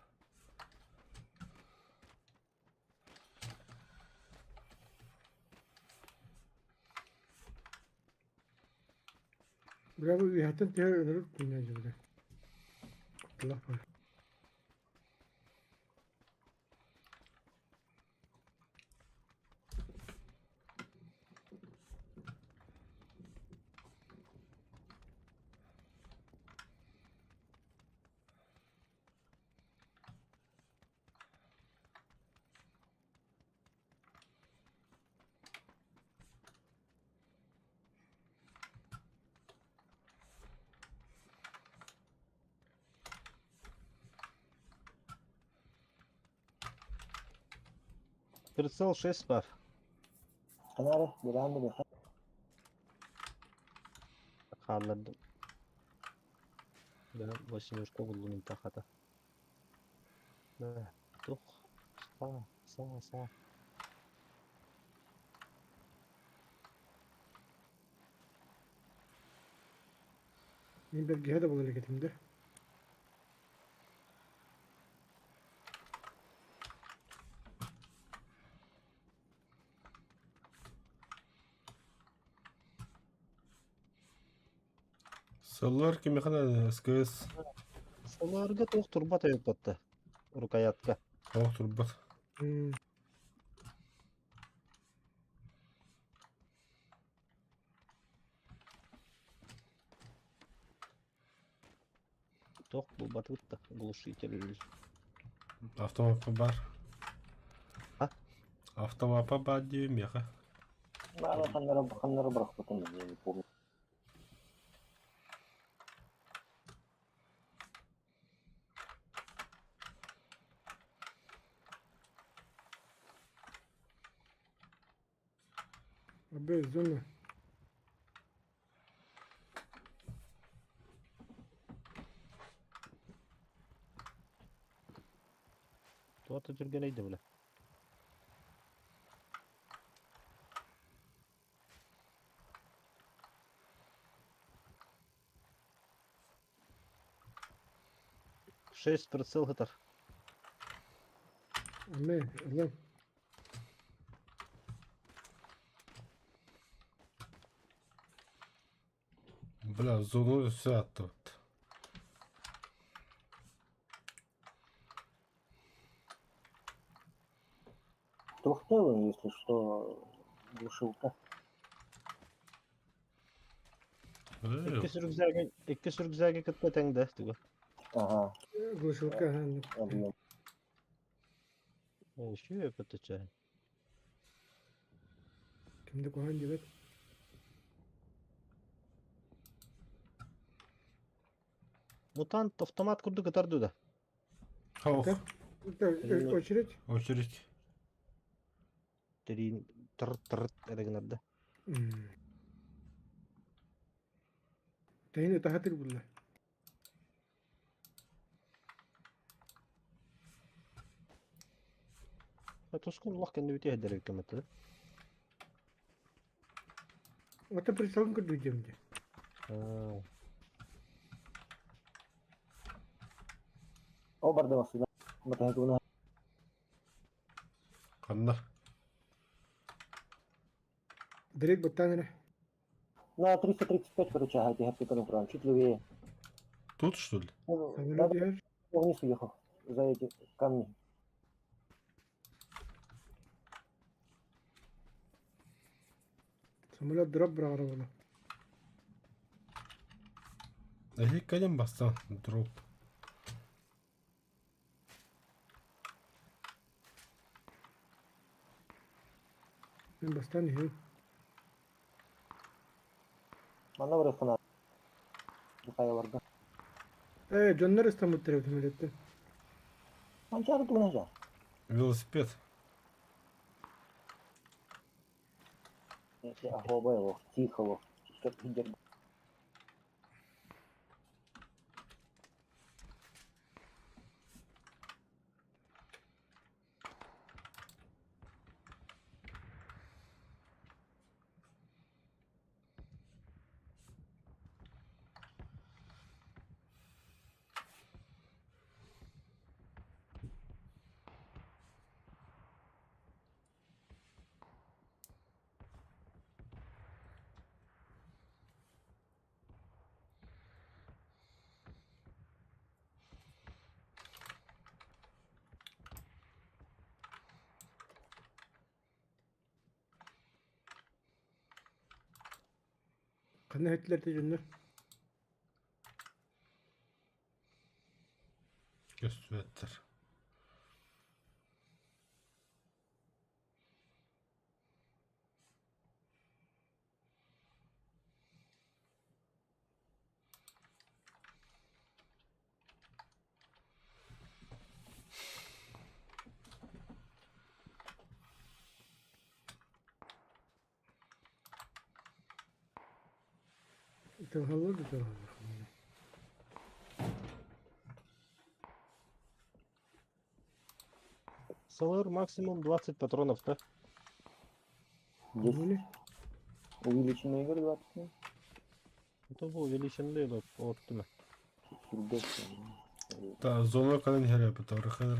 Bravo, hayatın diğer öneri kullanacağız burada. Allah var. Прицел 6 var. Kenara bir anda bir. Ağırladım. Ben восьмерка buldum intakata. Тух. Sağ. Мен бер геде болар кетимде. Сыллар кеме қана СКС. Соларга тух турба тәйіп батты. Рукоятка. Ох, турбат. Тух бұл батытты. Глушитель. Автомапа бар. А? Автомапа бар деймін яқа. Мало ханнара брах потом, я не помню. Абе, зона. Туата жүргенейді біле. Шесть прицел гитар. Аме, алам. Бля, зону все тут. Трухтелый, если что, глушилка. İki sürgüzəgi kıtma təngdə. Ага, Глушилка, объем. Şu öpütü çay. Кимде кохан дебет. Mutant автомат kurdu kıtar düdü. Ох, Очередь. очередь. Derin tır edegilerde. Тайны тахатыр булла. Тоскун Allah kendi biti eder hükümeti. Ата присалгын көрдү жемде. О, бардамас, да. Матахакуна. Қанда. Директ баттангана. На 335, короче, ага, я прикольно прям, чуть левее. Тут, что ли? Да, Самолет я вниз уехал, за эти камни. Самолет дроп брагара бола. Кәдем бастан, дроп. Мен бастан ел. Маневр станат. Какая варда. Жоннор İstanbul тарап самолеттен. Анчары тугна жа. Велосипед. Ахоба его, тихого. Как лидер. Кандай хәтләрдә жоннор? Gösteriyor. Tılhalı da tılhalı. Сылыр максимум 20 патронов, да? Есть. Bu ne? Увеличенная игра 20. Это был увеличенный от туда. Та зона кален хере патор хедер.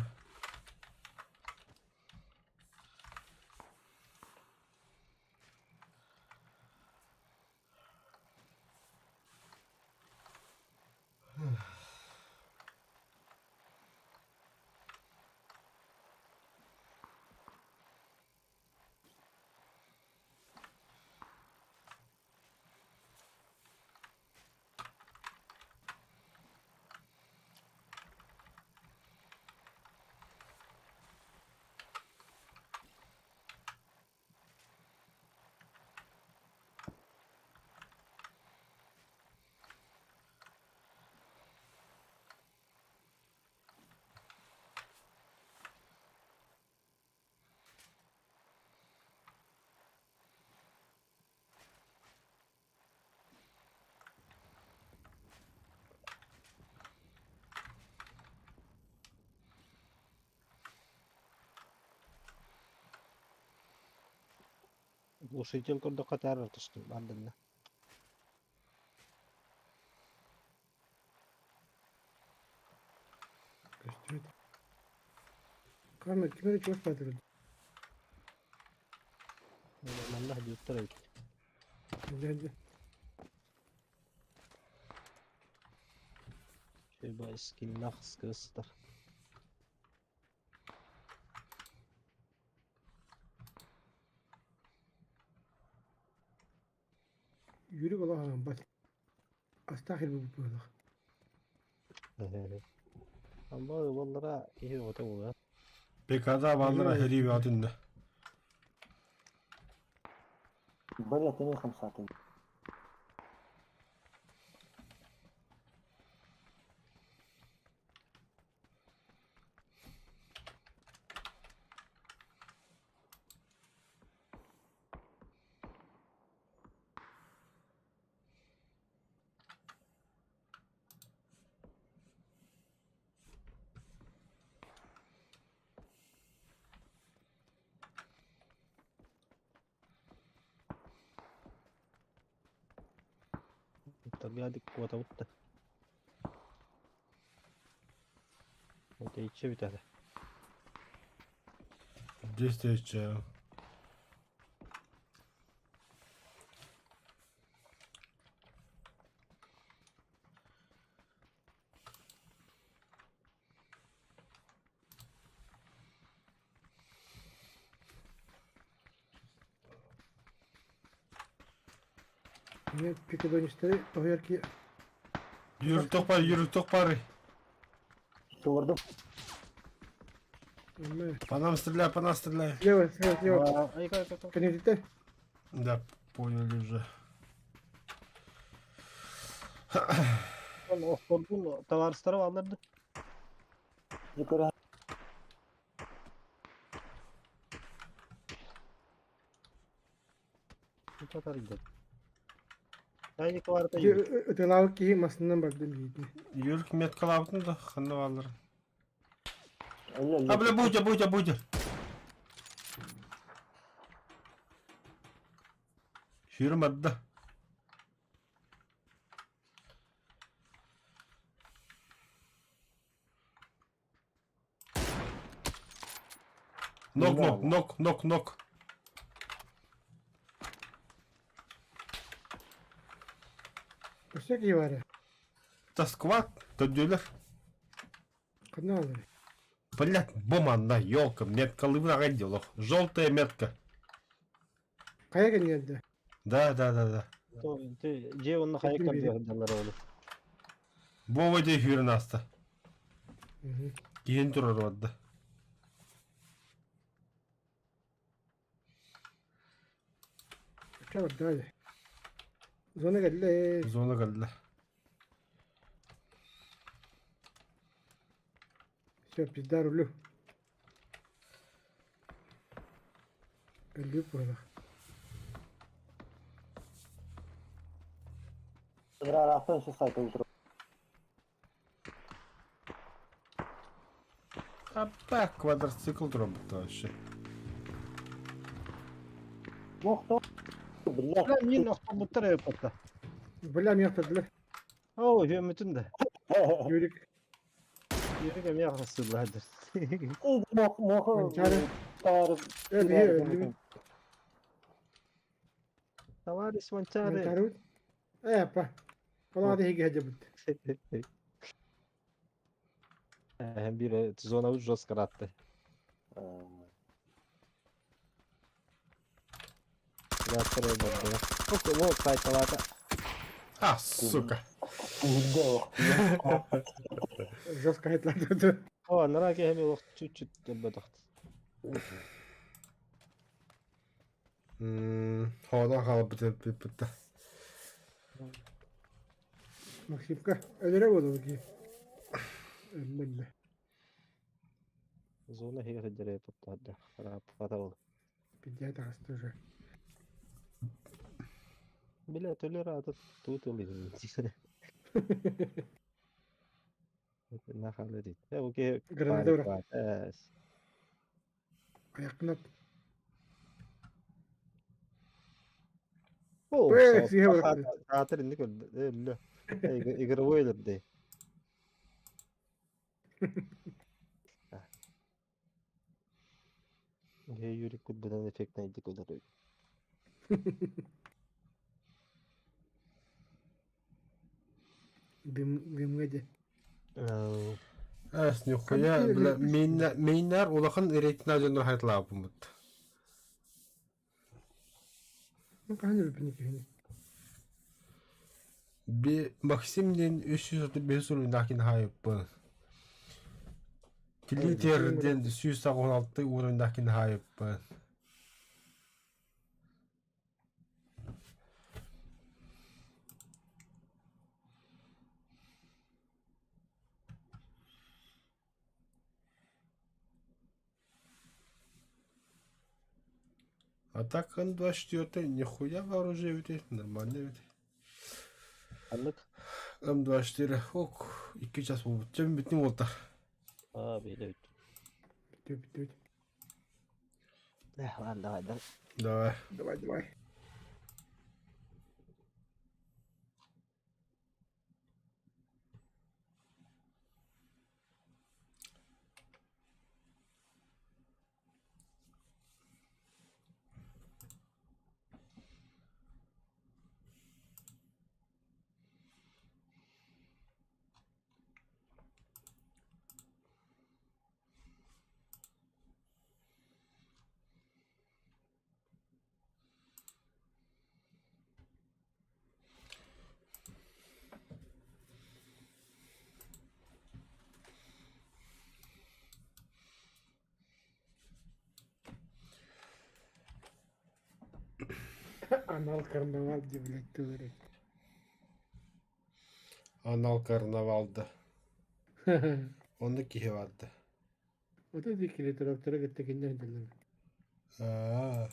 Глушитель курда катар тышты бардында. Gösterdi. Kamer kime çok patırdı. Манда диоттар айт. Geldi. Шеба скиннах скыстар. Yürü bala halam bas. Astahil bu bala. Amma wallara iyi oта була. PK'da bağlara heri bir adında. بل 52. Tabii kuota utta. Ote içe bir tane. Destek ya. Yine peki dönüşleri tohuyar ki Yürü tokpar, yürü tokpar. Vurdum. ama По нам стреляй. слева, слева. Ай кай. Конец Да, поняли уже. Lan Osborne'un tavarsları aldırdı. Yukarı. Bu kadar gidelim. Aynı kuvarda Ki ötelavı ki masından baktım iyiydi. Yürük metkal aldın da kandı valları. Öyle Ha bile buyca. Yürümedi de. Nok. Köşek iyi var ya. Это сквад, то дюлер. Kadın alır. Блять, боманда, елка, метка лывна отделов. Желтая метка. Kaya geldi. Да. То ты же onun hayık biri. yapıyorlar onu. Бова де хюрнаста. Hı hı. Ген турар вадда. Çabuk hadi. Zona geldi. Зона geldiler. Все, пизда рулю. Geldi burada. Rahattan şu sayfa ultra. Апа, квадроцикл дробот вообще. Muhtar. Billah. Lan yine nokta bu tarafa patla. Bilmem yaptırdılar. Oo, hümmütün de. Yürük. Yürü gemi yakasırlardır. Muhtar. Öyle. Tavares mançare. Tarut. Yapma. Kolay değil gece bitti. Hem bir zona uç Roskar attı. Biraz paraya bakıyor. Çok o sayfalarda. А, сука. Jos kayıtlandırdı. O anlara ki hem yok çüt debedak. Havadan kalıp bitti. Maksimka. Öyle oldu ki. Öyle. Zona hiya dere patla hadi. Para pata ol. Bir diye hastası. Bile tölere atıp tutulur. Ne halleri. Ya o ki Granada bırak. Evet. Ayakına. Oo, Böyle sihe bıraktı. saatler indik öldü. Öldü. İgara bu ölürdü. Ya yürü kulübeden efekt neydi kadar öyle. Bim gece. Эс, нихуя, бля, мейнар улахан рейтинг ажонор хайтлаа бумут. Bak hani öpünü ki. Би Максимдин 335 уурындакин хайппын. Глитерден 116 уурындакин хайппын. А так М24 нихуя вооружение ведь нормально ведь. Anlık. М24 ок 2 час болуп жем бүтүн болтар. Abi öyle. Bitti. Vallahi hadi. Давай. Давай. Anal karnaval cibületti olarak. Anal karnavalda. Onu ki vardı. O da dikili taraftarı gitti kendi önceleri. Aa.